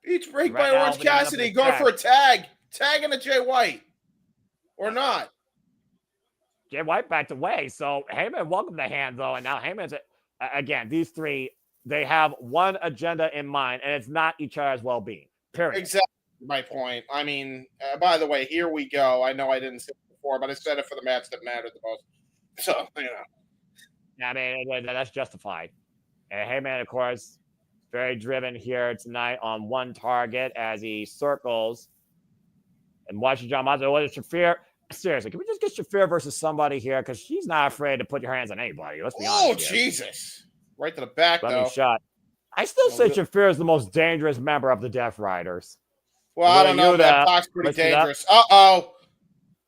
Beach break by Orange Cassidy going for a tag. Tagging to Jay White. Or not. Jay White backed away. So Heyman welcomed the hand, though. And now Heyman's... Again, these three, they have one agenda in mind, and it's not each other's well-being. Period. Exactly my point. I mean, by the way, here we go. I know I didn't say it before, but I said it for the match that mattered the most. So, you know. I mean, that's justified. And Heyman, of course, very driven here tonight on one target as he circles and watching Jon Moxley. What is Shafir? Seriously, can we just get Shafir versus somebody here? Because she's not afraid to put your hands on anybody. Let's be honest. Oh, Jesus. Right to the back, though. Shot. I still say Shafir is the most dangerous member of the Death Riders. Well, I don't know. That Pac's pretty dangerous. Uh-oh.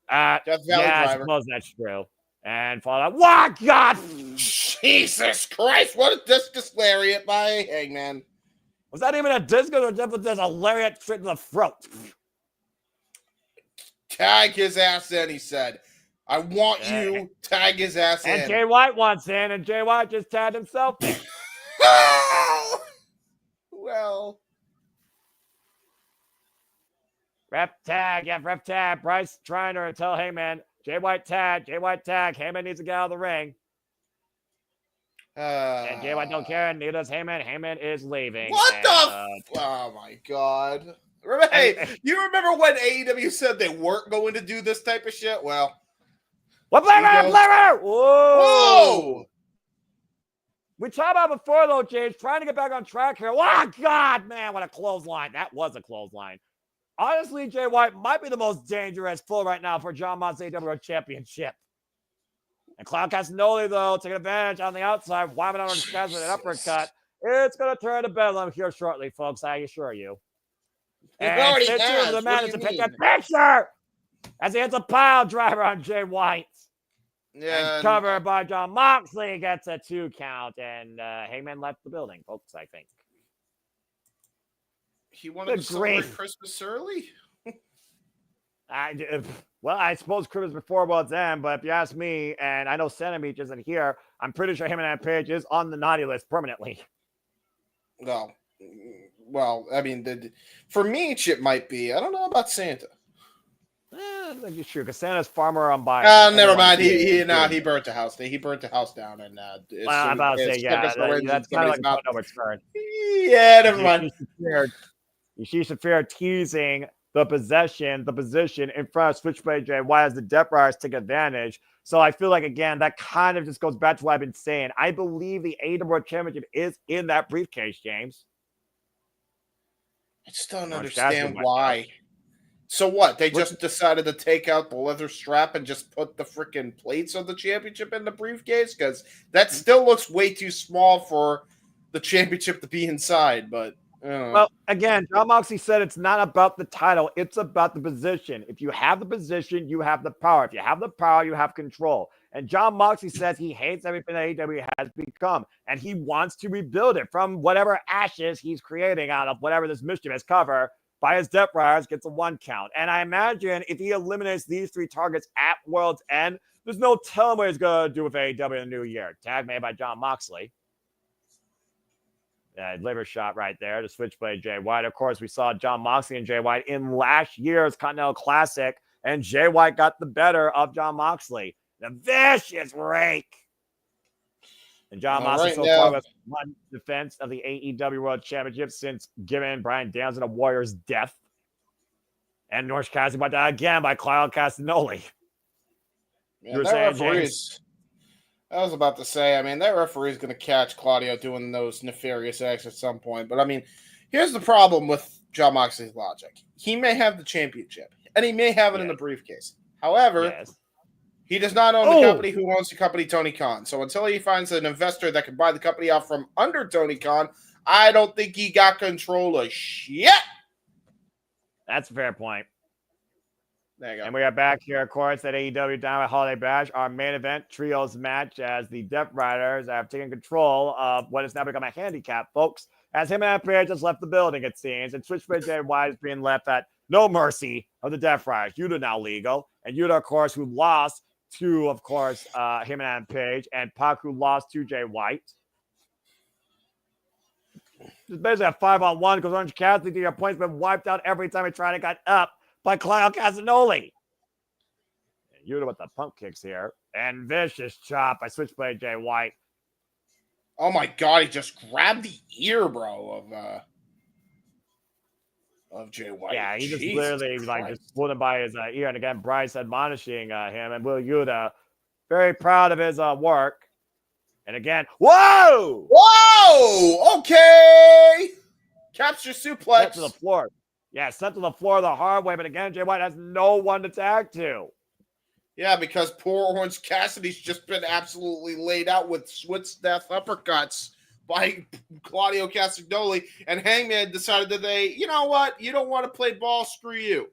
Yeah, I suppose that's true. And follow up. What? God! Jesus Christ. What a discus lariat by Hangman. Was that even a discus or just a lariat straight to the throat? Tag his ass in, he said. I want you. Tag his ass in. And Jay White wants in, and Jay White just tagged himself in. Well. Ref tag. Yeah, ref tag. Bryce trying to tell Heyman, Jay White tag. Jay White tag. Heyman needs to get out of the ring. And Jay White don't care, and neither does Heyman. Heyman is leaving. What oh, my God. Hey, you remember when AEW said they weren't going to do this type of shit? Well, what flavor? Whoa! We talked about before, though, James, trying to get back on track here. Oh, God, man, what a clothesline. That was a clothesline. Honestly, Jay White might be the most dangerous pull right now for Jon Moxley AEW Championship. And Claudio Castagnoli, though, taking advantage on the outside, whamming out on his guys with an uppercut. It's going to turn to bedlam here shortly, folks, I assure you. And Fitzer, the man, to take a picture as he hits a pile driver on Jay White. Yeah, and covered by Jon Moxley, gets a 2 count, and Heyman left the building, folks, I think. He wanted to celebrate Christmas early? Well, I suppose Christmas before World's End, but if you ask me, and I know Centimich isn't here, I'm pretty sure him and that page is on the naughty list permanently. No. Well, I mean, for me, it might be. I don't know about Santa. I think it's true, because Santa's far more unbiased. Never mind. He burnt the house. He burnt the house down, and I'm about to say, that's kind of like no return. Yeah, never mind. She should fear teasing the position in front of Switchblade Jay. Why does the Death Riders take advantage? So I feel like, again, that kind of just goes back to what I've been saying. I believe the AEW World Championship is in that briefcase, James. I just don't understand why. So what? They just decided to take out the leather strap and just put the freaking plates of the championship in the briefcase? Because that still looks way too small for the championship to be inside. But well, again, John Moxley said it's not about the title; it's about the position. If you have the position, you have the power. If you have the power, you have control. And John Moxley says he hates everything that AEW has become, and he wants to rebuild it from whatever ashes he's creating out of whatever this mischievous cover by his Death Riders gets a 1 count. And I imagine if he eliminates these 3 targets at World's End, there's no telling what he's going to do with AEW in the new year. Tag made by John Moxley. Liver shot right there to Switchblade Jay White. Of course, we saw John Moxley and Jay White in last year's Continental Classic, and Jay White got the better of John Moxley. The vicious rake. And John Moxley so far with 1 defense of the AEW World Championship since giving Bryan Danielson a Warrior's death. And Orange Cassidy by that again by Claudio Castagnoli. Man, that referee's, I was about to say, I mean, that referee's going to catch Claudio doing those nefarious acts at some point. But, I mean, here's the problem with John Moxley's logic. He may have the championship, and he may have it in the briefcase. However, he does not own the company who owns the company, Tony Khan. So until he finds an investor that can buy the company out from under Tony Khan, I don't think he got control of shit. That's a fair point. There you go. And we are back here, of course, at AEW Dynamite Holiday Bash, our main event trios match as the Death Riders have taken control of what has now become a handicap, folks. As him and Perry just left the building, it seems, and Switchblade Jay White is being left at no mercy of the Death Riders. Yuta now legal, and Yuta, of course, who lost to, of course, him and Adam Page, and Pac, who lost to Jay White. It's basically a 5-on-1 because Orange Cassidy, your points been wiped out every time he tried to get up by Claudio Castagnoli. And Yuta with the pump kicks here. And vicious chop by Switchblade Jay White. Oh my God, he just grabbed the ear, bro, of Jay White. Yeah, he just Jesus literally Christ. just pulled him by his ear. And again, Bryce admonishing him. And Will Yuta, very proud of his work. And again, whoa! Whoa! Okay! Capture suplex. Sent to the floor. Yeah, sent to the floor the hard way. But again, Jay White has no one to tag to. Yeah, because poor Orange Cassidy's just been absolutely laid out with Swiss death uppercuts by Claudio Castagnoli. And Hangman decided that you know what? You don't want to play ball, screw you.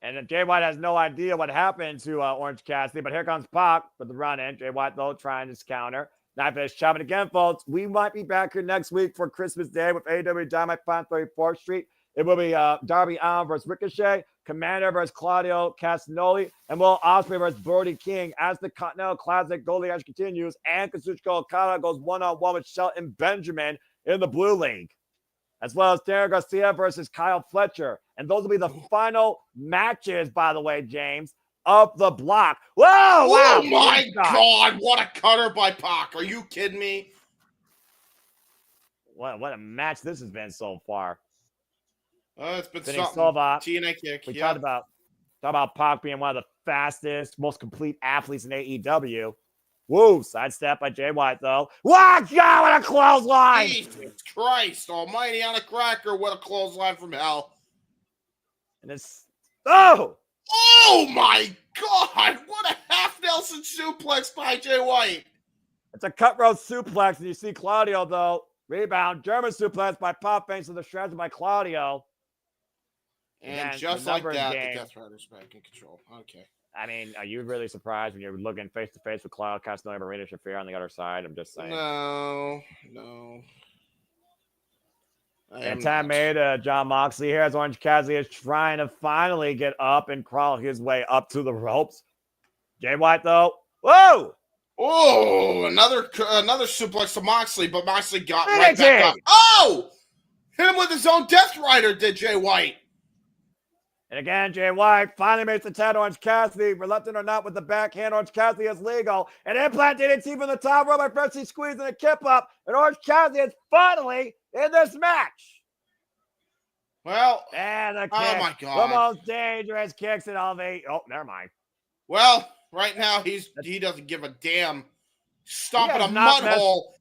And Jay White has no idea what happened to Orange Cassidy, but here comes Pac with the run-in. Jay White, though, trying to counter. Knife edge chopping again, folks. We might be back here next week for Christmas Day with AEW Dynamite on 34th Street. It will be Darby Allin versus Ricochet, Commander versus Claudio Castagnoli, and Will Ospreay versus Brody King as the Continental Classic Gold League continues, and Kazuchika Okada goes one-on-one with Shelton Benjamin in the Blue League, as well as Daniel Garcia versus Kyle Fletcher. And those will be the final matches, by the way, James, of the block. Whoa! Oh, wow, my God. What a cutter by Pac. Are you kidding me? What a match this has been so far. It's been Vinny something. Silva. TNA kick. We talked about Pac being one of the fastest, most complete athletes in AEW. Woo! Sidestep by Jay White, though. Wow, God, what a clothesline! Jesus Christ almighty on a cracker. What a clothesline from hell. And it's... Oh! Oh, my God. What a half Nelson suplex by Jay White. It's a cutthroat suplex, and you see Claudio, though. Rebound. German suplex by Pac, thanks to the shreds by Claudio. And again, just the like numbers that, game. the Death Riders back in control. Okay. I mean, are you really surprised when you're looking face-to-face with Claudio Castagnoli and Marina Shafir on the other side? I'm just saying. No. And time made John Moxley here as Orange Cassidy is trying to finally get up and crawl his way up to the ropes. Jay White, though. Whoa! Oh, another suplex to Moxley, but Moxley got right back up. Oh! Hit him with his own Death Rider, did Jay White. And again, Jay White finally makes the tag to Orange Cassidy. Reluctant or not with the backhand, Orange Cassidy is legal. And implant DDT from the top rope by Freshly squeezing a kip up. And Orange Cassidy is finally in this match. Well, and the kick. Oh my God. The most dangerous kicks in all of eight. Oh, never mind. Well, right now he doesn't give a damn. Stomping a mud hole.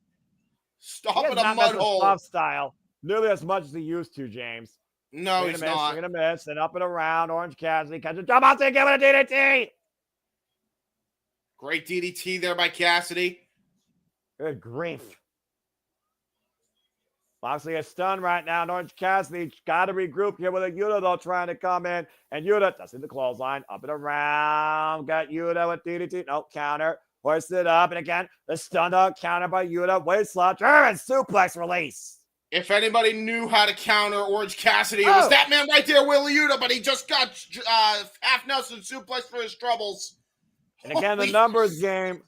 Stomping a mud hole. Soft style nearly as much as he used to, James. No, he's not. Swing and a miss, and up and around. Orange Cassidy catches John Moxley again with a DDT. Great DDT there by Cassidy. Good grief. Moxley is stunned right now. And Orange Cassidy got to regroup here with a Yuta, though, trying to come in. And Yuta does the clothesline. Up and around. Got Yuta with DDT. No, counter. Hoists it up. And again, the stun dog counter by Yuta. Waist slot. German suplex release. If anybody knew how to counter Orange Cassidy, it was that man right there, Wheeler Yuta, but he just got half Nelson suplex for his troubles. And again, the numbers game.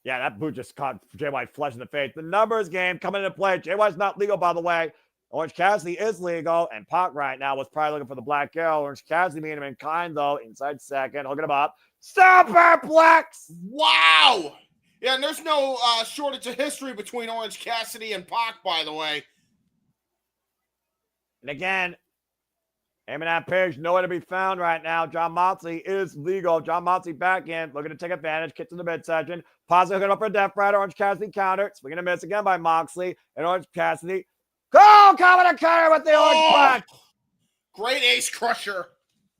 Yeah, that boot just caught Jay White flush in the face. The numbers game coming into play. Jay White's not legal, by the way. Orange Cassidy is legal. And Pac right now was probably looking for the Black Arrow. Orange Cassidy being him in kind, though. Inside second. Hooking him up. Superplex! Wow! Yeah, and there's no shortage of history between Orange Cassidy and Pac, by the way. And again, Heyman Page nowhere to be found right now. John Moxley is legal. John Moxley back in, looking to take advantage. Kick to the midsection. Positive hooking up for Death Rider. Orange Cassidy counter. Swinging a miss again by Moxley. And Orange Cassidy. Go! Coming to counter with the Orange Punch. Great Ace Crusher.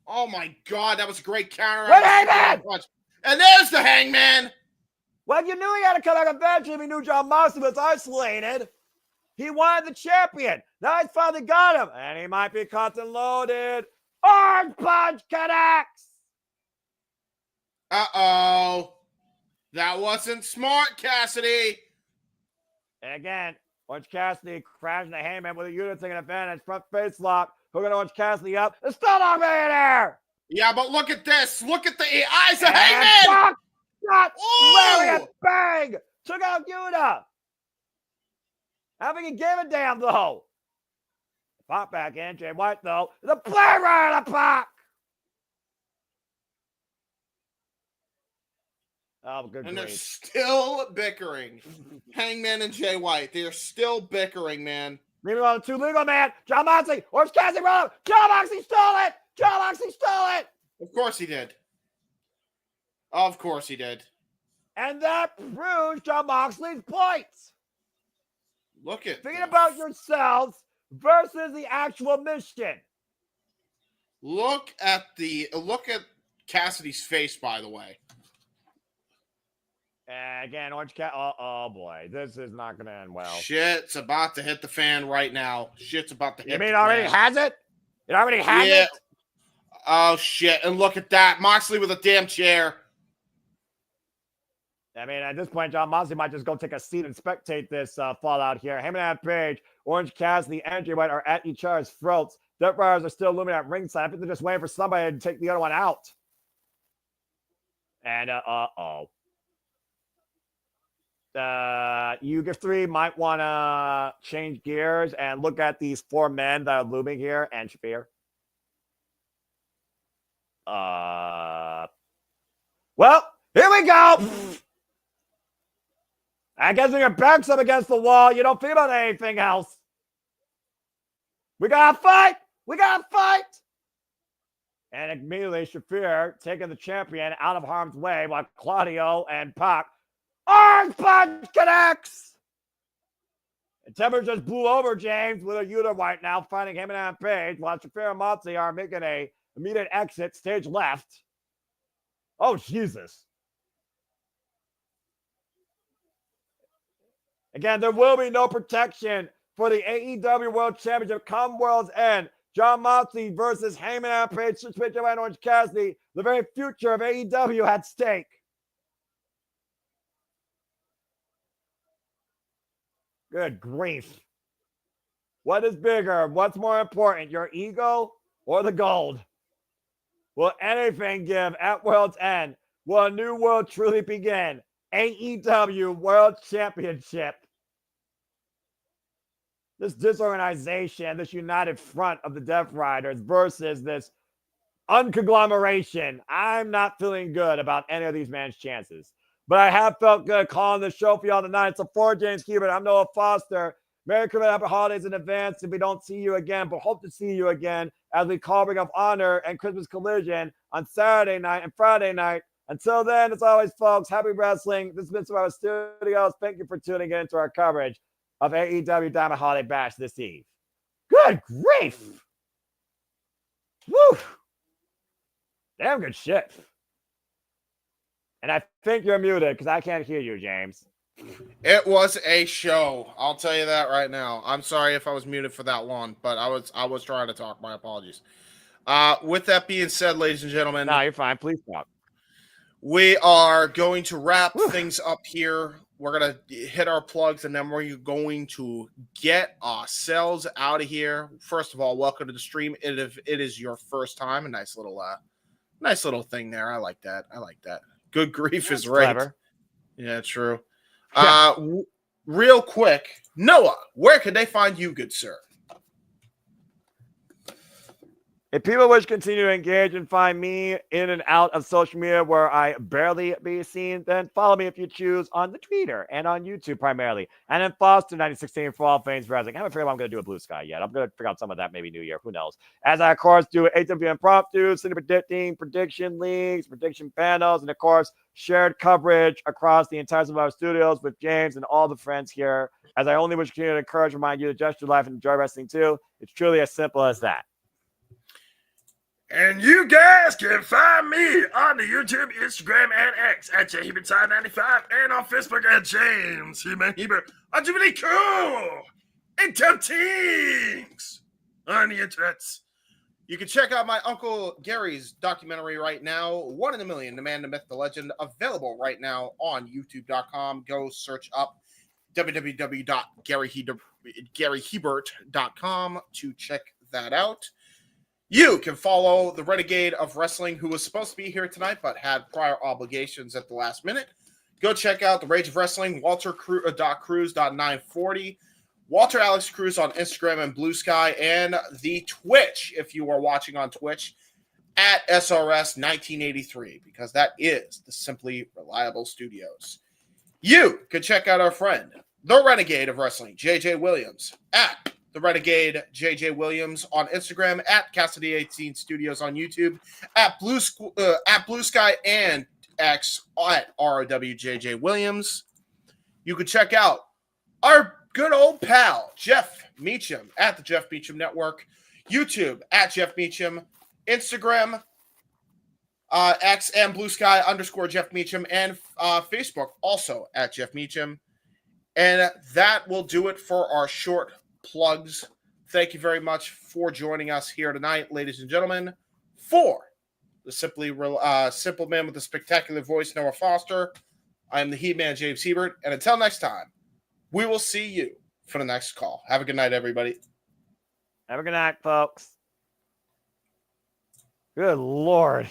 Oh my God, that was a great counter. With Heyman! And there's the Hangman. Well, you knew he had to come back eventually if he knew John Moxley was isolated. He wanted the champion. Now he's finally got him. And he might be caught and loaded. Orange Punch connects. Uh-oh. That wasn't smart, Cassidy. And again, Orange Cassidy crashing the Heyman with a unit taking advantage. Front face lock. Hooking Orange Cassidy up. The Stunlock Millionaire. Yeah, but look at this. Look at the eyes of Heyman. Shot. Lariat bang. Took out Yuta. Having a give a damn, though. Pop back in. Jay White, though. The play right of the Pac. Oh, good And grief. they're still bickering. Hangman and Jay White. They're still bickering, man. Meanwhile, the two legal man. John Moxley. Orange Cassidy run up. John Moxley stole it. John Moxley stole it. Of course he did. Of course he did. And that proves John Moxley's points. Look at Thinking about yourselves versus the actual mission. Look at Cassidy's face, by the way. And again, Orange Cat. Oh boy, this is not going to end well. Shit's about to hit the fan right now. Shit's about to hit. You mean the already fan. has it? It already has it? Oh shit! And look at that, Moxley with a damn chair. I mean, at this point, John Moxley might just go take a seat and spectate this fallout here. Heyman Page, Orange Cassidy, and Jay White are at each other's throats. Death Riders are still looming at ringside. I think they're just waiting for somebody to take the other one out. And, you three might want to change gears and look at these four men that are looming here and Shafir. Well, here we go. I guess when your back's up against the wall, you don't think about anything else. We gotta fight. We gotta fight. And immediately, Shafir taking the champion out of harm's way while Claudio and Pac. Orange Punch connects. And Timber just blew over James with a Yuta right now, finding him and Page, while Shafir and Moxley are making a immediate exit, stage left. Oh, Jesus. Again, there will be no protection for the AEW World Championship come World's End. John Moxley versus Heyman Page, Switch and Orange Cassidy. The very future of AEW at stake. Good grief. What is bigger? What's more important, your ego or the gold? Will anything give at World's End? Will a new world truly begin? AEW World Championship. This disorganization, this united front of the Death Riders versus this unconglomeration. I'm not feeling good about any of these men's chances. But I have felt good calling the show for y'all tonight. It's a for James Cuban. I'm Noah Foster. Merry Christmas, happy holidays in advance if we don't see you again, but hope to see you again as we call Ring of Honor and Christmas Collision on Saturday night and Friday night. Until then, as always, folks, happy wrestling. This has been Survivor Studios. Thank you for tuning in to our coverage of AEW Dynamite Holiday Bash this eve. Good grief! Damn good shit. And I think you're muted because I can't hear you, James. It was a show. I'll tell you that right now. I'm sorry if I was muted for that long, but I was trying to talk. My apologies. With that being said, ladies and gentlemen, No, you're fine. Please stop. we are going to wrap things up here. We're going to hit our plugs, and then we're going to get ourselves out of here. First of all, welcome to the stream. It is your first time. A nice little thing there. I like that. Good grief is right. Clever. Yeah, true. Yeah. Real quick, Noah, where can they find you, good sir? If people wish to continue to engage and find me in and out of social media where I barely be seen, then follow me if you choose on the Twitter and on YouTube primarily. And then Foster 9016 for all things wrestling. I haven't figured out what I'm going to do a Blue Sky yet. I'm going to figure out some of that maybe New Year. Who knows? As I, of course, do AEW Impromptu, City Predicting, Prediction Leagues, Prediction Panels, and, of course, shared coverage across the entire of our studios with James and all the friends here. As I only wish to continue to encourage, remind you to just your life and enjoy wrestling too. It's truly as simple as that. And you guys can find me on the YouTube, Instagram, and X at JHebert95 and on Facebook at James Hebert. I'm really cool and dumb things on the internets. You can check out my Uncle Gary's documentary right now, 1 in a Million, The Man, the Myth, the Legend, available right now on YouTube.com. Go search up www.GaryHebert.com to check that out. You can follow the Renegade of Wrestling, who was supposed to be here tonight, but had prior obligations at the last minute. Go check out the Rage of Wrestling, Walter.Cruz.940, Walter Alex Cruz on Instagram and Blue Sky, and the Twitch, if you are watching on Twitch, at SRS1983, because that is the Simply Reliable Studios. You can check out our friend, the Renegade of Wrestling, JJ Williams, at the Renegade JJ Williams on Instagram, at Cassidy 18 Studios on YouTube, at Blue Sky and X at ROWJJ Williams. You can check out our good old pal Jeff Meacham at the Jeff Meacham Network, YouTube at Jeff Meacham, Instagram X and Blue Sky _ Jeff Meacham, and Facebook also at Jeff Meacham. And that will do it for our short plugs. Thank you very much for joining us here tonight, ladies and gentlemen. For the simple man with the spectacular voice, Noah Foster, I am the He-Man, James Hebert, and until next time, we will see you for the next call. Have a good night, everybody. Have a good night, folks. Good Lord.